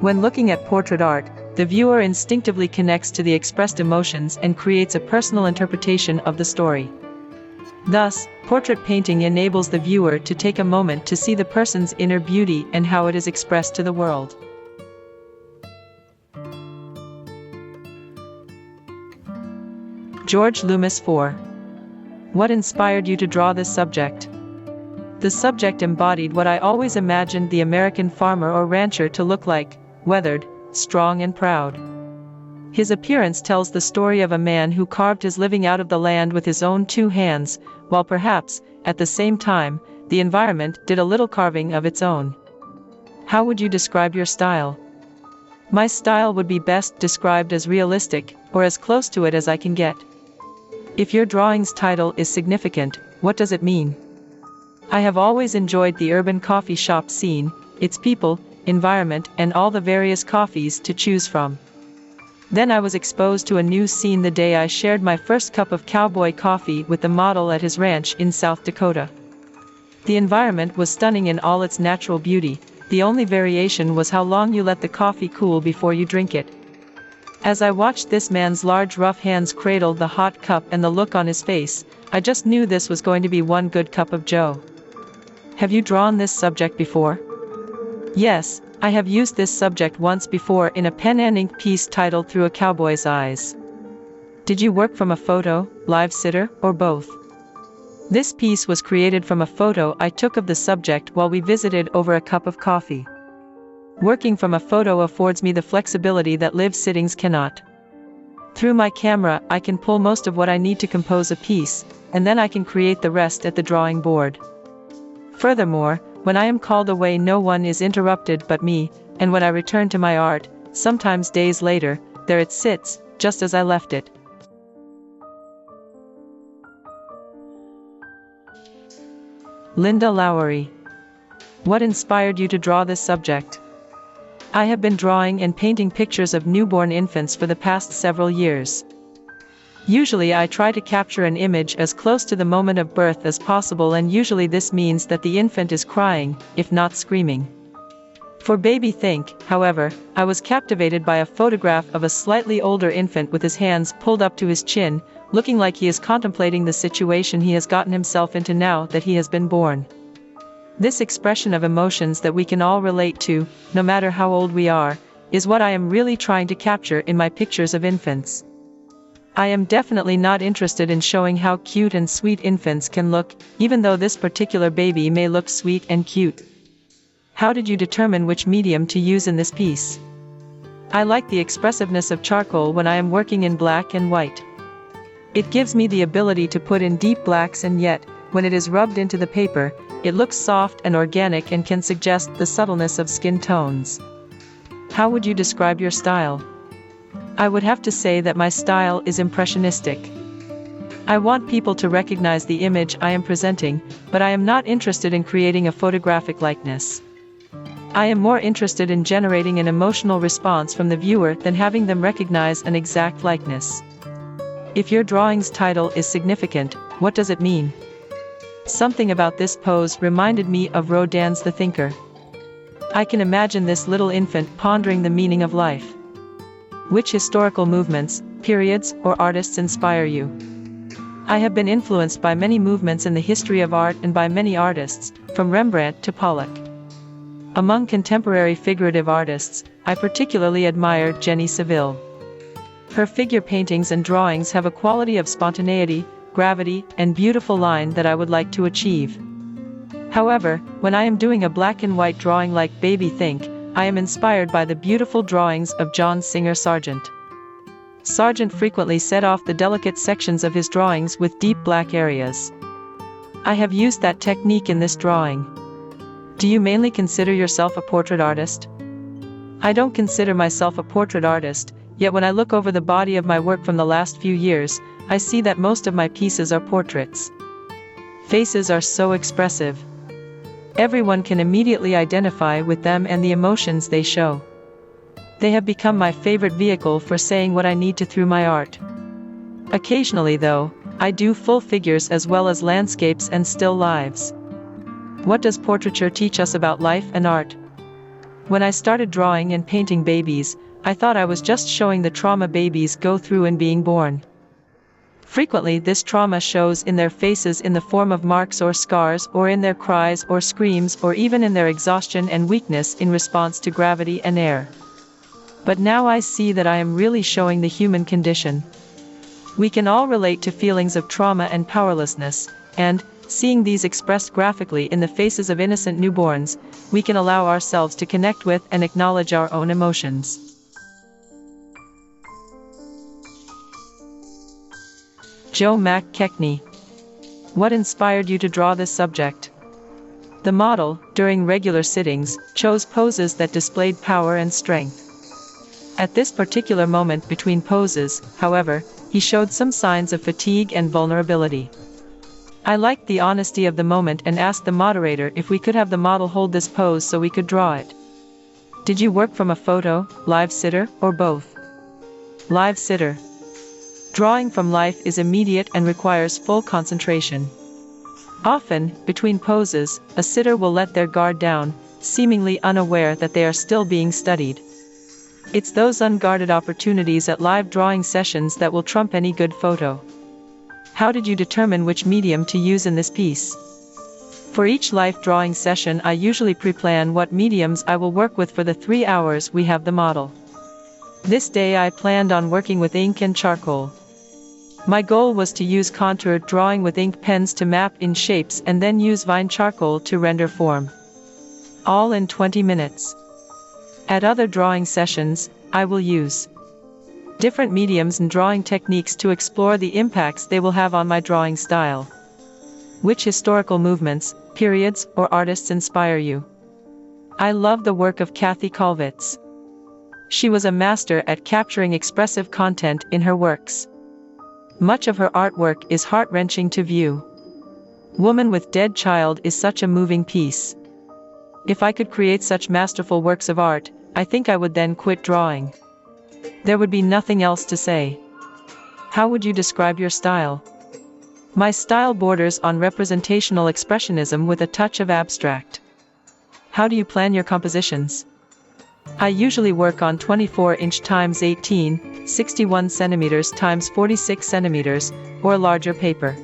When looking at portrait art, the viewer instinctively connects to the expressed emotions and creates a personal interpretation of the story. Thus, portrait painting enables the viewer to take a moment to see the person's inner beauty and how it is expressed to the world. George Loomis IV. What inspired you to draw this subject? The subject embodied what I always imagined the American farmer or rancher to look like: weathered, strong and proud. His appearance tells the story of a man who carved his living out of the land with his own two hands, while perhaps, at the same time, the environment did a little carving of its own. How would you describe your style? My style would be best described as realistic, or as close to it as I can get. If your drawing's title is significant, what does it mean? I have always enjoyed the urban coffee shop scene, its people, environment, and all the various coffees to choose from. Then I was exposed to a new scene the day I shared my first cup of cowboy coffee with the model at his ranch in South Dakota. The environment was stunning in all its natural beauty, the only variation was how long you let the coffee cool before you drink it. As I watched this man's large rough hands cradle the hot cup and the look on his face, I just knew this was going to be one good cup of joe. Have you drawn this subject before? Yes, I have used this subject once before in a pen and ink piece titled Through a Cowboy's Eyes. Did you work from a photo, live sitter, or both? This piece was created from a photo I took of the subject while we visited over a cup of coffee. Working from a photo affords me the flexibility that live sittings cannot. Through my camera, I can pull most of what I need to compose a piece, and then I can create the rest at the drawing board. Furthermore, when I am called away, no one is interrupted but me, and when I return to my art, sometimes days later, there it sits, just as I left it. Linda Lowry. What inspired you to draw this subject? I have been drawing and painting pictures of newborn infants for the past several years. Usually I try to capture an image as close to the moment of birth as possible, and usually this means that the infant is crying, if not screaming. For Baby Think, however, I was captivated by a photograph of a slightly older infant with his hands pulled up to his chin, looking like he is contemplating the situation he has gotten himself into now that he has been born. This expression of emotions that we can all relate to, no matter how old we are, is what I am really trying to capture in my pictures of infants. I am definitely not interested in showing how cute and sweet infants can look, even though this particular baby may look sweet and cute. How did you determine which medium to use in this piece? I like the expressiveness of charcoal when I am working in black and white. It gives me the ability to put in deep blacks, and yet, when it is rubbed into the paper, it looks soft and organic and can suggest the subtleness of skin tones. How would you describe your style? I would have to say that my style is impressionistic. I want people to recognize the image I am presenting, but I am not interested in creating a photographic likeness. I am more interested in generating an emotional response from the viewer than having them recognize an exact likeness. If your drawing's title is significant, what does it mean? Something about this pose reminded me of Rodin's The Thinker. I can imagine this little infant pondering the meaning of life. Which historical movements, periods, or artists inspire you? I have been influenced by many movements in the history of art and by many artists, from Rembrandt to Pollock. Among contemporary figurative artists, I particularly admire Jenny Saville. Her figure paintings and drawings have a quality of spontaneity, gravity, and beautiful line that I would like to achieve. However, when I am doing a black and white drawing like Baby Think, I am inspired by the beautiful drawings of John Singer Sargent. Sargent frequently set off the delicate sections of his drawings with deep black areas. I have used that technique in this drawing. Do you mainly consider yourself a portrait artist? I don't consider myself a portrait artist, yet when I look over the body of my work from the last few years, I see that most of my pieces are portraits. Faces are so expressive. Everyone can immediately identify with them and the emotions they show. They have become my favorite vehicle for saying what I need to through my art. Occasionally though, I do full figures as well as landscapes and still lives. What does portraiture teach us about life and art? When I started drawing and painting babies, I thought I was just showing the trauma babies go through in being born. Frequently this trauma shows in their faces in the form of marks or scars, or in their cries or screams, or even in their exhaustion and weakness in response to gravity and air. But now I see that I am really showing the human condition. We can all relate to feelings of trauma and powerlessness, and, seeing these expressed graphically in the faces of innocent newborns, we can allow ourselves to connect with and acknowledge our own emotions. Jo M Kekney. What inspired you to draw this subject? The model, during regular sittings, chose poses that displayed power and strength. At this particular moment between poses, however, he showed some signs of fatigue and vulnerability. I liked the honesty of the moment and asked the moderator if we could have the model hold this pose so we could draw it. Did you work from a photo, live sitter, or both? Live sitter. Drawing from life is immediate and requires full concentration. Often, between poses, a sitter will let their guard down, seemingly unaware that they are still being studied. It's those unguarded opportunities at live drawing sessions that will trump any good photo. How did you determine which medium to use in this piece? For each live drawing session I usually pre-plan what mediums I will work with for the 3 hours we have the model. This day I planned on working with ink and charcoal. My goal was to use contour drawing with ink pens to map in shapes and then use vine charcoal to render form. All in 20 minutes. At other drawing sessions, I will use different mediums and drawing techniques to explore the impacts they will have on my drawing style. Which historical movements, periods, or artists inspire you? I love the work of Cathy Adas. She was a master at capturing expressive content in her works. Much of her artwork is heart-wrenching to view. Woman with Dead Child is such a moving piece. If I could create such masterful works of art, I think I would then quit drawing. There would be nothing else to say. How would you describe your style? My style borders on representational expressionism with a touch of abstract. How do you plan your compositions? I usually work on 24-inch x 18, 61 centimeters x 46 centimeters, or larger paper.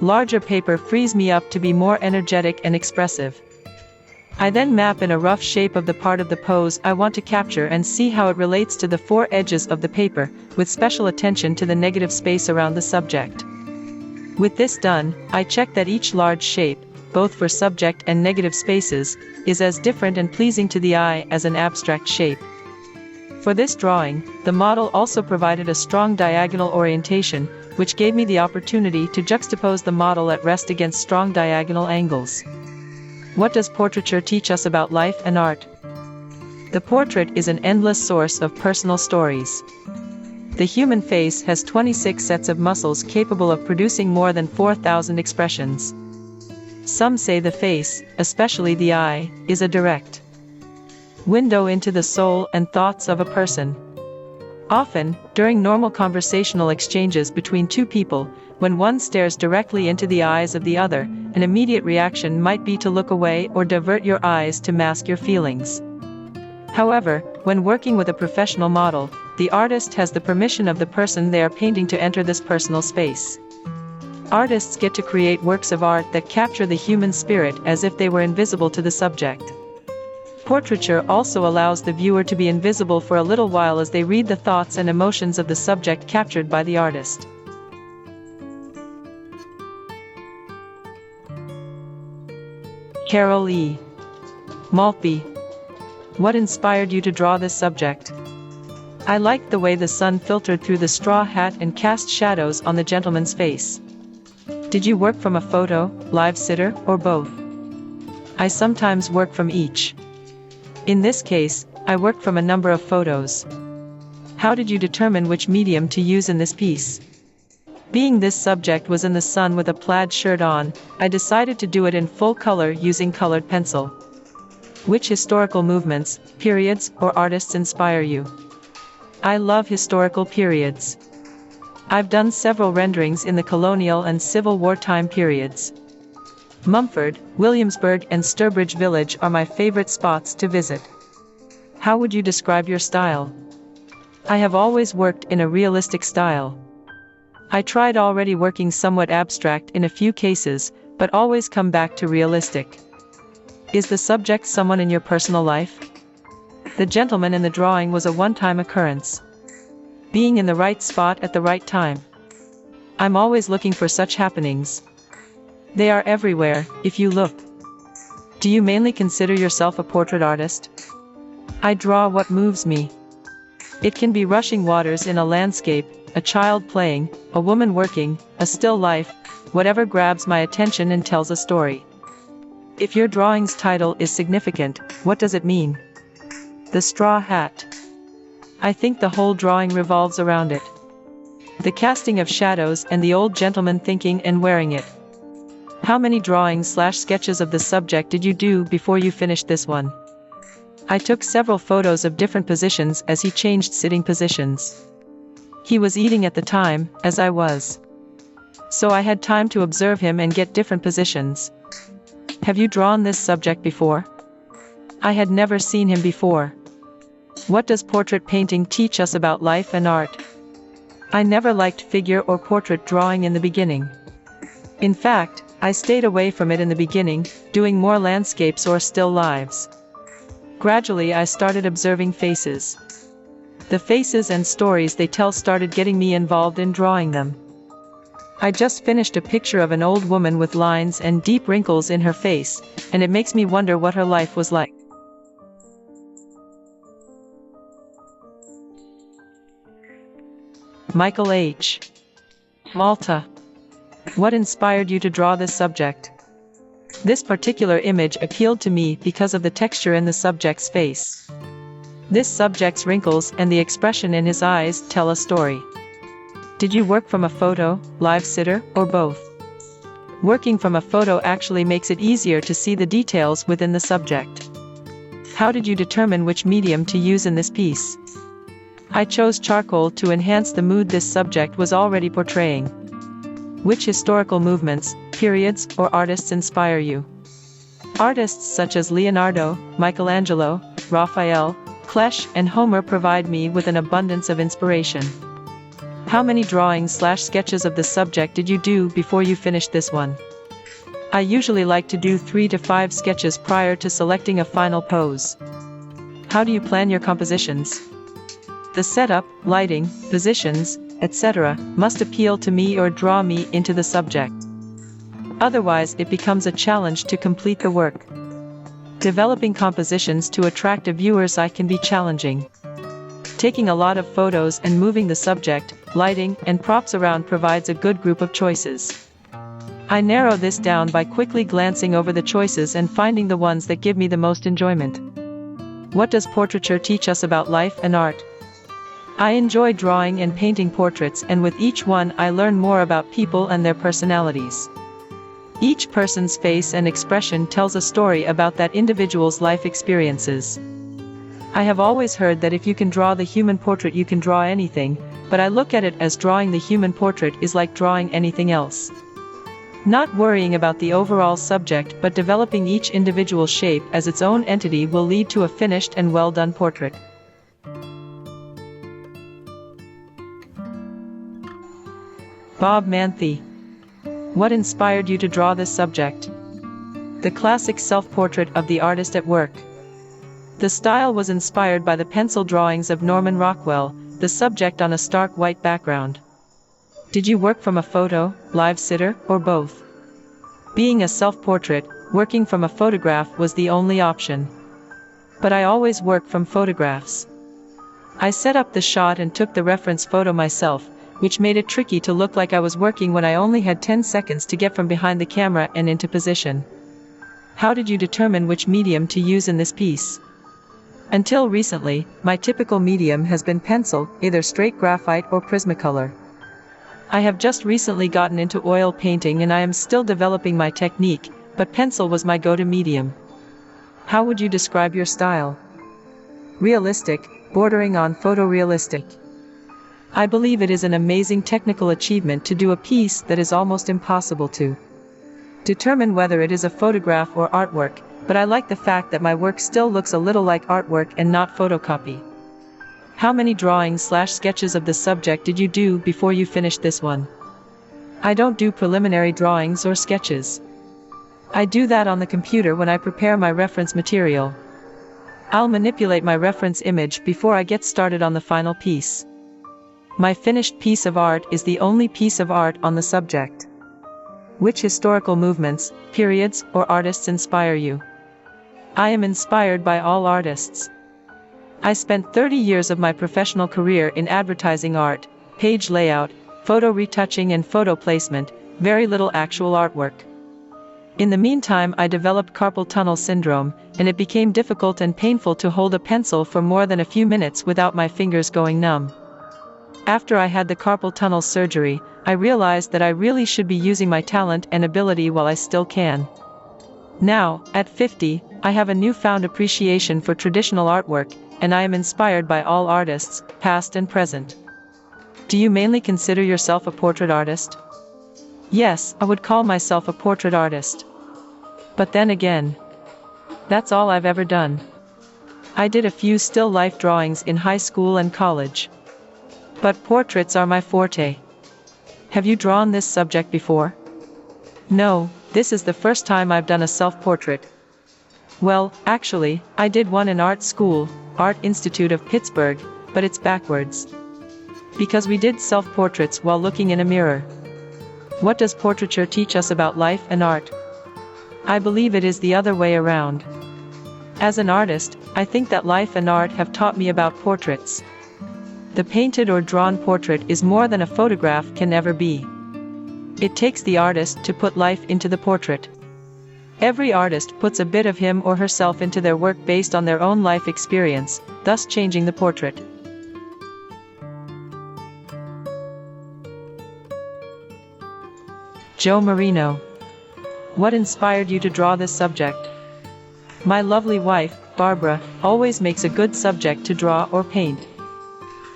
Larger paper frees me up to be more energetic and expressive. I then map in a rough shape of the part of the pose I want to capture and see how it relates to the 4 edges of the paper, with special attention to the negative space around the subject. With this done, I check that each large shape, both for subject and negative spaces, is as different and pleasing to the eye as an abstract shape. For this drawing, the model also provided a strong diagonal orientation, which gave me the opportunity to juxtapose the model at rest against strong diagonal angles. What does portraiture teach us about life and art? The portrait is an endless source of personal stories. The human face has 26 sets of muscles capable of producing more than 4,000 expressions. Some say the face, especially the eye, is a direct window into the soul and thoughts of a person. Often, during normal conversational exchanges between two people, when one stares directly into the eyes of the other, an immediate reaction might be to look away or divert your eyes to mask your feelings. However, when working with a professional model, the artist has the permission of the person they are painting to enter this personal space. Artists get to create works of art that capture the human spirit as if they were invisible to the subject. Portraiture also allows the viewer to be invisible for a little while as they read the thoughts and emotions of the subject captured by the artist. Carol E. Maltby. What inspired you to draw this subject? I liked the way the sun filtered through the straw hat and cast shadows on the gentleman's face. Did you work from a photo, live sitter, or both? I sometimes work from each. In this case, I worked from a number of photos. How did you determine which medium to use in this piece? Being this subject was in the sun with a plaid shirt on, I decided to do it in full color using colored pencil. Which historical movements, periods, or artists inspire you? I love historical periods. I've done several renderings in the colonial and Civil War time periods. Mumford, Williamsburg and Sturbridge Village are my favorite spots to visit. How would you describe your style? I have always worked in a realistic style. I tried already working somewhat abstract in a few cases, but always come back to realistic. Is the subject someone in your personal life? The gentleman in the drawing was a one-time occurrence. Being in the right spot at the right time. I'm always looking for such happenings. They are everywhere, if you look. Do you mainly consider yourself a portrait artist? I draw what moves me. It can be rushing waters in a landscape, a child playing, a woman working, a still life, whatever grabs my attention and tells a story. If your drawing's title is significant, what does it mean? The straw hat. I think the whole drawing revolves around it. The casting of shadows and the old gentleman thinking and wearing it. How many drawings/sketches of the subject did you do before you finished this one? I took several photos of different positions as he changed sitting positions. He was eating at the time, as I was. So I had time to observe him and get different positions. Have you drawn this subject before? I had never seen him before. What does portrait painting teach us about life and art? I never liked figure or portrait drawing in the beginning. In fact, I stayed away from it in the beginning, doing more landscapes or still lives. Gradually I started observing faces. The faces and stories they tell started getting me involved in drawing them. I just finished a picture of an old woman with lines and deep wrinkles in her face, and it makes me wonder what her life was like. Michael H. Malta. What inspired you to draw this subject? This particular image appealed to me because of the texture in the subject's face. This subject's wrinkles and the expression in his eyes tell a story. Did you work from a photo, live sitter, or both? Working from a photo actually makes it easier to see the details within the subject. How did you determine which medium to use in this piece? I chose charcoal to enhance the mood this subject was already portraying. Which historical movements, periods, or artists inspire you? Artists such as Leonardo, Michelangelo, Raphael, Clesh, and Homer provide me with an abundance of inspiration. How many drawings/sketches of the subject did you do before you finished this one? I usually like to do 3 to 5 sketches prior to selecting a final pose. How do you plan your compositions? The setup, lighting, positions, etc., must appeal to me or draw me into the subject. Otherwise, it becomes a challenge to complete the work. Developing compositions to attract a viewer's eye can be challenging. Taking a lot of photos and moving the subject, lighting, and props around provides a good group of choices. I narrow this down by quickly glancing over the choices and finding the ones that give me the most enjoyment. What does portraiture teach us about life and art? I enjoy drawing and painting portraits, and with each one I learn more about people and their personalities. Each person's face and expression tells a story about that individual's life experiences. I have always heard that if you can draw the human portrait you can draw anything, but I look at it as drawing the human portrait is like drawing anything else. Not worrying about the overall subject but developing each individual shape as its own entity will lead to a finished and well done portrait. Bob Manthe. What inspired you to draw this subject? The classic self-portrait of the artist at work. The style was inspired by the pencil drawings of Norman Rockwell, the subject on a stark white background. Did you work from a photo, live sitter, or both? Being a self-portrait, working from a photograph was the only option. But I always work from photographs. I set up the shot and took the reference photo myself, which made it tricky to look like I was working when I only had 10 seconds to get from behind the camera and into position. How did you determine which medium to use in this piece? Until recently, my typical medium has been pencil, either straight graphite or Prismacolor. I have just recently gotten into oil painting and I am still developing my technique, but pencil was my go-to medium. How would you describe your style? Realistic, bordering on photorealistic. I believe it is an amazing technical achievement to do a piece that is almost impossible to determine whether it is a photograph or artwork, but I like the fact that my work still looks a little like artwork and not photocopy. How many drawings/sketches of the subject did you do before you finished this one? I don't do preliminary drawings or sketches. I do that on the computer when I prepare my reference material. I'll manipulate my reference image before I get started on the final piece. My finished piece of art is the only piece of art on the subject. Which historical movements, periods, or artists inspire you? I am inspired by all artists. I spent 30 years of my professional career in advertising art, page layout, photo retouching and photo placement, very little actual artwork. In the meantime I developed carpal tunnel syndrome, and it became difficult and painful to hold a pencil for more than a few minutes without my fingers going numb. After I had the carpal tunnel surgery, I realized that I really should be using my talent and ability while I still can. Now, at 50, I have a newfound appreciation for traditional artwork, and I am inspired by all artists, past and present. Do you mainly consider yourself a portrait artist? Yes, I would call myself a portrait artist. But then again, that's all I've ever done. I did a few still life drawings in high school and college. But portraits are my forte. Have you drawn this subject before? No, this is the first time I've done a self-portrait. Well, actually, I did one in art school, Art Institute of Pittsburgh, but it's backwards. Because we did self-portraits while looking in a mirror. What does portraiture teach us about life and art? I believe it is the other way around. As an artist, I think that life and art have taught me about portraits. The painted or drawn portrait is more than a photograph can ever be. It takes the artist to put life into the portrait. Every artist puts a bit of him or herself into their work based on their own life experience, thus changing the portrait. Joe Marino. What inspired you to draw this subject? My lovely wife, Barbara, always makes a good subject to draw or paint.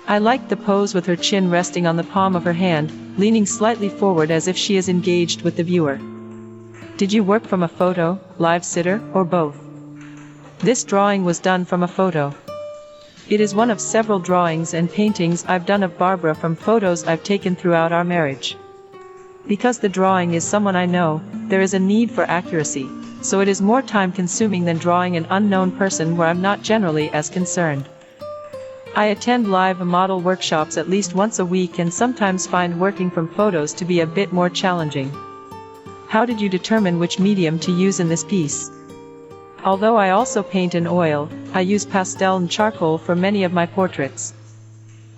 I like the pose with her chin resting on the palm of her hand, leaning slightly forward as if she is engaged with the viewer. Did you work from a photo, live sitter, or both? This drawing was done from a photo. It is one of several drawings and paintings I've done of Barbara from photos I've taken throughout our marriage. Because the drawing is someone I know, there is a need for accuracy, so it is more time-consuming than drawing an unknown person where I'm not generally as concerned. I attend live model workshops at least once a week and sometimes find working from photos to be a bit more challenging. How did you determine which medium to use in this piece? Although I also paint in oil, I use pastel and charcoal for many of my portraits.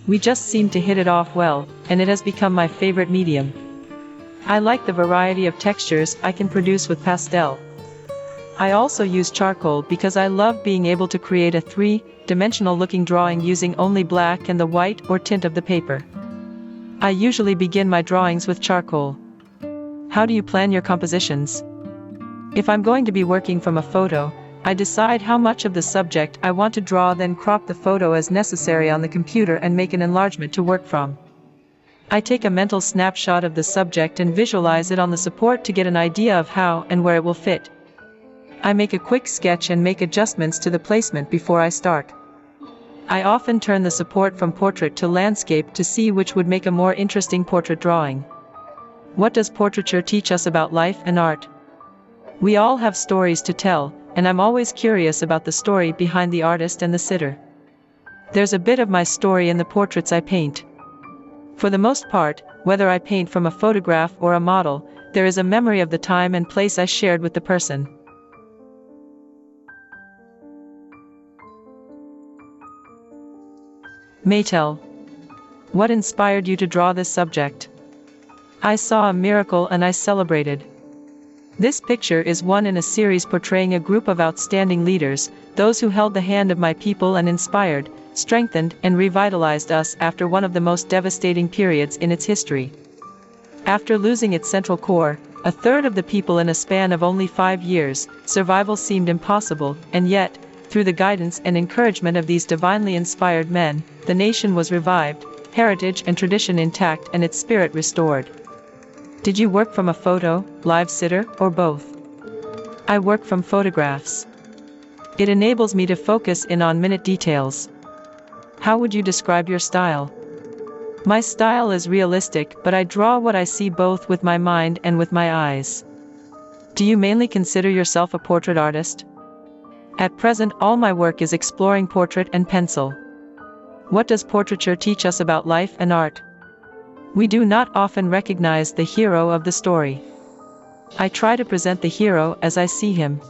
We just seem to hit it off well, and it has become my favorite medium. I like the variety of textures I can produce with pastel. I also use charcoal because I love being able to create a three-dimensional looking drawing using only black and the white or tint of the paper. I usually begin my drawings with charcoal. How do you plan your compositions? If I'm going to be working from a photo, I decide how much of the subject I want to draw, then crop the photo as necessary on the computer and make an enlargement to work from. I take a mental snapshot of the subject and visualize it on the support to get an idea of how and where it will fit. I make a quick sketch and make adjustments to the placement before I start. I often turn the support from portrait to landscape to see which would make a more interesting portrait drawing. What does portraiture teach us about life and art? We all have stories to tell, and I'm always curious about the story behind the artist and the sitter. There's a bit of my story in the portraits I paint. For the most part, whether I paint from a photograph or a model, there is a memory of the time and place I shared with the person. Maytel. What inspired you to draw this subject? I saw a miracle and I celebrated. This picture is one in a series portraying a group of outstanding leaders, those who held the hand of my people and inspired, strengthened, and revitalized us after one of the most devastating periods in its history. After losing its central core, a third of the people in a span of only 5 years, survival seemed impossible, and yet, through the guidance and encouragement of these divinely inspired men, the nation was revived, heritage and tradition intact and its spirit restored. Did you work from a photo, live sitter, or both? I work from photographs. It enables me to focus in on minute details. How would you describe your style? My style is realistic, but I draw what I see both with my mind and with my eyes. Do you mainly consider yourself a portrait artist? At present, all my work is exploring portrait and pencil. What does portraiture teach us about life and art? We do not often recognize the hero of the story. I try to present the hero as I see him.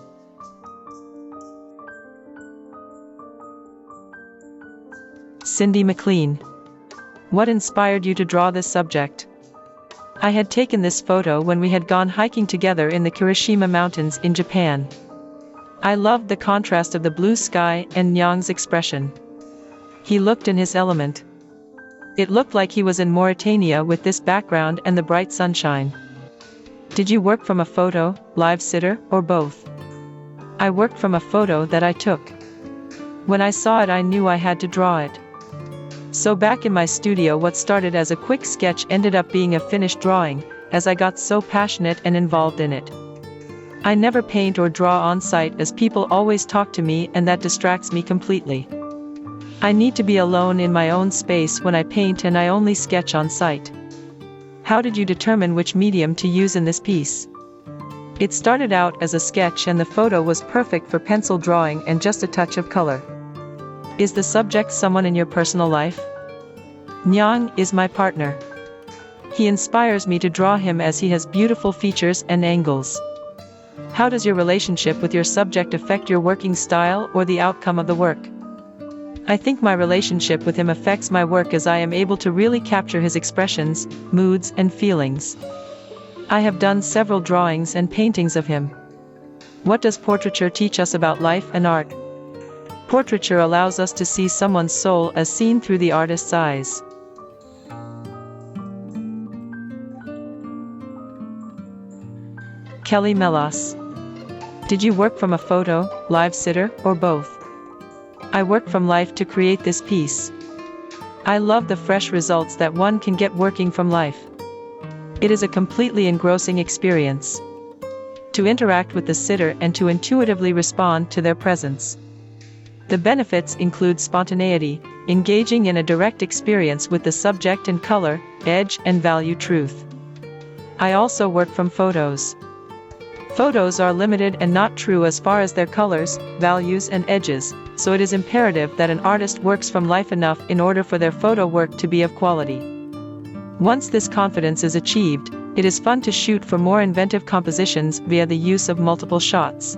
Cindy McLean. What inspired you to draw this subject? I had taken this photo when we had gone hiking together in the Kirishima Mountains in Japan. I loved the contrast of the blue sky and Nyang's expression. He looked in his element. It looked like he was in Mauritania with this background and the bright sunshine. Did you work from a photo, live sitter, or both? I worked from a photo that I took. When I saw it, I knew I had to draw it. So back in my studio, what started as a quick sketch ended up being a finished drawing, as I got so passionate and involved in it. I never paint or draw on site as people always talk to me, and that distracts me completely. I need to be alone in my own space when I paint, and I only sketch on site. How did you determine which medium to use in this piece? It started out as a sketch and the photo was perfect for pencil drawing and just a touch of color. Is the subject someone in your personal life? Nyang is my partner. He inspires me to draw him as he has beautiful features and angles. How does your relationship with your subject affect your working style or the outcome of the work? I think my relationship with him affects my work as I am able to really capture his expressions, moods, and feelings. I have done several drawings and paintings of him. What does portraiture teach us about life and art? Portraiture allows us to see someone's soul as seen through the artist's eyes. Kelly Melos. Did you work from a photo, live sitter, or both? I worked from life to create this piece. I love the fresh results that one can get working from life. It is a completely engrossing experience. To interact with the sitter and to intuitively respond to their presence. The benefits include spontaneity, engaging in a direct experience with the subject, and color, edge, and value truth. I also work from photos. Photos are limited and not true as far as their colors, values, and edges, so it is imperative that an artist works from life enough in order for their photo work to be of quality. Once this confidence is achieved, it is fun to shoot for more inventive compositions via the use of multiple shots.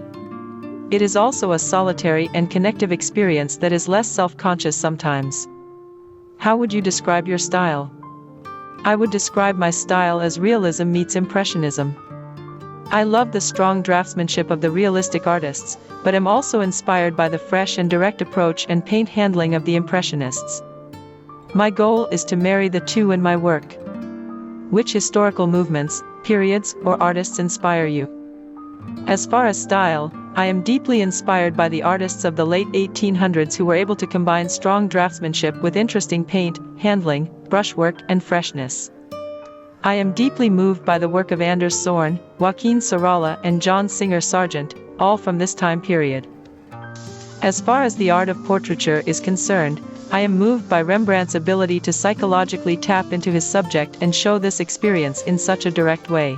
It is also a solitary and connective experience that is less self-conscious sometimes. How would you describe your style? I would describe my style as realism meets impressionism. I love the strong draftsmanship of the realistic artists, but am also inspired by the fresh and direct approach and paint handling of the impressionists. My goal is to marry the two in my work. Which historical movements, periods, or artists inspire you? As far as style, I am deeply inspired by the artists of the late 1800s who were able to combine strong draftsmanship with interesting paint, handling, brushwork, and freshness. I am deeply moved by the work of Anders Zorn, Joaquin Sorolla, and John Singer Sargent, all from this time period. As far as the art of portraiture is concerned, I am moved by Rembrandt's ability to psychologically tap into his subject and show this experience in such a direct way.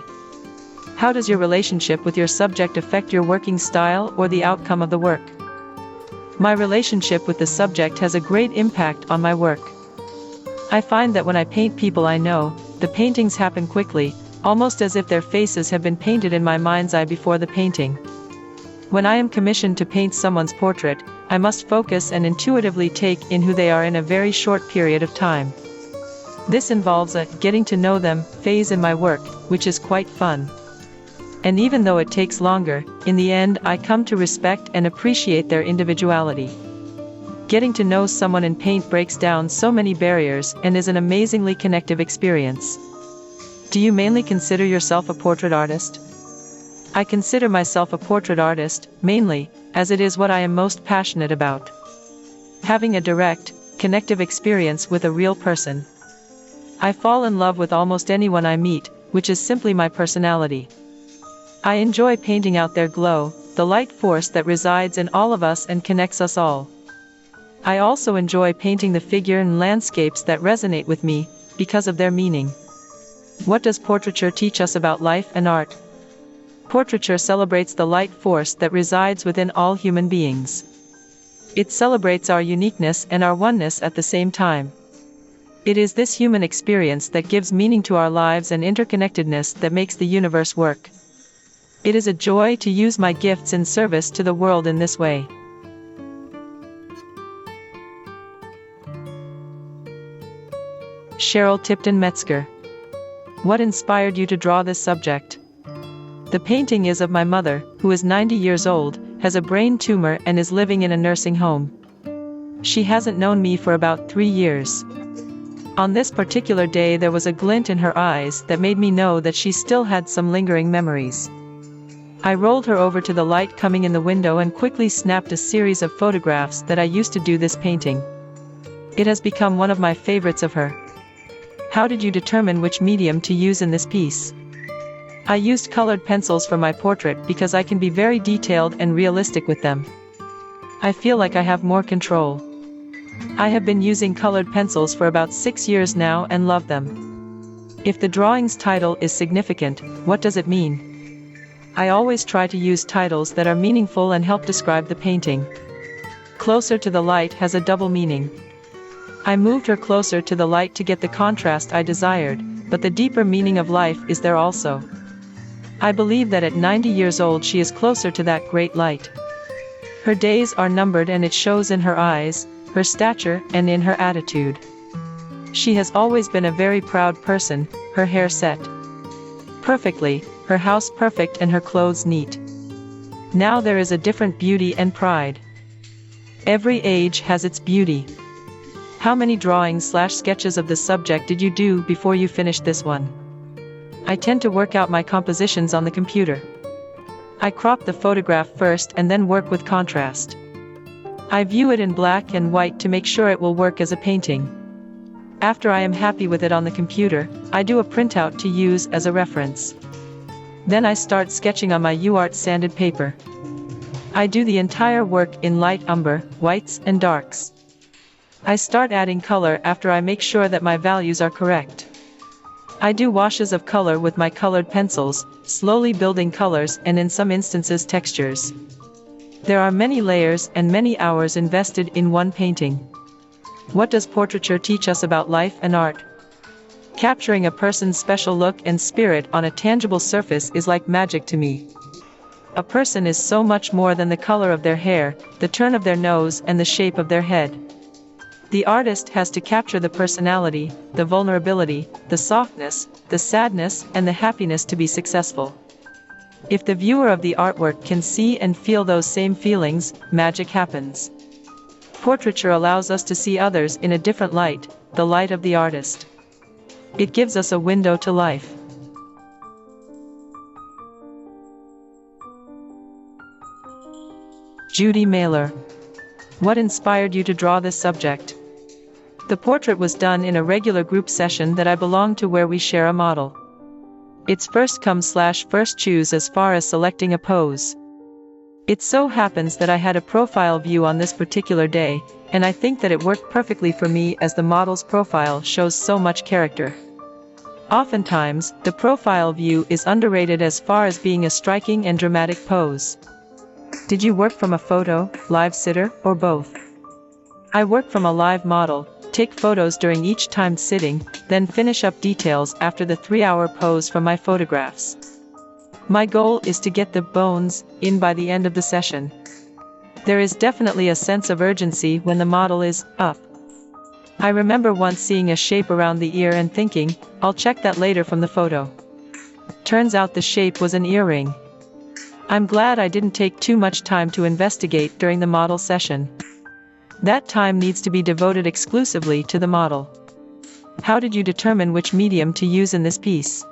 How does your relationship with your subject affect your working style or the outcome of the work? My relationship with the subject has a great impact on my work. I find that when I paint people I know, the paintings happen quickly, almost as if their faces have been painted in my mind's eye before the painting. When I am commissioned to paint someone's portrait, I must focus and intuitively take in who they are in a very short period of time. This involves a getting to know them phase in my work, which is quite fun. And even though it takes longer, in the end I come to respect and appreciate their individuality. Getting to know someone in paint breaks down so many barriers and is an amazingly connective experience. Do you mainly consider yourself a portrait artist? I consider myself a portrait artist, mainly, as it is what I am most passionate about. Having a direct, connective experience with a real person. I fall in love with almost anyone I meet, which is simply my personality. I enjoy painting out their glow, the light force that resides in all of us and connects us all. I also enjoy painting the figure and landscapes that resonate with me, because of their meaning. What does portraiture teach us about life and art? Portraiture celebrates the light force that resides within all human beings. It celebrates our uniqueness and our oneness at the same time. It is this human experience that gives meaning to our lives and interconnectedness that makes the universe work. It is a joy to use my gifts in service to the world in this way. Cheryl Tipton Metzger. What inspired you to draw this subject? The painting is of my mother, who is 90 years old, has a brain tumor and is living in a nursing home. She hasn't known me for about 3 years. On this particular day there was a glint in her eyes that made me know that she still had some lingering memories. I rolled her over to the light coming in the window and quickly snapped a series of photographs that I used to do this painting. It has become one of my favorites of her. How did you determine which medium to use in this piece? I used colored pencils for my portrait because I can be very detailed and realistic with them. I feel like I have more control. I have been using colored pencils for about 6 years now and love them. If the drawing's title is significant, what does it mean? I always try to use titles that are meaningful and help describe the painting. Closer to the light has a double meaning. I moved her closer to the light to get the contrast I desired, but the deeper meaning of life is there also. I believe that at 90 years old she is closer to that great light. Her days are numbered and it shows in her eyes, her stature, and in her attitude. She has always been a very proud person, her hair set perfectly, her house perfect and her clothes neat. Now there is a different beauty and pride. Every age has its beauty. How many drawings/sketches of this subject did you do before you finished this one? I tend to work out my compositions on the computer. I crop the photograph first and then work with contrast. I view it in black and white to make sure it will work as a painting. After I am happy with it on the computer, I do a printout to use as a reference. Then I start sketching on my UArt sanded paper. I do the entire work in light umber, whites and darks. I start adding color after I make sure that my values are correct. I do washes of color with my colored pencils, slowly building colors and in some instances textures. There are many layers and many hours invested in one painting. What does portraiture teach us about life and art? Capturing a person's special look and spirit on a tangible surface is like magic to me. A person is so much more than the color of their hair, the turn of their nose and the shape of their head. The artist has to capture the personality, the vulnerability, the softness, the sadness, and the happiness to be successful. If the viewer of the artwork can see and feel those same feelings, magic happens. Portraiture allows us to see others in a different light, the light of the artist. It gives us a window to life. Judy Mailer. What inspired you to draw this subject? The portrait was done in a regular group session that I belong to where we share a model. It's first come / first choose as far as selecting a pose. It so happens that I had a profile view on this particular day, and I think that it worked perfectly for me as the model's profile shows so much character. Oftentimes, the profile view is underrated as far as being a striking and dramatic pose. Did you work from a photo, live sitter, or both? I work from a live model, take photos during each timed sitting, then finish up details after the 3-hour pose from my photographs. My goal is to get the bones in by the end of the session. There is definitely a sense of urgency when the model is up. I remember once seeing a shape around the ear and thinking, I'll check that later from the photo. Turns out the shape was an earring. I'm glad I didn't take too much time to investigate during the model session. That time needs to be devoted exclusively to the model. How did you determine which medium to use in this piece?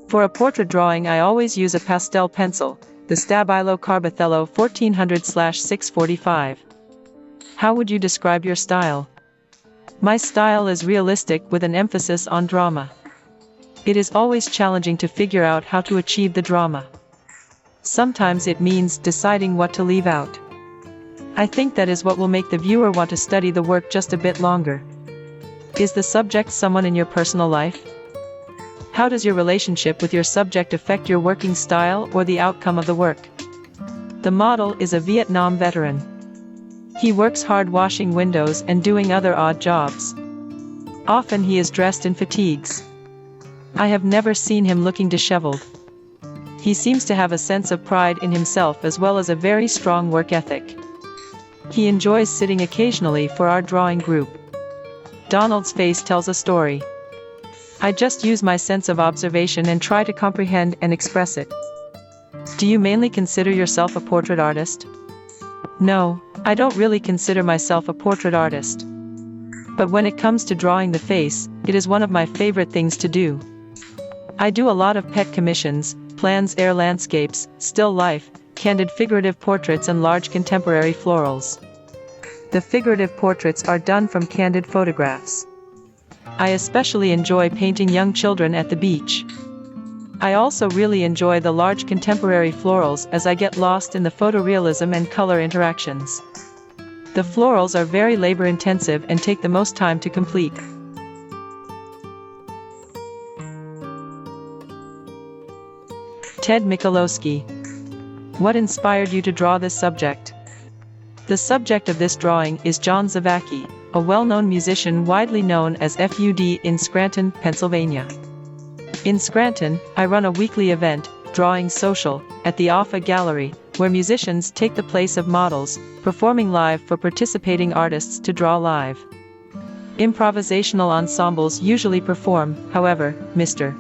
For a portrait drawing I always use a pastel pencil, the Stabilo Carbothello 1400/645. How would you describe your style? My style is realistic with an emphasis on drama. It is always challenging to figure out how to achieve the drama. Sometimes it means deciding what to leave out. I think that is what will make the viewer want to study the work just a bit longer. Is the subject someone in your personal life? How does your relationship with your subject affect your working style or the outcome of the work? The model is a Vietnam veteran. He works hard washing windows and doing other odd jobs. Often he is dressed in fatigues. I have never seen him looking disheveled. He seems to have a sense of pride in himself as well as a very strong work ethic. He enjoys sitting occasionally for our drawing group. Donald's face tells a story. I just use my sense of observation and try to comprehend and express it. Do you mainly consider yourself a portrait artist? No, I don't really consider myself a portrait artist. But when it comes to drawing the face, it is one of my favorite things to do. I do a lot of pet commissions, plans, air landscapes, still life, candid figurative portraits and large contemporary florals. The figurative portraits are done from candid photographs. I especially enjoy painting young children at the beach. I also really enjoy the large contemporary florals as I get lost in the photorealism and color interactions. The florals are very labor-intensive and take the most time to complete. Ted Michalowski. What inspired you to draw this subject? The subject of this drawing is John Zavacki, a well-known musician widely known as FUD in Scranton, Pennsylvania. In Scranton, I run a weekly event, Drawing Social, at the AFA Gallery, where musicians take the place of models, performing live for participating artists to draw live. Improvisational ensembles usually perform, however, Mr.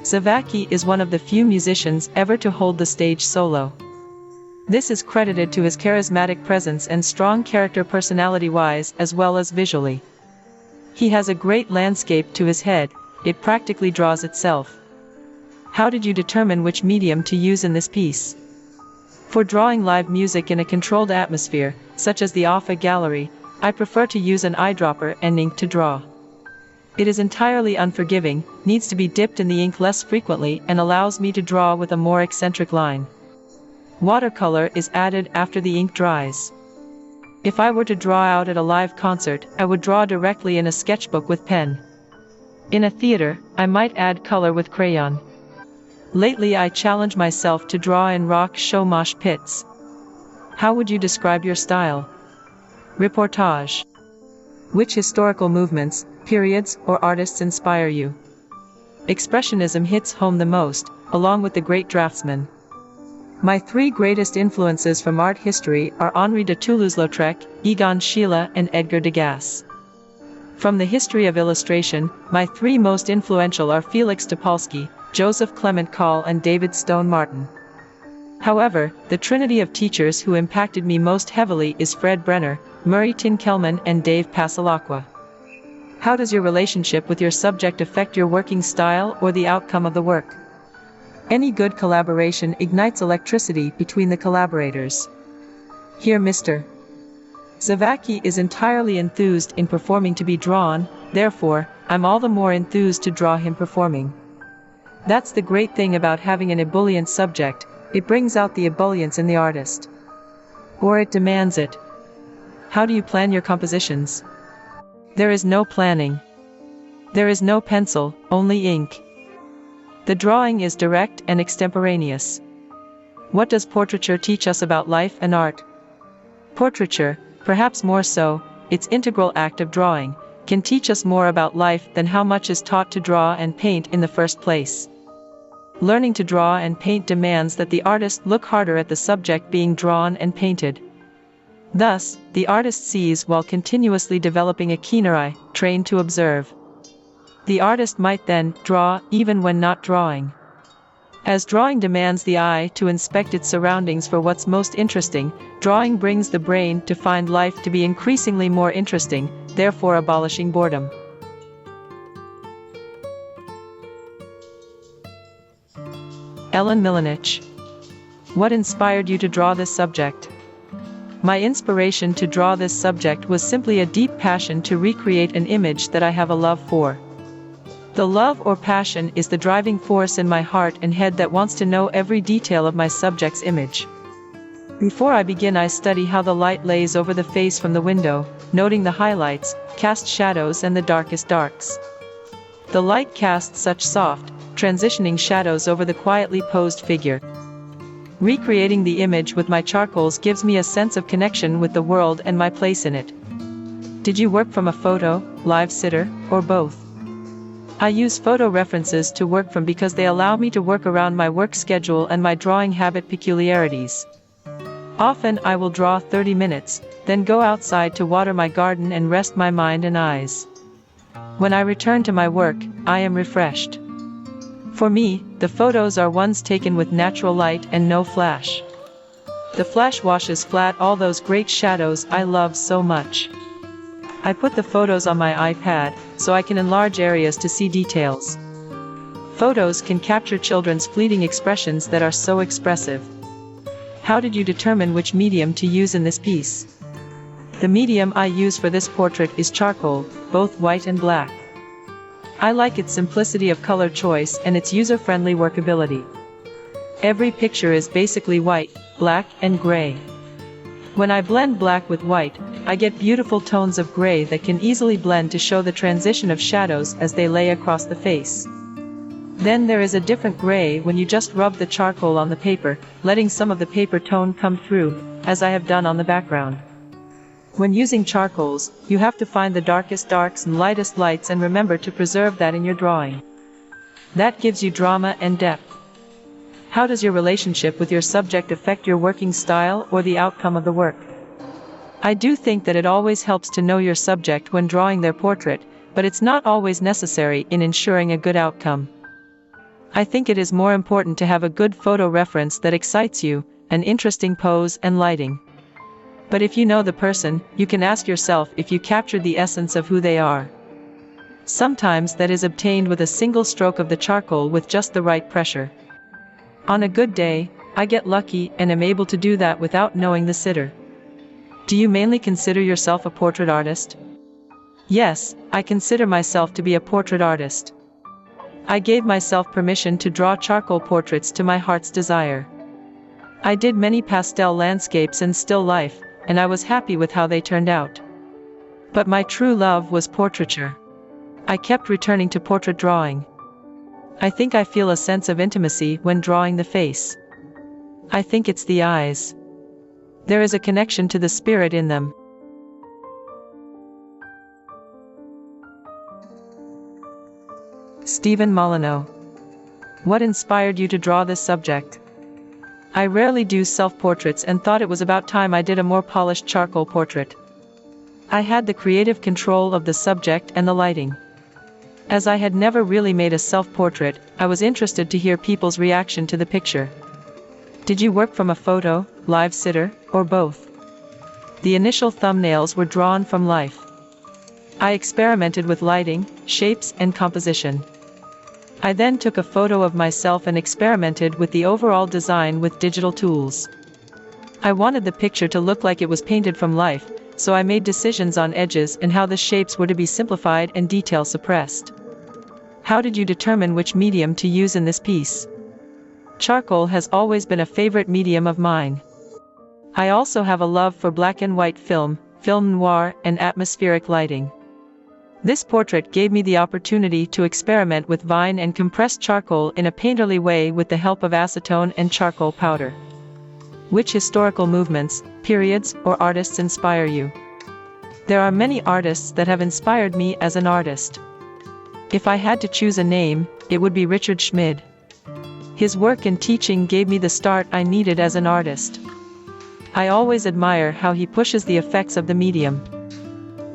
Zavacki is one of the few musicians ever to hold the stage solo. This is credited to his charismatic presence and strong character personality-wise as well as visually. He has a great landscape to his head, it practically draws itself. How did you determine which medium to use in this piece? For drawing live music in a controlled atmosphere, such as the AFA Gallery, I prefer to use an eyedropper and ink to draw. It is entirely unforgiving, needs to be dipped in the ink less frequently and allows me to draw with a more eccentric line. Watercolor is added after the ink dries. If I were to draw out at a live concert, I would draw directly in a sketchbook with pen. In a theater, I might add color with crayon. Lately I challenge myself to draw in rock show mosh pits. How would you describe your style? Reportage. Which historical movements, periods, or artists inspire you? Expressionism hits home the most, along with the great draftsmen. My 3 greatest influences from art history are Henri de Toulouse-Lautrec, Egon Schiele, and Edgar Degas. From the history of illustration, my 3 most influential are Felix Topolsky, Joseph Clement Call, and David Stone Martin. However, the trinity of teachers who impacted me most heavily is Fred Brenner, Murray Tin-Kelman, and Dave Pasalacqua. How does your relationship with your subject affect your working style or the outcome of the work? Any good collaboration ignites electricity between the collaborators. Here Mr. Zavacki is entirely enthused in performing to be drawn, therefore, I'm all the more enthused to draw him performing. That's the great thing about having an ebullient subject, it brings out the ebullience in the artist. Or it demands it. How do you plan your compositions? There is no planning. There is no pencil, only ink. The drawing is direct and extemporaneous. What does portraiture teach us about life and art? Portraiture, perhaps more so, its integral act of drawing, can teach us more about life than how much is taught to draw and paint in the first place. Learning to draw and paint demands that the artist look harder at the subject being drawn and painted. Thus, the artist sees while continuously developing a keener eye, trained to observe. The artist might then draw even when not drawing. As drawing demands the eye to inspect its surroundings for what's most interesting, drawing brings the brain to find life to be increasingly more interesting, therefore abolishing boredom. Ellen Milanich. What inspired you to draw this subject? My inspiration to draw this subject was simply a deep passion to recreate an image that I have a love for. The love or passion is the driving force in my heart and head that wants to know every detail of my subject's image. Before I begin, I study how the light lays over the face from the window, noting the highlights, cast shadows and the darkest darks. The light casts such soft, transitioning shadows over the quietly posed figure. Recreating the image with my charcoals gives me a sense of connection with the world and my place in it. Did you work from a photo, live sitter, or both? I use photo references to work from because they allow me to work around my work schedule and my drawing habit peculiarities. Often I will draw 30 minutes, then go outside to water my garden and rest my mind and eyes. When I return to my work, I am refreshed. For me, the photos are ones taken with natural light and no flash. The flash washes flat all those great shadows I love so much. I put the photos on my iPad, so I can enlarge areas to see details. Photos can capture children's fleeting expressions that are so expressive. How did you determine which medium to use in this piece? The medium I use for this portrait is charcoal, both white and black. I like its simplicity of color choice and its user-friendly workability. Every picture is basically white, black, and gray. When I blend black with white, I get beautiful tones of gray that can easily blend to show the transition of shadows as they lay across the face. Then there is a different gray when you just rub the charcoal on the paper, letting some of the paper tone come through, as I have done on the background. When using charcoals, you have to find the darkest darks and lightest lights and remember to preserve that in your drawing. That gives you drama and depth. How does your relationship with your subject affect your working style or the outcome of the work? I do think that it always helps to know your subject when drawing their portrait, but it's not always necessary in ensuring a good outcome. I think it is more important to have a good photo reference that excites you, an interesting pose and lighting. But if you know the person, you can ask yourself if you captured the essence of who they are. Sometimes that is obtained with a single stroke of the charcoal with just the right pressure. On a good day, I get lucky and am able to do that without knowing the sitter. Do you mainly consider yourself a portrait artist? Yes, I consider myself to be a portrait artist. I gave myself permission to draw charcoal portraits to my heart's desire. I did many pastel landscapes and still life, and I was happy with how they turned out. But my true love was portraiture. I kept returning to portrait drawing. I think I feel a sense of intimacy when drawing the face. I think it's the eyes. There is a connection to the spirit in them. Stephen Molyneux. What inspired you to draw this subject? I rarely do self-portraits and thought it was about time I did a more polished charcoal portrait. I had the creative control of the subject and the lighting. As I had never really made a self-portrait, I was interested to hear people's reaction to the picture. Did you work from a photo, live sitter, or both? The initial thumbnails were drawn from life. I experimented with lighting, shapes, and composition. I then took a photo of myself and experimented with the overall design with digital tools. I wanted the picture to look like it was painted from life, so I made decisions on edges and how the shapes were to be simplified and detail suppressed. How did you determine which medium to use in this piece? Charcoal has always been a favorite medium of mine. I also have a love for black and white film, film noir, and atmospheric lighting. This portrait gave me the opportunity to experiment with vine and compressed charcoal in a painterly way with the help of acetone and charcoal powder. Which historical movements, periods, or artists inspire you? There are many artists that have inspired me as an artist. If I had to choose a name, it would be Richard Schmid. His work and teaching gave me the start I needed as an artist. I always admire how he pushes the effects of the medium.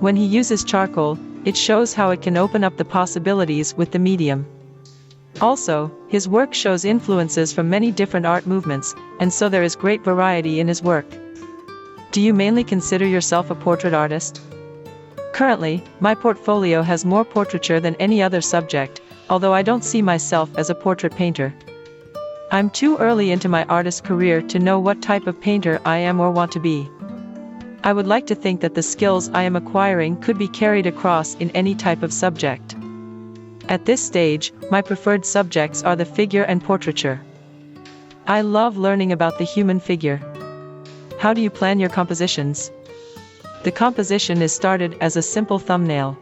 When he uses charcoal, it shows how it can open up the possibilities with the medium. Also, his work shows influences from many different art movements, and so there is great variety in his work. Do you mainly consider yourself a portrait artist? Currently, my portfolio has more portraiture than any other subject, although I don't see myself as a portrait painter. I'm too early into my artist career to know what type of painter I am or want to be. I would like to think that the skills I am acquiring could be carried across in any type of subject. At this stage, my preferred subjects are the figure and portraiture. I love learning about the human figure. How do you plan your compositions? The composition is started as a simple thumbnail.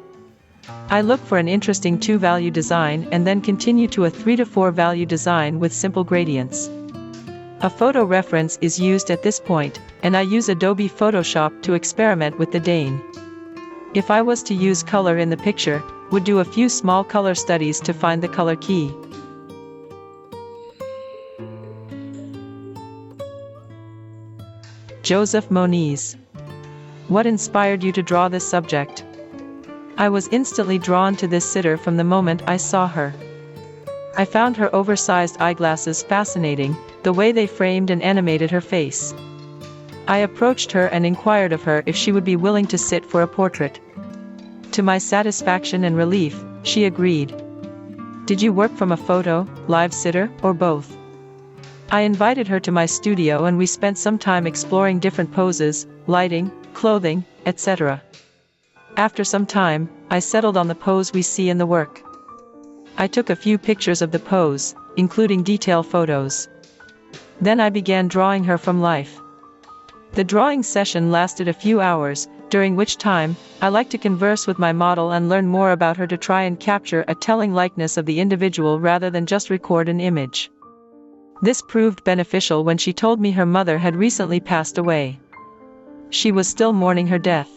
I look for an interesting 2-value design and then continue to a 3 to 4 value design with simple gradients. A photo reference is used at this point, and I use Adobe Photoshop to experiment with the Dane. If I was to use color in the picture, would do a few small color studies to find the color key. Joseph Moniz. What inspired you to draw this subject? I was instantly drawn to this sitter from the moment I saw her. I found her oversized eyeglasses fascinating, the way they framed and animated her face. I approached her and inquired of her if she would be willing to sit for a portrait. To my satisfaction and relief, she agreed. Did you work from a photo, live sitter, or both? I invited her to my studio and we spent some time exploring different poses, lighting, clothing, etc. After some time, I settled on the pose we see in the work. I took a few pictures of the pose, including detail photos. Then I began drawing her from life. The drawing session lasted a few hours, during which time, I like to converse with my model and learn more about her to try and capture a telling likeness of the individual rather than just record an image. This proved beneficial when she told me her mother had recently passed away. She was still mourning her death.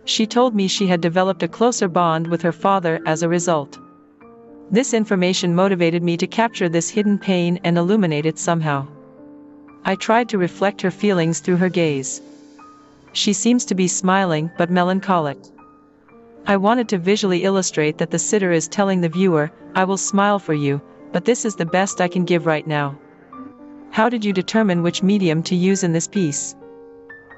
She told me she had developed a closer bond with her father as a result. This information motivated me to capture this hidden pain and illuminate it somehow. I tried to reflect her feelings through her gaze. She seems to be smiling but melancholic. I wanted to visually illustrate that the sitter is telling the viewer, I will smile for you, but this is the best I can give right now. How did you determine which medium to use in this piece?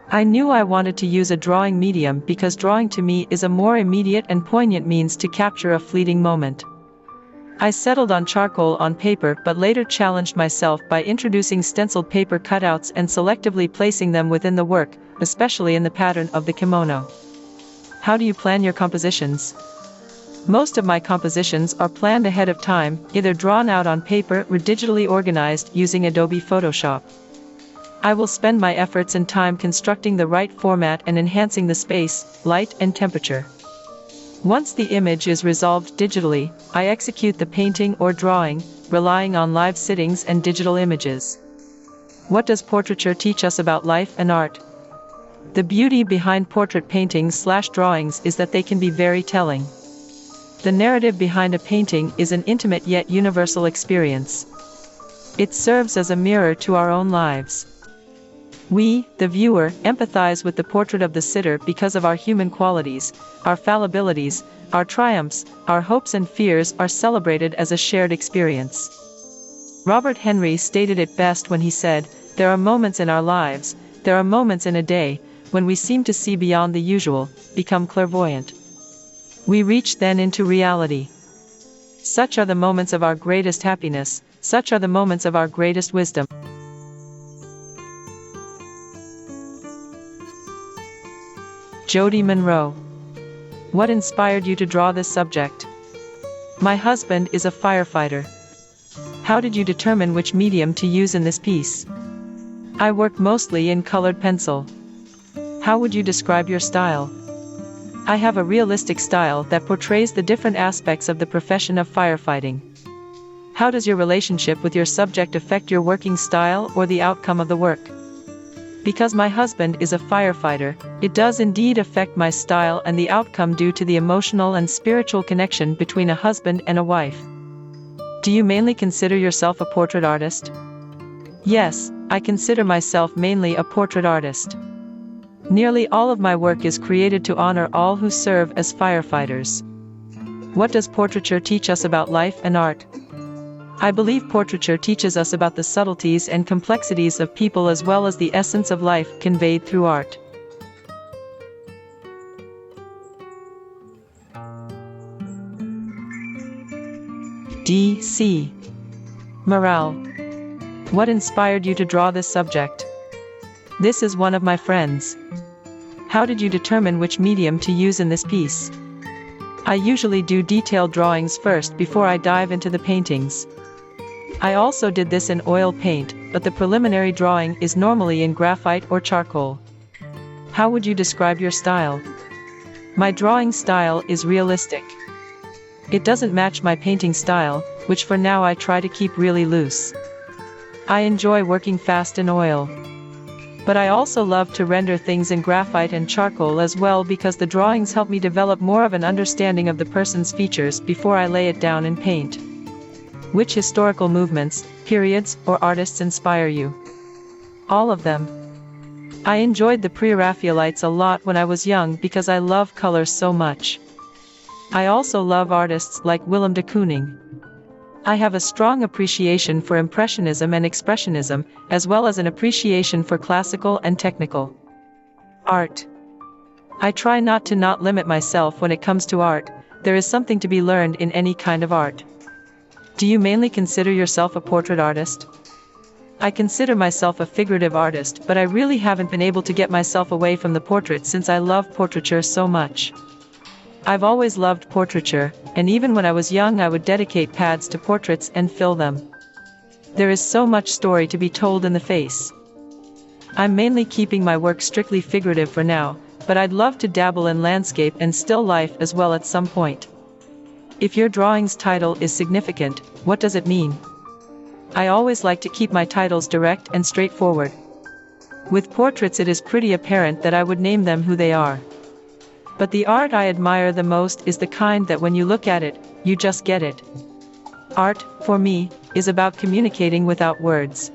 I knew I wanted to use a drawing medium because drawing to me is a more immediate and poignant means to capture a fleeting moment. I settled on charcoal on paper but later challenged myself by introducing stenciled paper cutouts and selectively placing them within the work, especially in the pattern of the kimono. How do you plan your compositions? Most of my compositions are planned ahead of time, either drawn out on paper or digitally organized using Adobe Photoshop. I will spend my efforts and time constructing the right format and enhancing the space, light, and temperature. Once the image is resolved digitally, I execute the painting or drawing, relying on live sittings and digital images. What does portraiture teach us about life and art? The beauty behind portrait paintings/drawings is that they can be very telling. The narrative behind a painting is an intimate yet universal experience. It serves as a mirror to our own lives. We, the viewer, empathize with the portrait of the sitter because of our human qualities, our fallibilities, our triumphs, our hopes and fears are celebrated as a shared experience. Robert Henry stated it best when he said, "There are moments in our lives, there are moments in a day, when we seem to see beyond the usual, become clairvoyant. We reach then into reality. Such are the moments of our greatest happiness, such are the moments of our greatest wisdom." Jody Monroe. What inspired you to draw this subject? My husband is a firefighter. How did you determine which medium to use in this piece? I work mostly in colored pencil. How would you describe your style? I have a realistic style that portrays the different aspects of the profession of firefighting. How does your relationship with your subject affect your working style or the outcome of the work? Because my husband is a firefighter, it does indeed affect my style and the outcome due to the emotional and spiritual connection between a husband and a wife. Do you mainly consider yourself a portrait artist? Yes, I consider myself mainly a portrait artist. Nearly all of my work is created to honor all who serve as firefighters. What does portraiture teach us about life and art? I believe portraiture teaches us about the subtleties and complexities of people as well as the essence of life conveyed through art. D.C. Morale. What inspired you to draw this subject? This is one of my friends. How did you determine which medium to use in this piece? I usually do detailed drawings first before I dive into the paintings. I also did this in oil paint, but the preliminary drawing is normally in graphite or charcoal. How would you describe your style? My drawing style is realistic. It doesn't match my painting style, which for now I try to keep really loose. I enjoy working fast in oil. But I also love to render things in graphite and charcoal as well because the drawings help me develop more of an understanding of the person's features before I lay it down in paint. Which historical movements, periods, or artists inspire you? All of them. I enjoyed the Pre-Raphaelites a lot when I was young because I love color so much. I also love artists like Willem de Kooning. I have a strong appreciation for Impressionism and Expressionism, as well as an appreciation for classical and technical art. I try not to limit myself when it comes to art. There is something to be learned in any kind of art. Do you mainly consider yourself a portrait artist? I consider myself a figurative artist, but I really haven't been able to get myself away from the portrait since I love portraiture so much. I've always loved portraiture, and even when I was young I would dedicate pads to portraits and fill them. There is so much story to be told in the face. I'm mainly keeping my work strictly figurative for now, but I'd love to dabble in landscape and still life as well at some point. If your drawing's title is significant, what does it mean? I always like to keep my titles direct and straightforward. With portraits it is pretty apparent that I would name them who they are. But the art I admire the most is the kind that when you look at it, you just get it. Art, for me, is about communicating without words.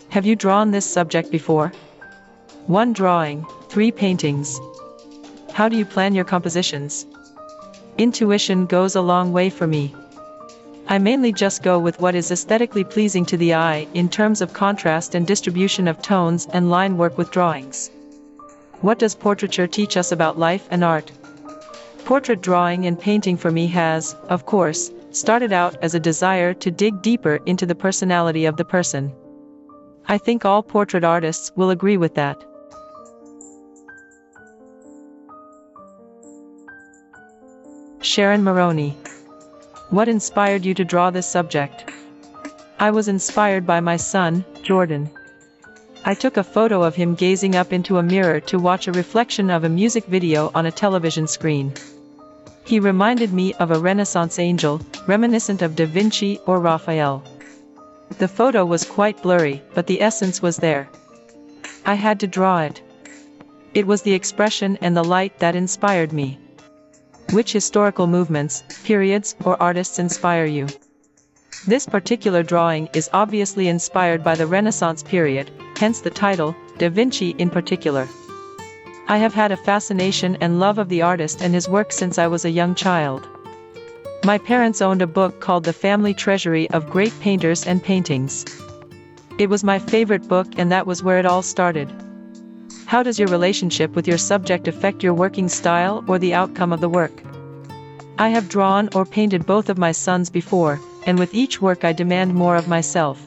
Have you drawn this subject before? 1 drawing, 3 paintings. How do you plan your compositions? Intuition goes a long way for me. I mainly just go with what is aesthetically pleasing to the eye in terms of contrast and distribution of tones and line work with drawings. What does portraiture teach us about life and art? Portrait drawing and painting for me has, of course, started out as a desire to dig deeper into the personality of the person. I think all portrait artists will agree with that. Sharon Maroney. What inspired you to draw this subject? I was inspired by my son, Jordan. I took a photo of him gazing up into a mirror to watch a reflection of a music video on a television screen. He reminded me of a Renaissance angel, reminiscent of Da Vinci or Raphael. The photo was quite blurry, but the essence was there. I had to draw it. It was the expression and the light that inspired me. Which historical movements, periods, or artists inspire you? This particular drawing is obviously inspired by the Renaissance period, hence the title, Da Vinci in particular. I have had a fascination and love of the artist and his work since I was a young child. My parents owned a book called The Family Treasury of Great Painters and Paintings. It was my favorite book and that was where it all started. How does your relationship with your subject affect your working style or the outcome of the work? I have drawn or painted both of my sons before, and with each work I demand more of myself.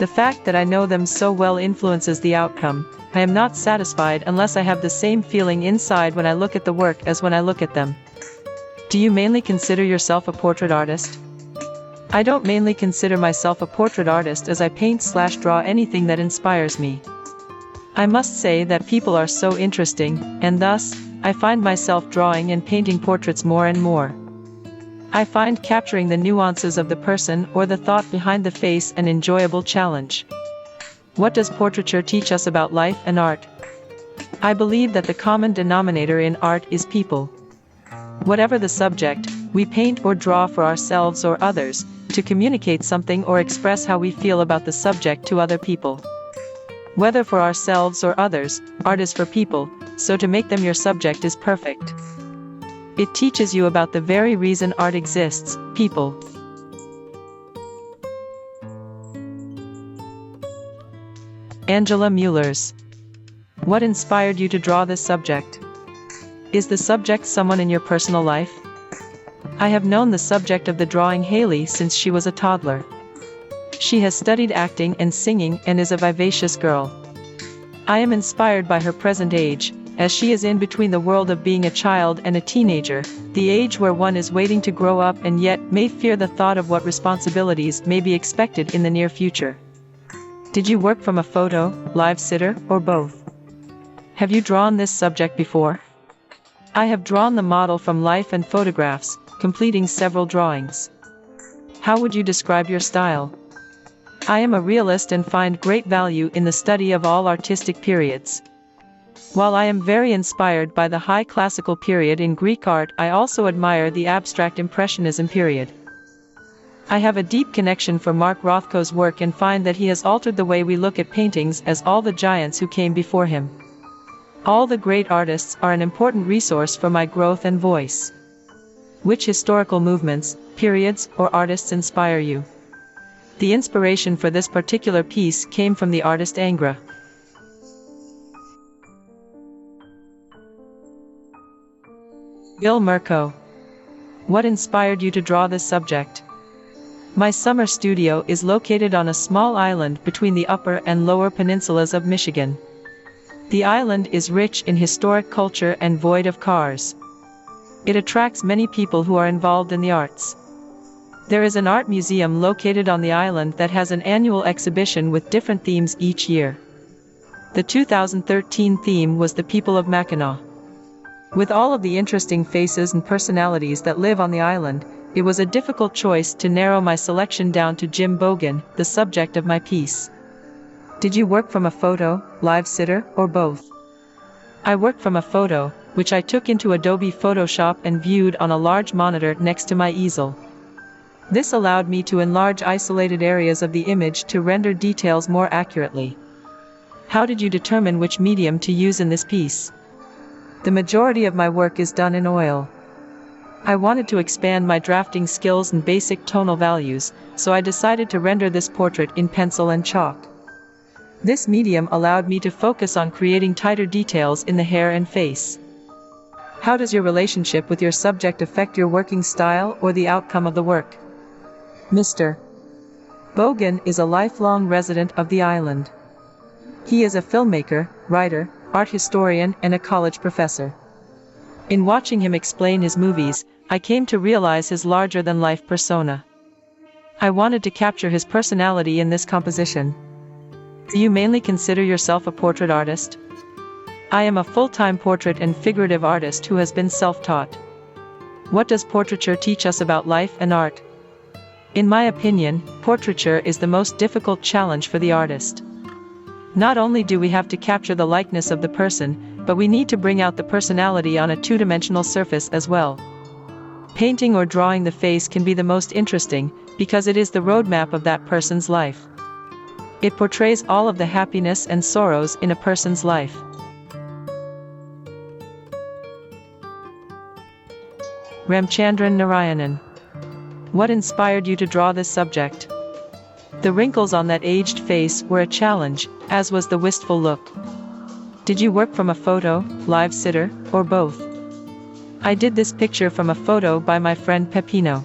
The fact that I know them so well influences the outcome. I am not satisfied unless I have the same feeling inside when I look at the work as when I look at them. Do you mainly consider yourself a portrait artist? I don't mainly consider myself a portrait artist as I paint/draw anything that inspires me. I must say that people are so interesting, and thus, I find myself drawing and painting portraits more and more. I find capturing the nuances of the person or the thought behind the face an enjoyable challenge. What does portraiture teach us about life and art? I believe that the common denominator in art is people. Whatever the subject, we paint or draw for ourselves or others, to communicate something or express how we feel about the subject to other people. Whether for ourselves or others, art is for people, so to make them your subject is perfect. It teaches you about the very reason art exists, people. Angela Muellers. What inspired you to draw this subject? Is the subject someone in your personal life? I have known the subject of the drawing Haley since she was a toddler. She has studied acting and singing and is a vivacious girl. I am inspired by her present age, as she is in between the world of being a child and a teenager, the age where one is waiting to grow up and yet may fear the thought of what responsibilities may be expected in the near future. Did you work from a photo, live sitter, or both? Have you drawn this subject before? I have drawn the model from life and photographs, completing several drawings. How would you describe your style? I am a realist and find great value in the study of all artistic periods. While I am very inspired by the high classical period in Greek art, I also admire the abstract impressionism period. I have a deep connection for Mark Rothko's work and find that he has altered the way we look at paintings as all the giants who came before him. All the great artists are an important resource for my growth and voice. Which historical movements, periods, or artists inspire you? The inspiration for this particular piece came from the artist Angra. Bill Murko. What inspired you to draw this subject? My summer studio is located on a small island between the upper and lower peninsulas of Michigan. The island is rich in historic culture and void of cars. It attracts many people who are involved in the arts. There is an art museum located on the island that has an annual exhibition with different themes each year. The 2013 theme was the people of Mackinac. With all of the interesting faces and personalities that live on the island, it was a difficult choice to narrow my selection down to Jim Bogan, the subject of my piece. Did you work from a photo, live sitter, or both? I worked from a photo, which I took into Adobe Photoshop and viewed on a large monitor next to my easel. This allowed me to enlarge isolated areas of the image to render details more accurately. How did you determine which medium to use in this piece? The majority of my work is done in oil. I wanted to expand my drafting skills and basic tonal values, so I decided to render this portrait in pencil and chalk. This medium allowed me to focus on creating tighter details in the hair and face. How does your relationship with your subject affect your working style or the outcome of the work? Mr. Bogan is a lifelong resident of the island. He is a filmmaker, writer, art historian, and a college professor. In watching him explain his movies, I came to realize his larger-than-life persona. I wanted to capture his personality in this composition. Do you mainly consider yourself a portrait artist? I am a full-time portrait and figurative artist who has been self-taught. What does portraiture teach us about life and art? In my opinion, portraiture is the most difficult challenge for the artist. Not only do we have to capture the likeness of the person, but we need to bring out the personality on a two-dimensional surface as well. Painting or drawing the face can be the most interesting, because it is the roadmap of that person's life. It portrays all of the happiness and sorrows in a person's life. Ramchandran Narayanan. What inspired you to draw this subject? The wrinkles on that aged face were a challenge, as was the wistful look. Did you work from a photo, live sitter, or both? I did this picture from a photo by my friend Pepino.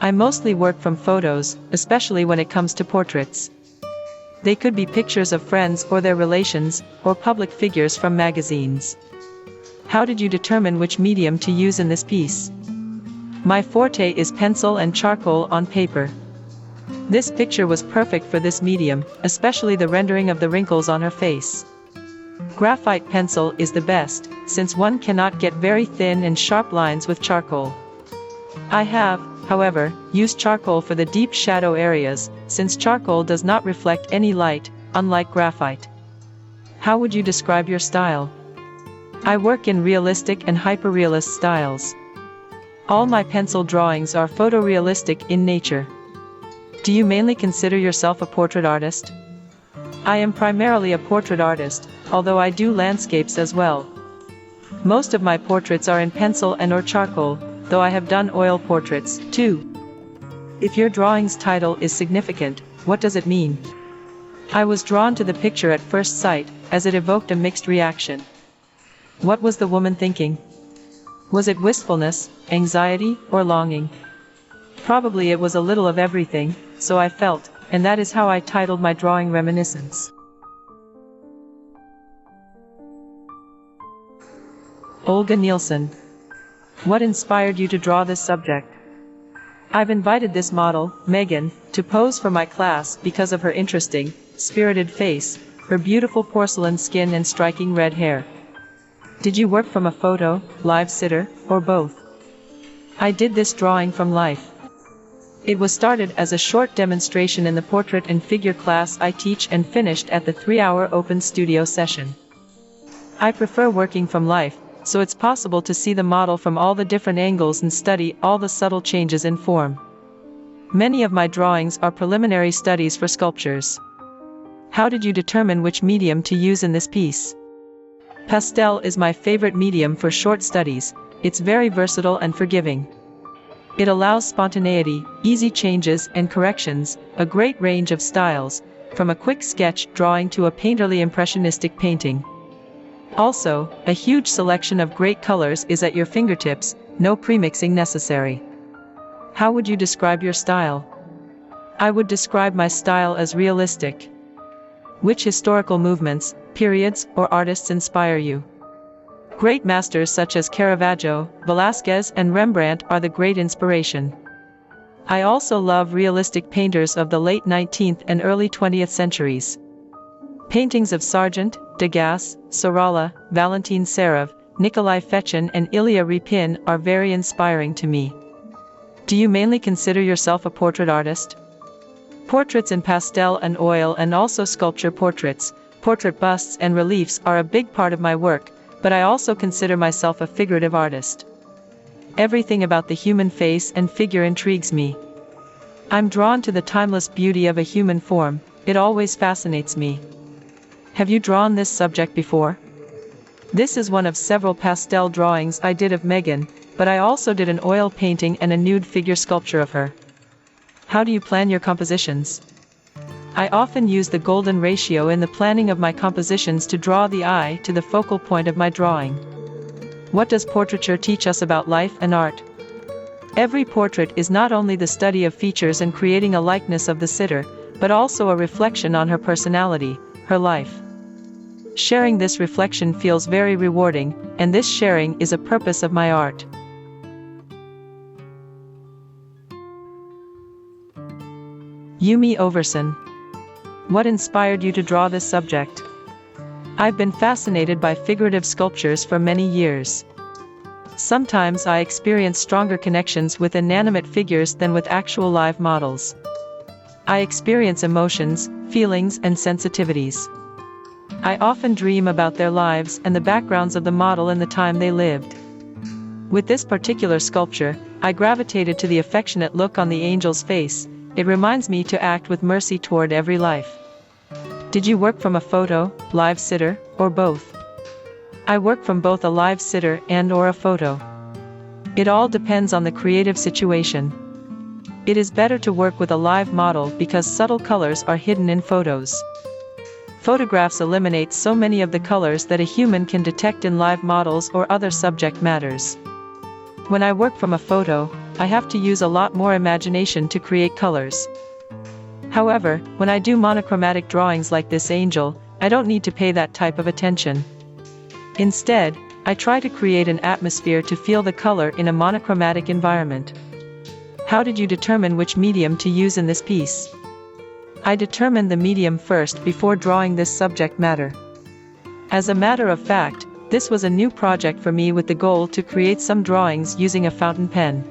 I mostly work from photos, especially when it comes to portraits. They could be pictures of friends or their relations, or public figures from magazines. How did you determine which medium to use in this piece? My forte is pencil and charcoal on paper. This picture was perfect for this medium, especially the rendering of the wrinkles on her face. Graphite pencil is the best, since one cannot get very thin and sharp lines with charcoal. I have, however, used charcoal for the deep shadow areas, since charcoal does not reflect any light, unlike graphite. How would you describe your style? I work in realistic and hyperrealist styles. All my pencil drawings are photorealistic in nature. Do you mainly consider yourself a portrait artist? I am primarily a portrait artist, although I do landscapes as well. Most of my portraits are in pencil and/or charcoal, though I have done oil portraits, too. If your drawing's title is significant, what does it mean? I was drawn to the picture at first sight, as it evoked a mixed reaction. What was the woman thinking? Was it wistfulness, anxiety, or longing? Probably it was a little of everything, so I felt, and that is how I titled my drawing Reminiscence. Olga Nielsen. What inspired you to draw this subject? I've invited this model, Megan, to pose for my class because of her interesting, spirited face, her beautiful porcelain skin and striking red hair. Did you work from a photo, live sitter, or both? I did this drawing from life. It was started as a short demonstration in the portrait and figure class I teach and finished at the 3-hour open studio session. I prefer working from life, so it's possible to see the model from all the different angles and study all the subtle changes in form. Many of my drawings are preliminary studies for sculptures. How did you determine which medium to use in this piece? Pastel is my favorite medium for short studies. It's very versatile and forgiving. It allows spontaneity, easy changes and corrections, a great range of styles, from a quick sketch drawing to a painterly impressionistic painting. Also, a huge selection of great colors is at your fingertips, no premixing necessary. How would you describe your style? I would describe my style as realistic. Which historical movements, periods, or artists inspire you? Great masters such as Caravaggio, Velázquez, and Rembrandt are the great inspiration. I also love realistic painters of the late 19th and early 20th centuries. Paintings of Sargent, Degas, Sorolla, Valentin Serov, Nikolai Fechin, and Ilya Repin are very inspiring to me. Do you mainly consider yourself a portrait artist? Portraits in pastel and oil and also sculpture portraits, portrait busts and reliefs are a big part of my work, but I also consider myself a figurative artist. Everything about the human face and figure intrigues me. I'm drawn to the timeless beauty of a human form, it always fascinates me. Have you drawn this subject before? This is one of several pastel drawings I did of Megan, but I also did an oil painting and a nude figure sculpture of her. How do you plan your compositions? I often use the golden ratio in the planning of my compositions to draw the eye to the focal point of my drawing. What does portraiture teach us about life and art? Every portrait is not only the study of features and creating a likeness of the sitter, but also a reflection on her personality, her life. Sharing this reflection feels very rewarding, and this sharing is a purpose of my art. Yumi Overson. What inspired you to draw this subject? I've been fascinated by figurative sculptures for many years. Sometimes I experience stronger connections with inanimate figures than with actual live models. I experience emotions, feelings, and sensitivities. I often dream about their lives and the backgrounds of the model and the time they lived. With this particular sculpture, I gravitated to the affectionate look on the angel's face. It reminds me to act with mercy toward every life. Did you work from a photo, live sitter, or both? I work from both a live sitter and/or a photo. It all depends on the creative situation. It is better to work with a live model because subtle colors are hidden in photos. Photographs eliminate so many of the colors that a human can detect in live models or other subject matters. When I work from a photo, I have to use a lot more imagination to create colors. However, when I do monochromatic drawings like this angel, I don't need to pay that type of attention. Instead, I try to create an atmosphere to feel the color in a monochromatic environment. How did you determine which medium to use in this piece? I determined the medium first before drawing this subject matter. As a matter of fact, this was a new project for me with the goal to create some drawings using a fountain pen.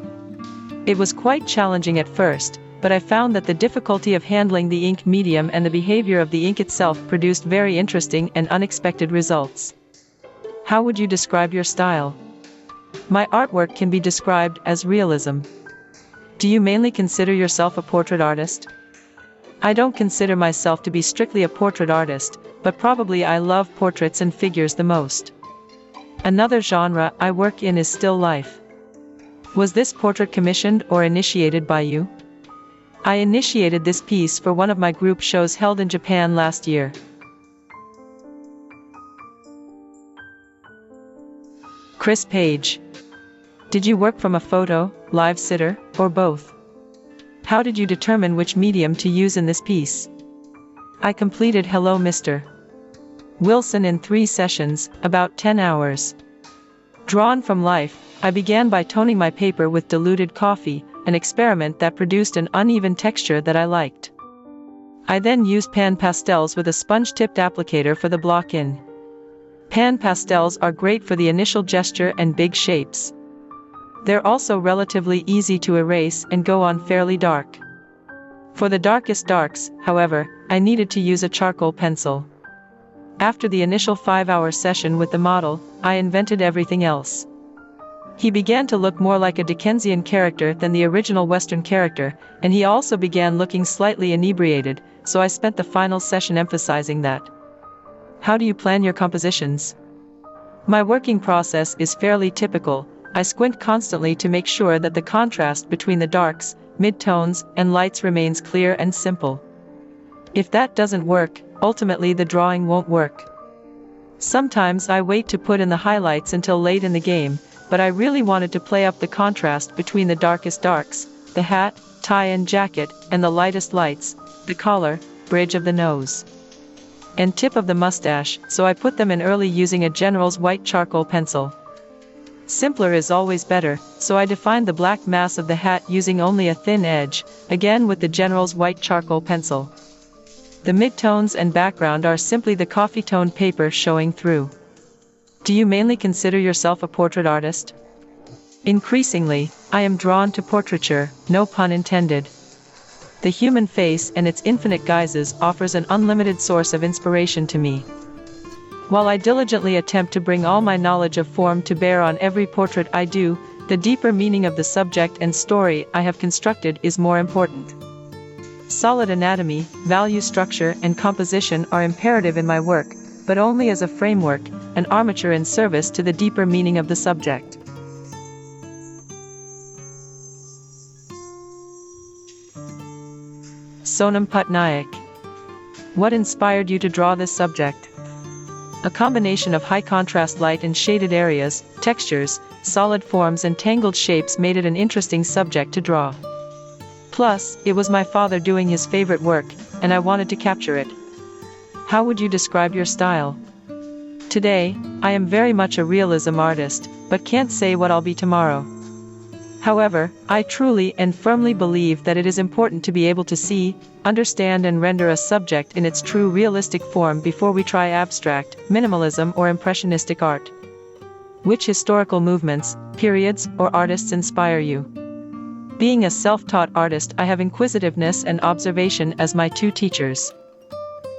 It was quite challenging at first, but I found that the difficulty of handling the ink medium and the behavior of the ink itself produced very interesting and unexpected results. How would you describe your style? My artwork can be described as realism. Do you mainly consider yourself a portrait artist? I don't consider myself to be strictly a portrait artist, but probably I love portraits and figures the most. Another genre I work in is still life. Was this portrait commissioned or initiated by you? I initiated this piece for one of my group shows held in Japan last year. Chris Page. Did you work from a photo, live sitter, or both? How did you determine which medium to use in this piece? I completed Hello Mr. Wilson in 3 sessions, about 10 hours. Drawn from life, I began by toning my paper with diluted coffee, an experiment that produced an uneven texture that I liked. I then used pan pastels with a sponge-tipped applicator for the block-in. Pan pastels are great for the initial gesture and big shapes. They're also relatively easy to erase and go on fairly dark. For the darkest darks, however, I needed to use a charcoal pencil. After the initial 5-hour session with the model, I invented everything else. He began to look more like a Dickensian character than the original Western character, and he also began looking slightly inebriated, so I spent the final session emphasizing that. How do you plan your compositions? My working process is fairly typical. I squint constantly to make sure that the contrast between the darks, mid-tones, and lights remains clear and simple. If that doesn't work, ultimately the drawing won't work. Sometimes I wait to put in the highlights until late in the game, but I really wanted to play up the contrast between the darkest darks, the hat, tie and jacket, and the lightest lights, the collar, bridge of the nose, and tip of the mustache, so I put them in early using a General's white charcoal pencil. Simpler is always better, so I defined the black mass of the hat using only a thin edge, again with the General's white charcoal pencil. The midtones and background are simply the coffee-toned paper showing through. Do you mainly consider yourself a portrait artist? Increasingly, I am drawn to portraiture, no pun intended. The human face and its infinite guises offers an unlimited source of inspiration to me. While I diligently attempt to bring all my knowledge of form to bear on every portrait I do, the deeper meaning of the subject and story I have constructed is more important. Solid anatomy, value structure, and composition are imperative in my work, but only as a framework, an armature in service to the deeper meaning of the subject. Sonam Patnaik. What inspired you to draw this subject? A combination of high-contrast light and shaded areas, textures, solid forms and tangled shapes made it an interesting subject to draw. Plus, it was my father doing his favorite work, and I wanted to capture it. How would you describe your style? Today, I am very much a realism artist, but can't say what I'll be tomorrow. However, I truly and firmly believe that it is important to be able to see, understand and render a subject in its true realistic form before we try abstract, minimalism or impressionistic art. Which historical movements, periods, or artists inspire you? Being a self-taught artist, I have inquisitiveness and observation as my 2 teachers.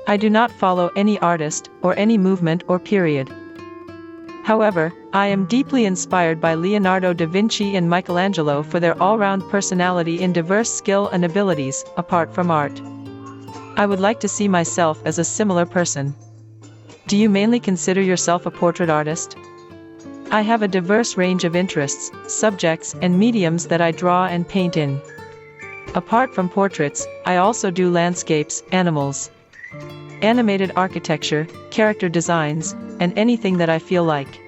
I do not follow any artist, or any movement or period. However, I am deeply inspired by Leonardo da Vinci and Michelangelo for their all-round personality in diverse skill and abilities, apart from art. I would like to see myself as a similar person. Do you mainly consider yourself a portrait artist? I have a diverse range of interests, subjects, and mediums that I draw and paint in. Apart from portraits, I also do landscapes, animals, animated architecture, character designs, and anything that I feel like.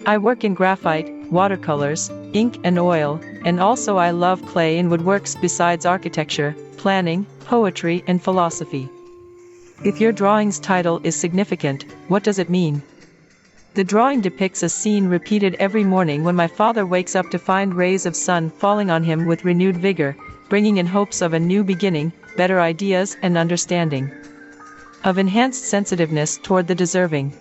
I work in graphite, watercolors, ink and oil, and also I love clay and woodworks besides architecture, planning, poetry, and philosophy. If your drawing's title is significant, what does it mean? The drawing depicts a scene repeated every morning when my father wakes up to find rays of sun falling on him with renewed vigor, bringing in hopes of a new beginning, better ideas and understanding. Of enhanced sensitiveness toward the deserving.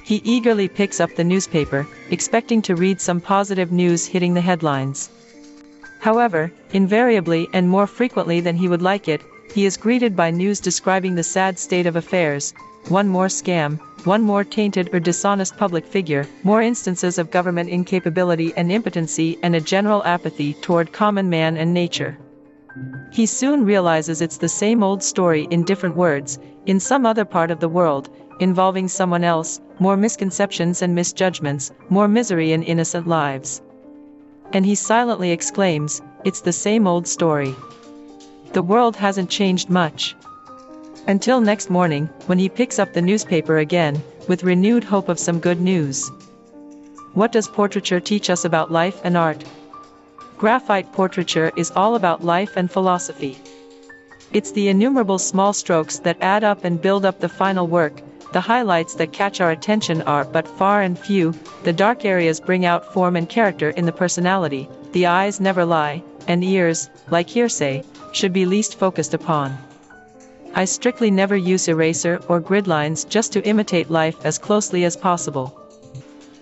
He eagerly picks up the newspaper, expecting to read some positive news hitting the headlines. However, invariably and more frequently than he would like it, he is greeted by news describing the sad state of affairs, one more scam, one more tainted or dishonest public figure, more instances of government incapability and impotency, and a general apathy toward common man and nature. He soon realizes it's the same old story in different words, in some other part of the world, involving someone else, more misconceptions and misjudgments, more misery and innocent lives. And he silently exclaims, "It's the same old story. The world hasn't changed much." Until next morning, when he picks up the newspaper again, with renewed hope of some good news. What does portraiture teach us about life and art? Graphite portraiture is all about life and philosophy. It's the innumerable small strokes that add up and build up the final work. The highlights that catch our attention are but far and few, the dark areas bring out form and character in the personality, the eyes never lie, and ears, like hearsay, should be least focused upon. I strictly never use eraser or grid lines just to imitate life as closely as possible.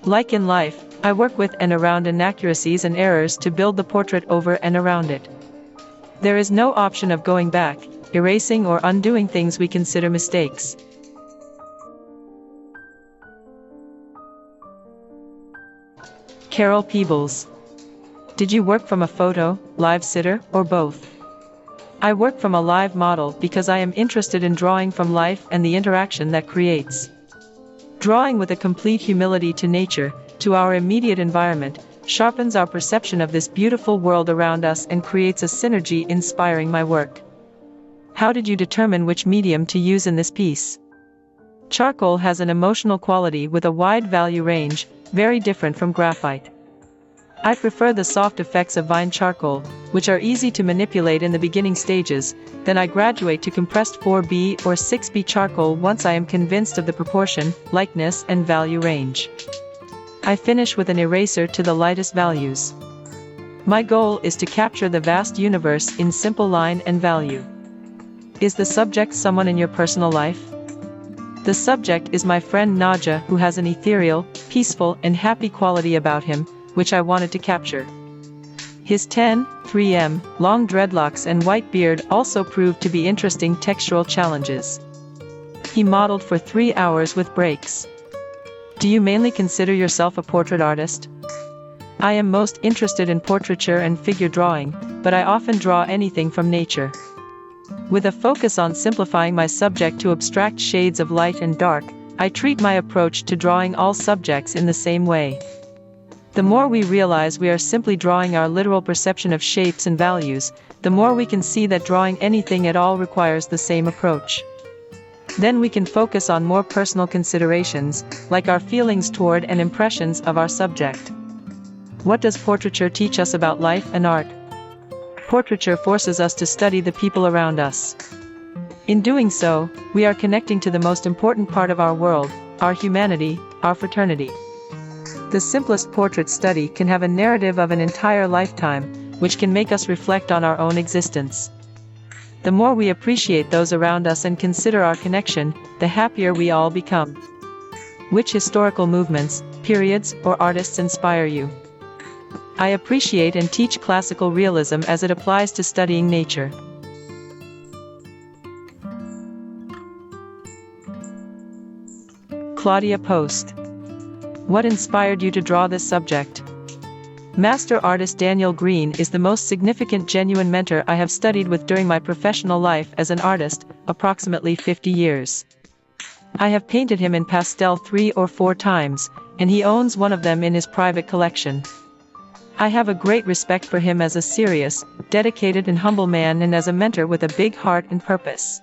Like in life, I work with and around inaccuracies and errors to build the portrait over and around it. There is no option of going back, erasing or undoing things we consider mistakes. Carol Peebles. Did you work from a photo, live sitter, or both? I work from a live model because I am interested in drawing from life and the interaction that creates. Drawing with a complete humility to nature, to our immediate environment, sharpens our perception of this beautiful world around us and creates a synergy inspiring my work. How did you determine which medium to use in this piece? Charcoal has an emotional quality with a wide value range, very different from graphite. I prefer the soft effects of vine charcoal, which are easy to manipulate in the beginning stages, then I graduate to compressed 4B or 6B charcoal once I am convinced of the proportion, likeness, and value range. I finish with an eraser to the lightest values. My goal is to capture the vast universe in simple line and value. Is the subject someone in your personal life? The subject is my friend Naja, who has an ethereal, peaceful, and happy quality about him, which I wanted to capture. His 10.3m long dreadlocks and white beard also proved to be interesting textural challenges. He modeled for 3 hours with breaks. Do you mainly consider yourself a portrait artist? I am most interested in portraiture and figure drawing, but I often draw anything from nature. With a focus on simplifying my subject to abstract shades of light and dark, I treat my approach to drawing all subjects in the same way. The more we realize we are simply drawing our literal perception of shapes and values, the more we can see that drawing anything at all requires the same approach. Then we can focus on more personal considerations, like our feelings toward and impressions of our subject. What does portraiture teach us about life and art? Portraiture forces us to study the people around us. In doing so, we are connecting to the most important part of our world, our humanity, our fraternity. The simplest portrait study can have a narrative of an entire lifetime, which can make us reflect on our own existence. The more we appreciate those around us and consider our connection, the happier we all become. Which historical movements, periods, or artists inspire you? I appreciate and teach classical realism as it applies to studying nature. Claudia Post. What inspired you to draw this subject? Master artist Daniel Green is the most significant genuine mentor I have studied with during my professional life as an artist, approximately 50 years. I have painted him in pastel 3 or 4 times, and he owns one of them in his private collection. I have a great respect for him as a serious, dedicated and humble man and as a mentor with a big heart and purpose.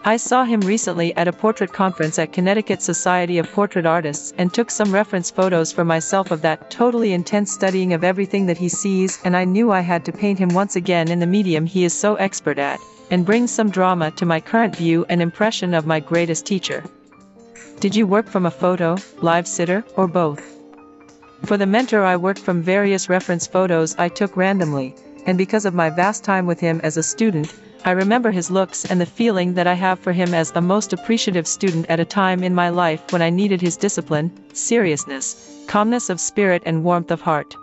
I saw him recently at a portrait conference at Connecticut Society of Portrait Artists and took some reference photos for myself of that totally intense studying of everything that he sees, and I knew I had to paint him once again in the medium he is so expert at, and bring some drama to my current view and impression of my greatest teacher. Did you work from a photo, live sitter, or both? For the mentor I worked from various reference photos I took randomly, and because of my vast time with him as a student, I remember his looks and the feeling that I have for him as the most appreciative student at a time in my life when I needed his discipline, seriousness, calmness of spirit and warmth of heart.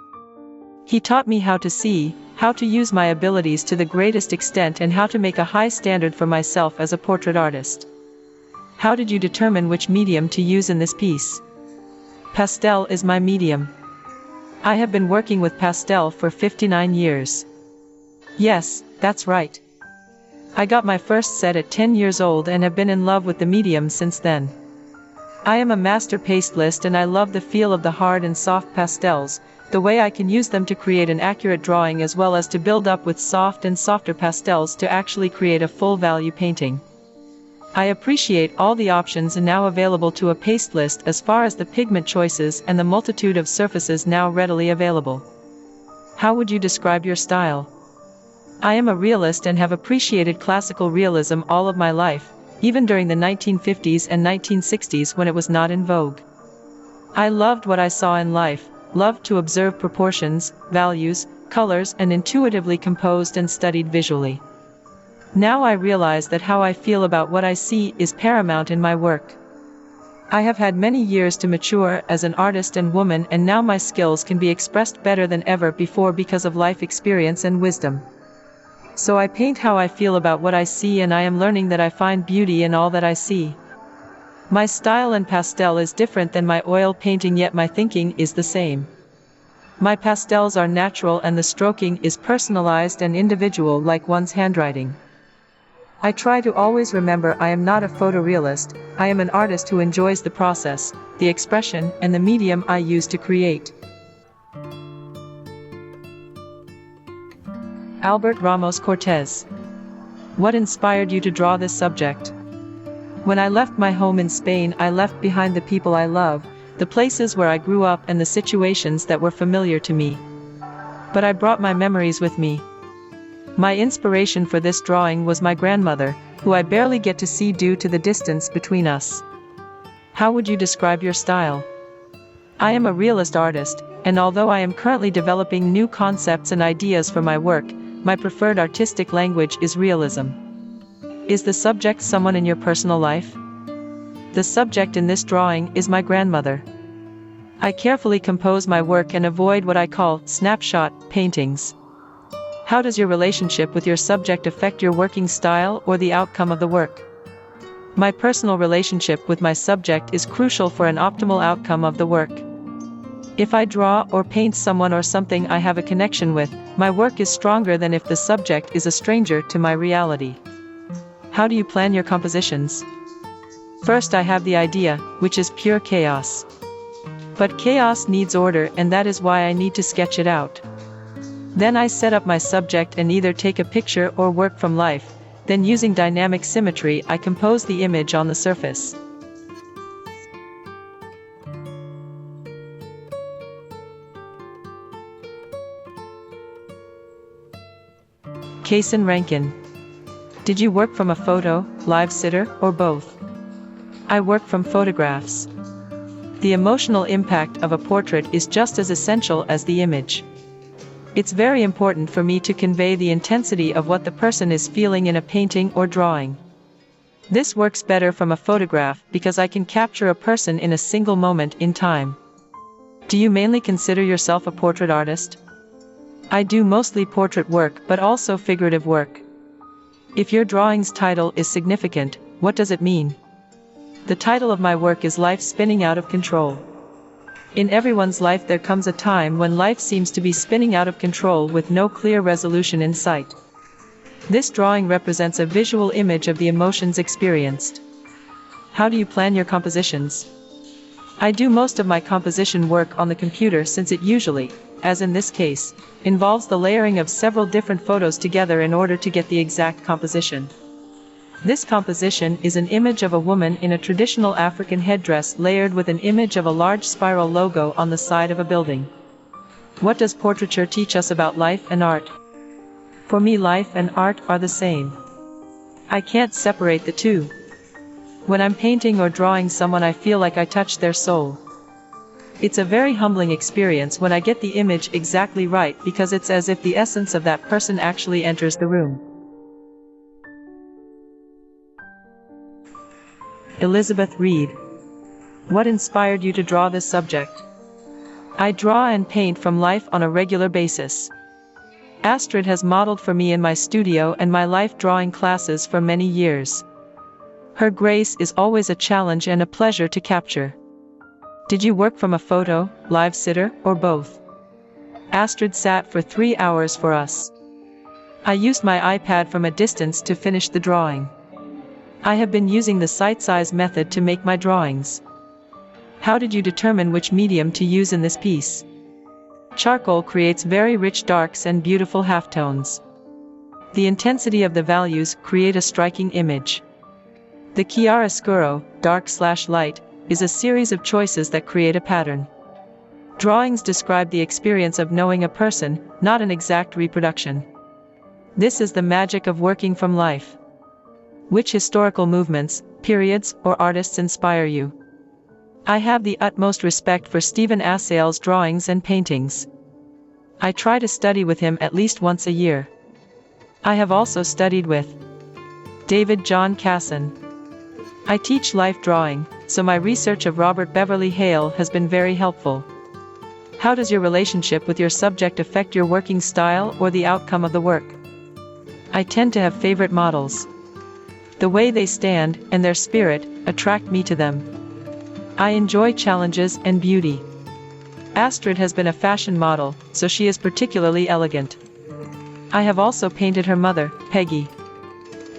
He taught me how to see, how to use my abilities to the greatest extent, and how to make a high standard for myself as a portrait artist. How did you determine which medium to use in this piece? Pastel is my medium. I have been working with pastel for 59 years. Yes, that's right. I got my first set at 10 years old and have been in love with the medium since then. I am a master pastelist and I love the feel of the hard and soft pastels, the way I can use them to create an accurate drawing as well as to build up with soft and softer pastels to actually create a full value painting. I appreciate all the options now available to a pastelist as far as the pigment choices and the multitude of surfaces now readily available. How would you describe your style? I am a realist and have appreciated classical realism all of my life, even during the 1950s and 1960s when it was not in vogue. I loved what I saw in life, loved to observe proportions, values, colors, and intuitively composed and studied visually. Now I realize that how I feel about what I see is paramount in my work. I have had many years to mature as an artist and woman, and now my skills can be expressed better than ever before because of life experience and wisdom. So I paint how I feel about what I see, and I am learning that I find beauty in all that I see. My style in pastel is different than my oil painting, yet my thinking is the same. My pastels are natural and the stroking is personalized and individual like one's handwriting. I try to always remember I am not a photorealist, I am an artist who enjoys the process, the expression, and the medium I use to create. Albert Ramos Cortez. What inspired you to draw this subject? When I left my home in Spain, I left behind the people I love, the places where I grew up, and the situations that were familiar to me. But I brought my memories with me. My inspiration for this drawing was my grandmother, who I barely get to see due to the distance between us. How would you describe your style? I am a realist artist, and although I am currently developing new concepts and ideas for my work, my preferred artistic language is realism. Is the subject someone in your personal life? The subject in this drawing is my grandmother. I carefully compose my work and avoid what I call snapshot paintings. How does your relationship with your subject affect your working style or the outcome of the work? My personal relationship with my subject is crucial for an optimal outcome of the work. If I draw or paint someone or something I have a connection with, my work is stronger than if the subject is a stranger to my reality. How do you plan your compositions? First I have the idea, which is pure chaos. But chaos needs order, and that is why I need to sketch it out. Then I set up my subject and either take a picture or work from life, then using dynamic symmetry I compose the image on the surface. Kaysen Rankin. Did you work from a photo, live sitter, or both? I work from photographs. The emotional impact of a portrait is just as essential as the image. It's very important for me to convey the intensity of what the person is feeling in a painting or drawing. This works better from a photograph because I can capture a person in a single moment in time. Do you mainly consider yourself a portrait artist? I do mostly portrait work but also figurative work. If your drawing's title is significant, what does it mean? The title of my work is Life Spinning Out of Control. In everyone's life there comes a time when life seems to be spinning out of control with no clear resolution in sight. This drawing represents a visual image of the emotions experienced. How do you plan your compositions? I do most of my composition work on the computer since it usually, as in this case, involves the layering of several different photos together in order to get the exact composition. This composition is an image of a woman in a traditional African headdress layered with an image of a large spiral logo on the side of a building. What does portraiture teach us about life and art? For me, life and art are the same. I can't separate the two. When I'm painting or drawing someone, I feel like I touch their soul. It's a very humbling experience when I get the image exactly right, because it's as if the essence of that person actually enters the room. Elizabeth Reed. What inspired you to draw this subject? I draw and paint from life on a regular basis. Astrid has modeled for me in my studio and my life drawing classes for many years. Her grace is always a challenge and a pleasure to capture. Did you work from a photo, live sitter, or both? Astrid sat for 3 hours for us. I used my iPad from a distance to finish the drawing. I have been using the sight size method to make my drawings. How did you determine which medium to use in this piece? Charcoal creates very rich darks and beautiful halftones. The intensity of the values create a striking image. The chiaroscuro, dark/light, is a series of choices that create a pattern. Drawings describe the experience of knowing a person, not an exact reproduction. This is the magic of working from life. Which historical movements, periods, or artists inspire you? I have the utmost respect for Stephen Assail's drawings and paintings. I try to study with him at least once a year. I have also studied with David John Casson. I teach life drawing, so my research of Robert Beverly Hale has been very helpful. How does your relationship with your subject affect your working style or the outcome of the work? I tend to have favorite models. The way they stand, and their spirit, attract me to them. I enjoy challenges and beauty. Astrid has been a fashion model, so she is particularly elegant. I have also painted her mother, Peggy.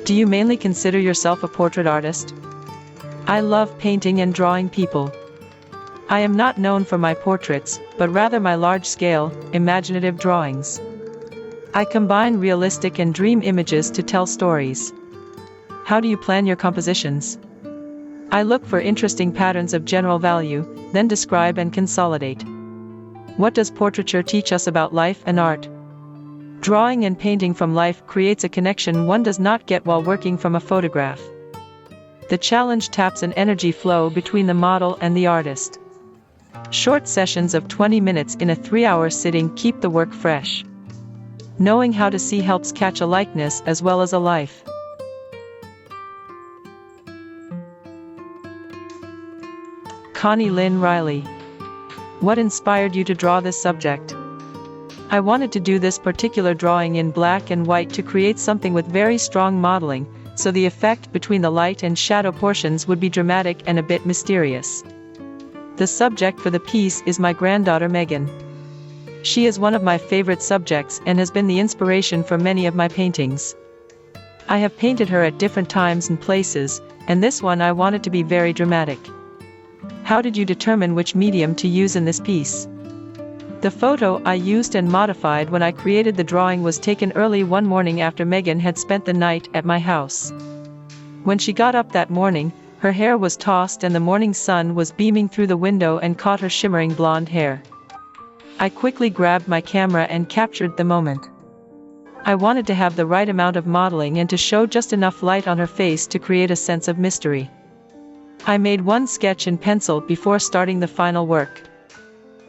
Do you mainly consider yourself a portrait artist? I love painting and drawing people. I am not known for my portraits, but rather my large-scale, imaginative drawings. I combine realistic and dream images to tell stories. How do you plan your compositions? I look for interesting patterns of general value, then describe and consolidate. What does portraiture teach us about life and art? Drawing and painting from life creates a connection one does not get while working from a photograph. The challenge taps an energy flow between the model and the artist. Short sessions of 20 minutes in a 3-hour sitting keep the work fresh. Knowing how to see helps catch a likeness as well as a life. Connie Lynn Riley. What inspired you to draw this subject? I wanted to do this particular drawing in black and white to create something with very strong modeling, so the effect between the light and shadow portions would be dramatic and a bit mysterious. The subject for the piece is my granddaughter Megan. She is one of my favorite subjects and has been the inspiration for many of my paintings. I have painted her at different times and places, and this one I wanted to be very dramatic. How did you determine which medium to use in this piece? The photo I used and modified when I created the drawing was taken early one morning after Megan had spent the night at my house. When she got up that morning, her hair was tossed and the morning sun was beaming through the window and caught her shimmering blonde hair. I quickly grabbed my camera and captured the moment. I wanted to have the right amount of modeling and to show just enough light on her face to create a sense of mystery. I made one sketch in pencil before starting the final work.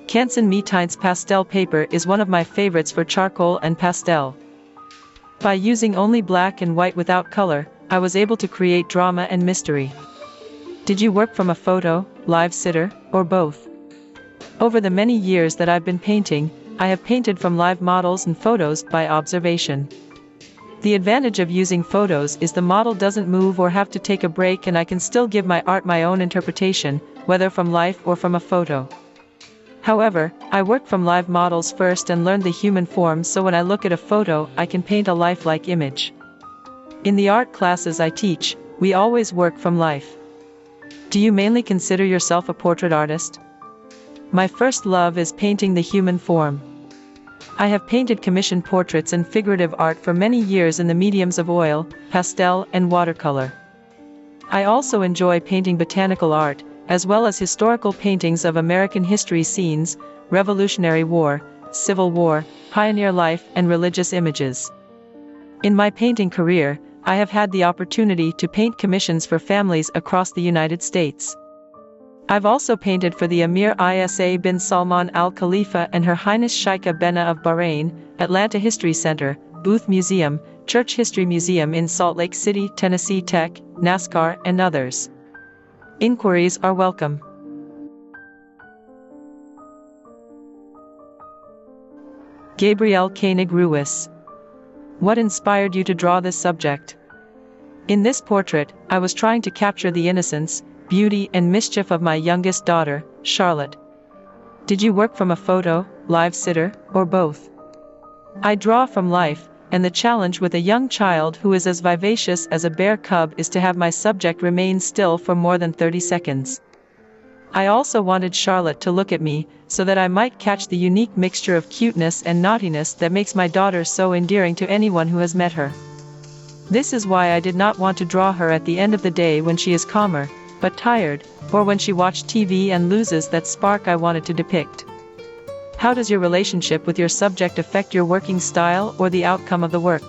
Canson Metein's pastel paper is one of my favorites for charcoal and pastel. By using only black and white without color, I was able to create drama and mystery. Did you work from a photo, live sitter, or both? Over the many years that I've been painting, I have painted from live models and photos by observation. The advantage of using photos is the model doesn't move or have to take a break, and I can still give my art my own interpretation, whether from life or from a photo. However, I work from live models first and learn the human form, so when I look at a photo, I can paint a lifelike image. In the art classes I teach, we always work from life. Do you mainly consider yourself a portrait artist? My first love is painting the human form. I have painted commissioned portraits and figurative art for many years in the mediums of oil, pastel, and watercolor. I also enjoy painting botanical art, as well as historical paintings of American history scenes, Revolutionary War, Civil War, pioneer life, and religious images. In my painting career, I have had the opportunity to paint commissions for families across the United States. I've also painted for the Emir Isa bin Salman Al Khalifa and Her Highness Sheikha Benna of Bahrain, Atlanta History Center, Booth Museum, Church History Museum in Salt Lake City, Tennessee Tech, NASCAR, and others. Inquiries are welcome. Gabrielle Koenig Ruiz. What inspired you to draw this subject? In this portrait, I was trying to capture the innocence, beauty, and mischief of my youngest daughter, Charlotte. Did you work from a photo, live sitter, or both? I draw from life, and the challenge with a young child who is as vivacious as a bear cub is to have my subject remain still for more than 30 seconds. I also wanted Charlotte to look at me, so that I might catch the unique mixture of cuteness and naughtiness that makes my daughter so endearing to anyone who has met her. This is why I did not want to draw her at the end of the day when she is calmer, but tired, or when she watched TV and loses that spark I wanted to depict. How does your relationship with your subject affect your working style or the outcome of the work?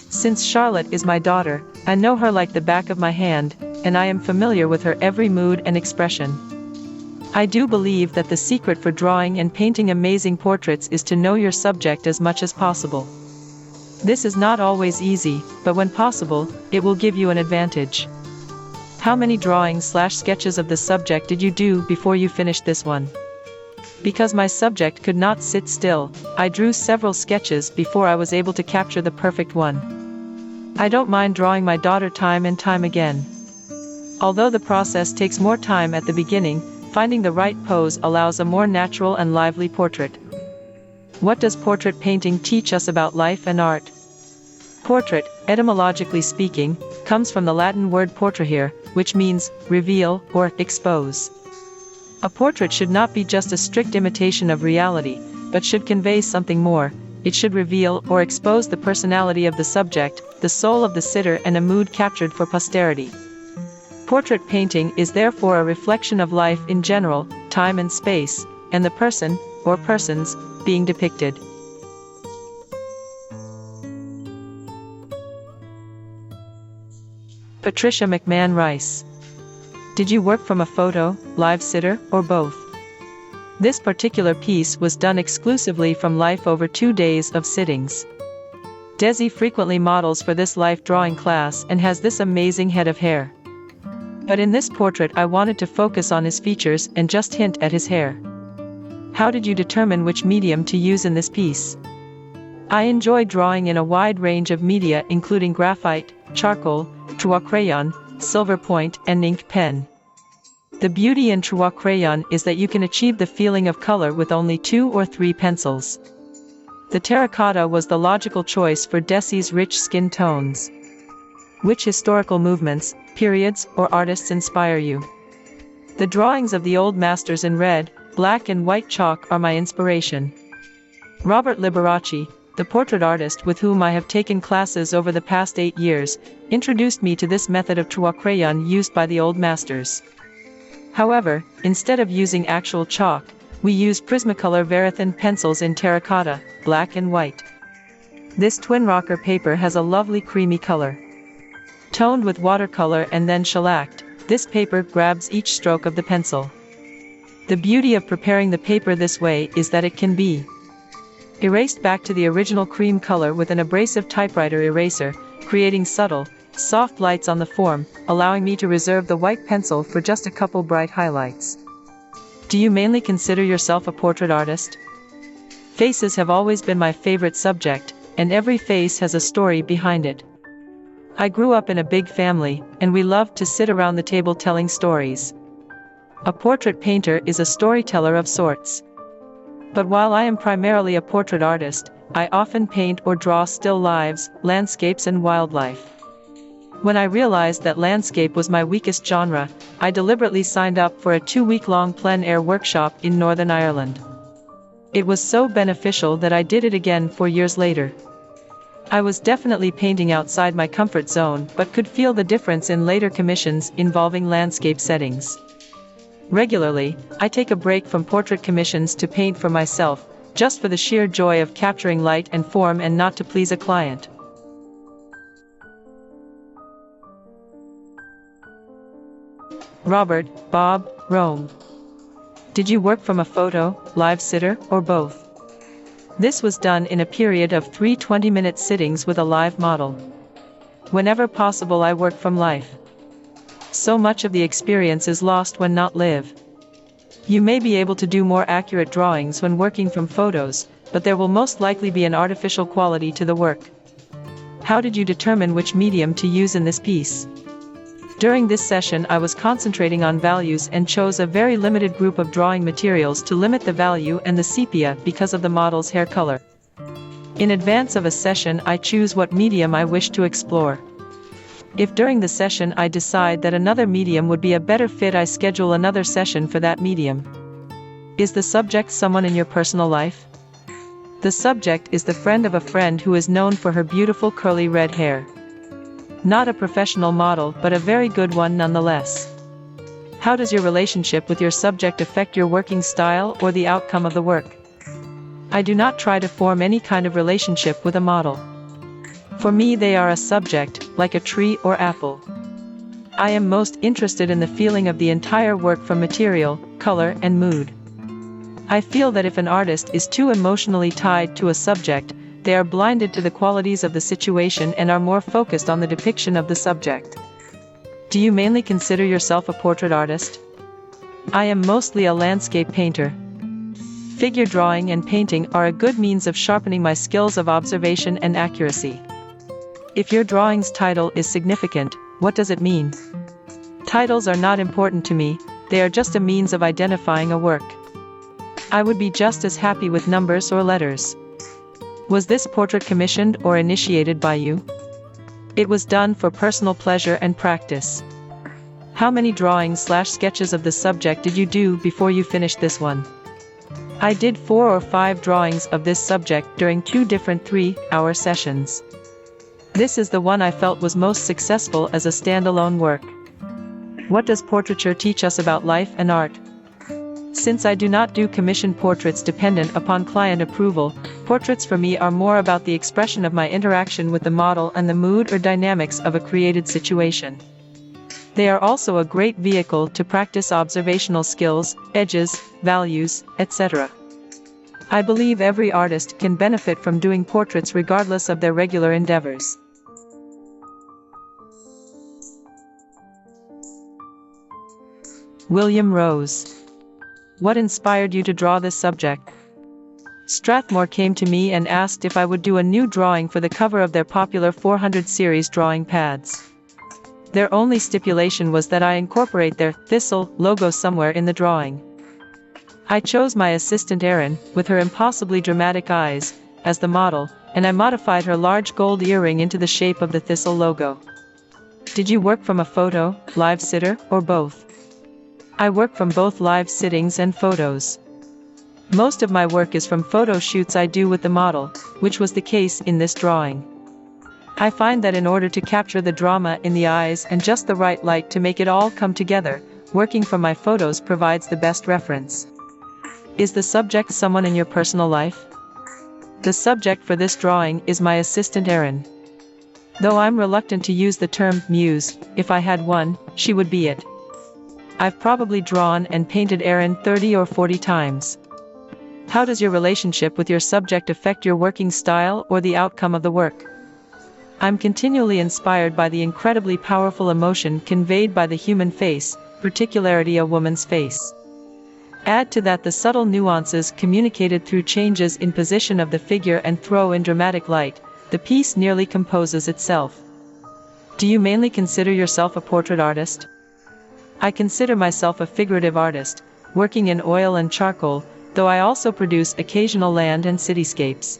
Since Charlotte is my daughter, I know her like the back of my hand, and I am familiar with her every mood and expression. I do believe that the secret for drawing and painting amazing portraits is to know your subject as much as possible. This is not always easy, but when possible, it will give you an advantage. How many drawings/sketches of the subject did you do before you finished this one? Because my subject could not sit still, I drew several sketches before I was able to capture the perfect one. I don't mind drawing my daughter time and time again. Although the process takes more time at the beginning, finding the right pose allows a more natural and lively portrait. What does portrait painting teach us about life and art? Portrait, etymologically speaking, comes from the Latin word portrahere, which means reveal or expose. A portrait should not be just a strict imitation of reality, but should convey something more. It should reveal or expose the personality of the subject, the soul of the sitter, and a mood captured for posterity. Portrait painting is therefore a reflection of life in general, time and space, and the person, or persons, being depicted. Patricia McMahon Rice. Did you work from a photo, live sitter, or both? This particular piece was done exclusively from life over 2 days of sittings. Desi frequently models for this life drawing class and has this amazing head of hair. But in this portrait I wanted to focus on his features and just hint at his hair. How did you determine which medium to use in this piece? I enjoy drawing in a wide range of media including graphite, charcoal, Trua crayon, silver point, and ink pen. The beauty in Trua crayon is that you can achieve the feeling of color with only 2 or 3 pencils. The terracotta was the logical choice for Desi's rich skin tones. Which historical movements, periods, or artists inspire you? The drawings of the old masters in red, black, and white chalk are my inspiration. Robert Liberace, the portrait artist with whom I have taken classes over the past 8 years, introduced me to this method of Trua crayon used by the old masters. However, instead of using actual chalk, we use Prismacolor Verithin pencils in terracotta, black and white. This twin rocker paper has a lovely creamy color. Toned with watercolor and then shellacked, this paper grabs each stroke of the pencil. The beauty of preparing the paper this way is that it can be erased back to the original cream color with an abrasive typewriter eraser, creating subtle, soft lights on the form, allowing me to reserve the white pencil for just a couple bright highlights. Do you mainly consider yourself a portrait artist? Faces have always been my favorite subject, and every face has a story behind it. I grew up in a big family, and we loved to sit around the table telling stories. A portrait painter is a storyteller of sorts. But while I am primarily a portrait artist, I often paint or draw still lives, landscapes, and wildlife. When I realized that landscape was my weakest genre, I deliberately signed up for a 2-week-long plein air workshop in Northern Ireland. It was so beneficial that I did it again 4 years later. I was definitely painting outside my comfort zone, but could feel the difference in later commissions involving landscape settings. Regularly, I take a break from portrait commissions to paint for myself, just for the sheer joy of capturing light and form and not to please a client. Robert, Bob, Rome. Did you work from a photo, live sitter, or both? This was done in a period of 3 20-minute sittings with a live model. Whenever possible, I work from life. So much of the experience is lost when not live. You may be able to do more accurate drawings when working from photos, but there will most likely be an artificial quality to the work. How did you determine which medium to use in this piece? During this session, I was concentrating on values and chose a very limited group of drawing materials to limit the value and the sepia because of the model's hair color. In advance of a session, I choose what medium I wish to explore. If during the session I decide that another medium would be a better fit, I schedule another session for that medium. Is the subject someone in your personal life? The subject is the friend of a friend who is known for her beautiful curly red hair. Not a professional model, but a very good one nonetheless. How does your relationship with your subject affect your working style or the outcome of the work? I do not try to form any kind of relationship with a model. For me, they are a subject, like a tree or apple. I am most interested in the feeling of the entire work from material, color, and mood. I feel that if an artist is too emotionally tied to a subject, they are blinded to the qualities of the situation and are more focused on the depiction of the subject. Do you mainly consider yourself a portrait artist? I am mostly a landscape painter. Figure drawing and painting are a good means of sharpening my skills of observation and accuracy. If your drawing's title is significant, what does it mean? Titles are not important to me, they are just a means of identifying a work. I would be just as happy with numbers or letters. Was this portrait commissioned or initiated by you? It was done for personal pleasure and practice. How many drawings/sketches of the subject did you do before you finished this one? I did 4 or 5 drawings of this subject during 2 different 3-hour sessions. This is the one I felt was most successful as a standalone work. What does portraiture teach us about life and art? Since I do not do commissioned portraits dependent upon client approval, portraits for me are more about the expression of my interaction with the model and the mood or dynamics of a created situation. They are also a great vehicle to practice observational skills, edges, values, etc. I believe every artist can benefit from doing portraits regardless of their regular endeavors. William Rose. What inspired you to draw this subject? Strathmore came to me and asked if I would do a new drawing for the cover of their popular 400 series drawing pads. Their only stipulation was that I incorporate their Thistle logo somewhere in the drawing. I chose my assistant Erin, with her impossibly dramatic eyes, as the model, and I modified her large gold earring into the shape of the Thistle logo. Did you work from a photo, live sitter, or both? I work from both live sittings and photos. Most of my work is from photo shoots I do with the model, which was the case in this drawing. I find that in order to capture the drama in the eyes and just the right light to make it all come together, working from my photos provides the best reference. Is the subject someone in your personal life? The subject for this drawing is my assistant Erin. Though I'm reluctant to use the term muse, if I had one, she would be it. I've probably drawn and painted Erin 30 or 40 times. How does your relationship with your subject affect your working style or the outcome of the work? I'm continually inspired by the incredibly powerful emotion conveyed by the human face, particularly a woman's face. Add to that the subtle nuances communicated through changes in position of the figure and throw in dramatic light, the piece nearly composes itself. Do you mainly consider yourself a portrait artist? I consider myself a figurative artist, working in oil and charcoal, though I also produce occasional land and cityscapes.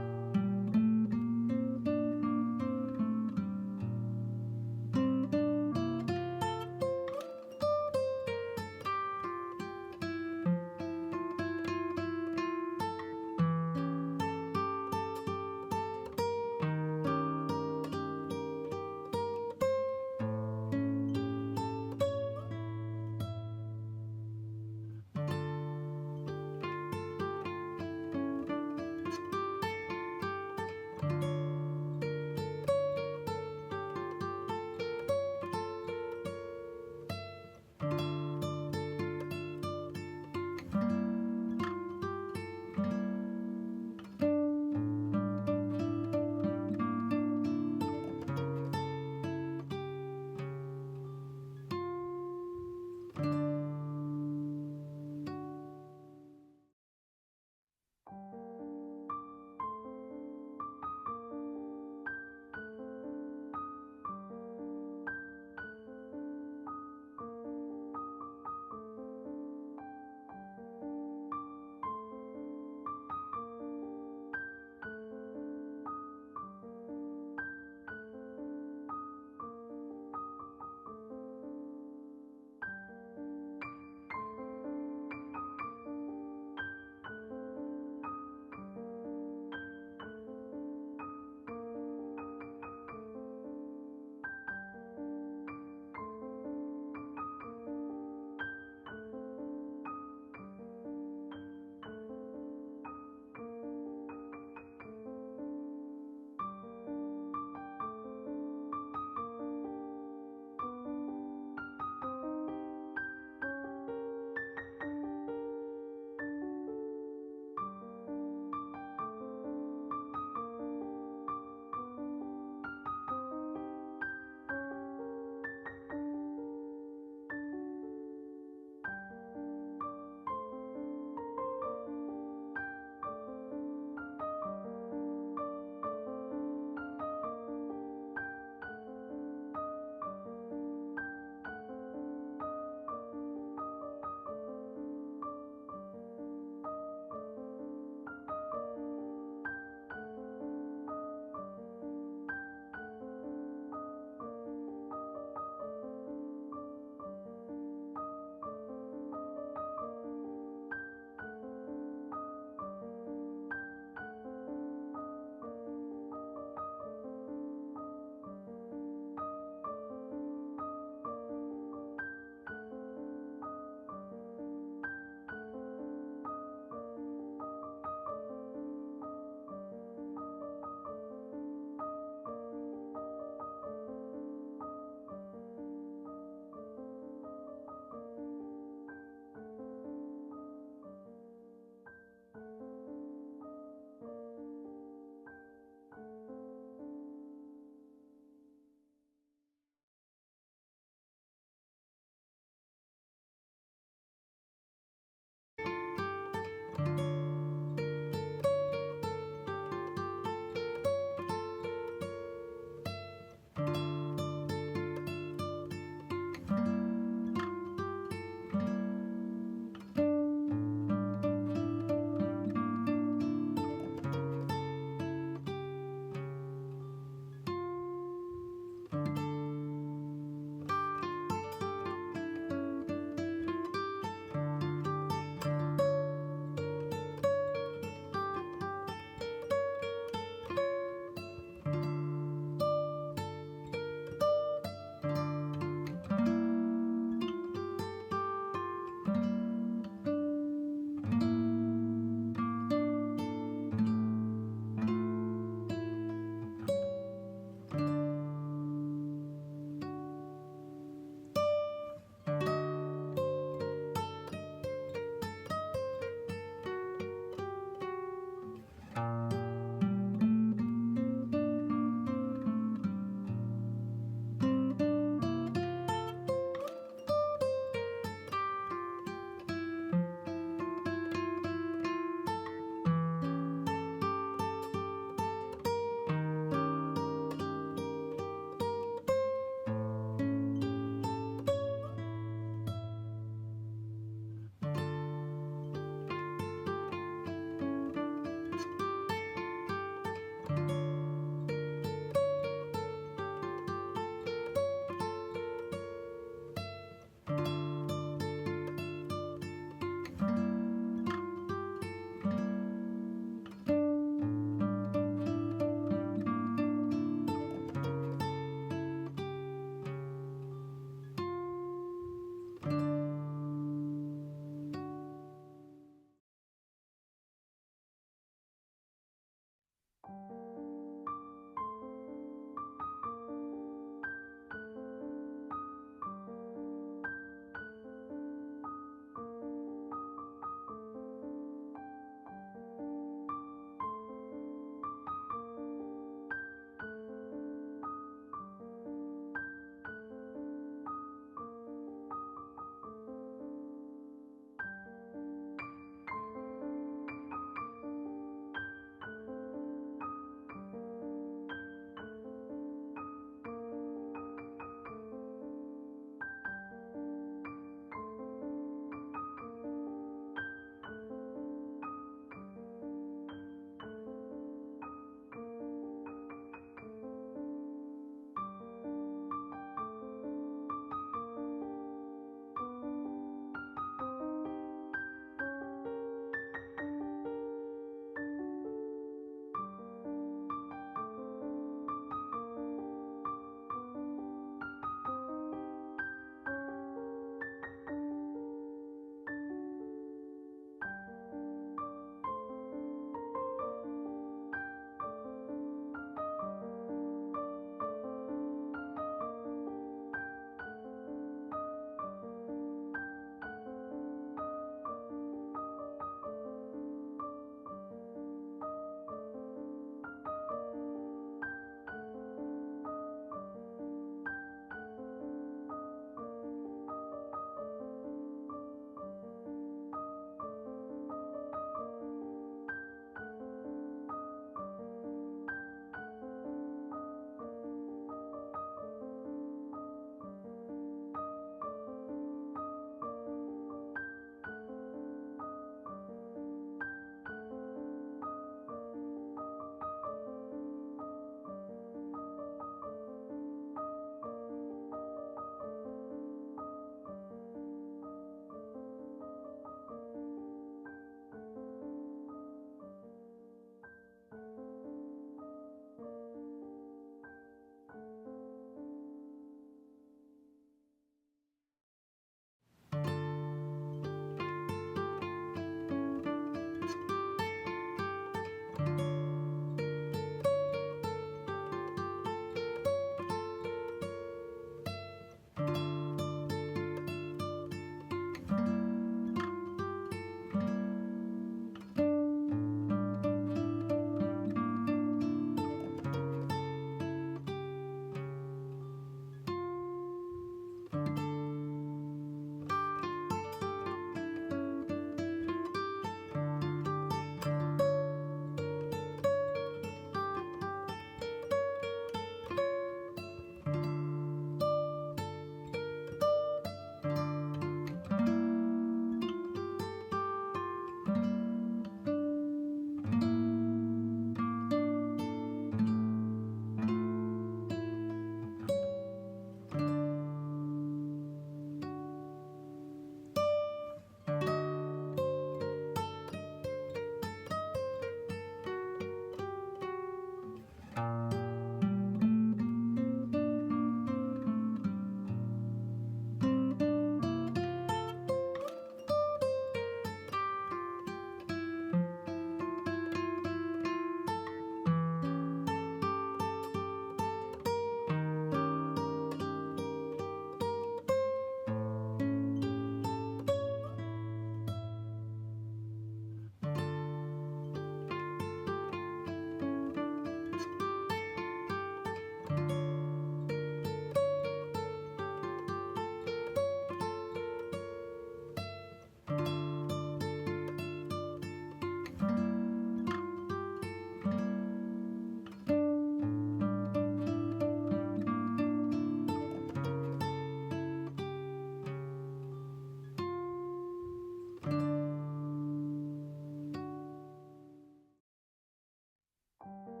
Thank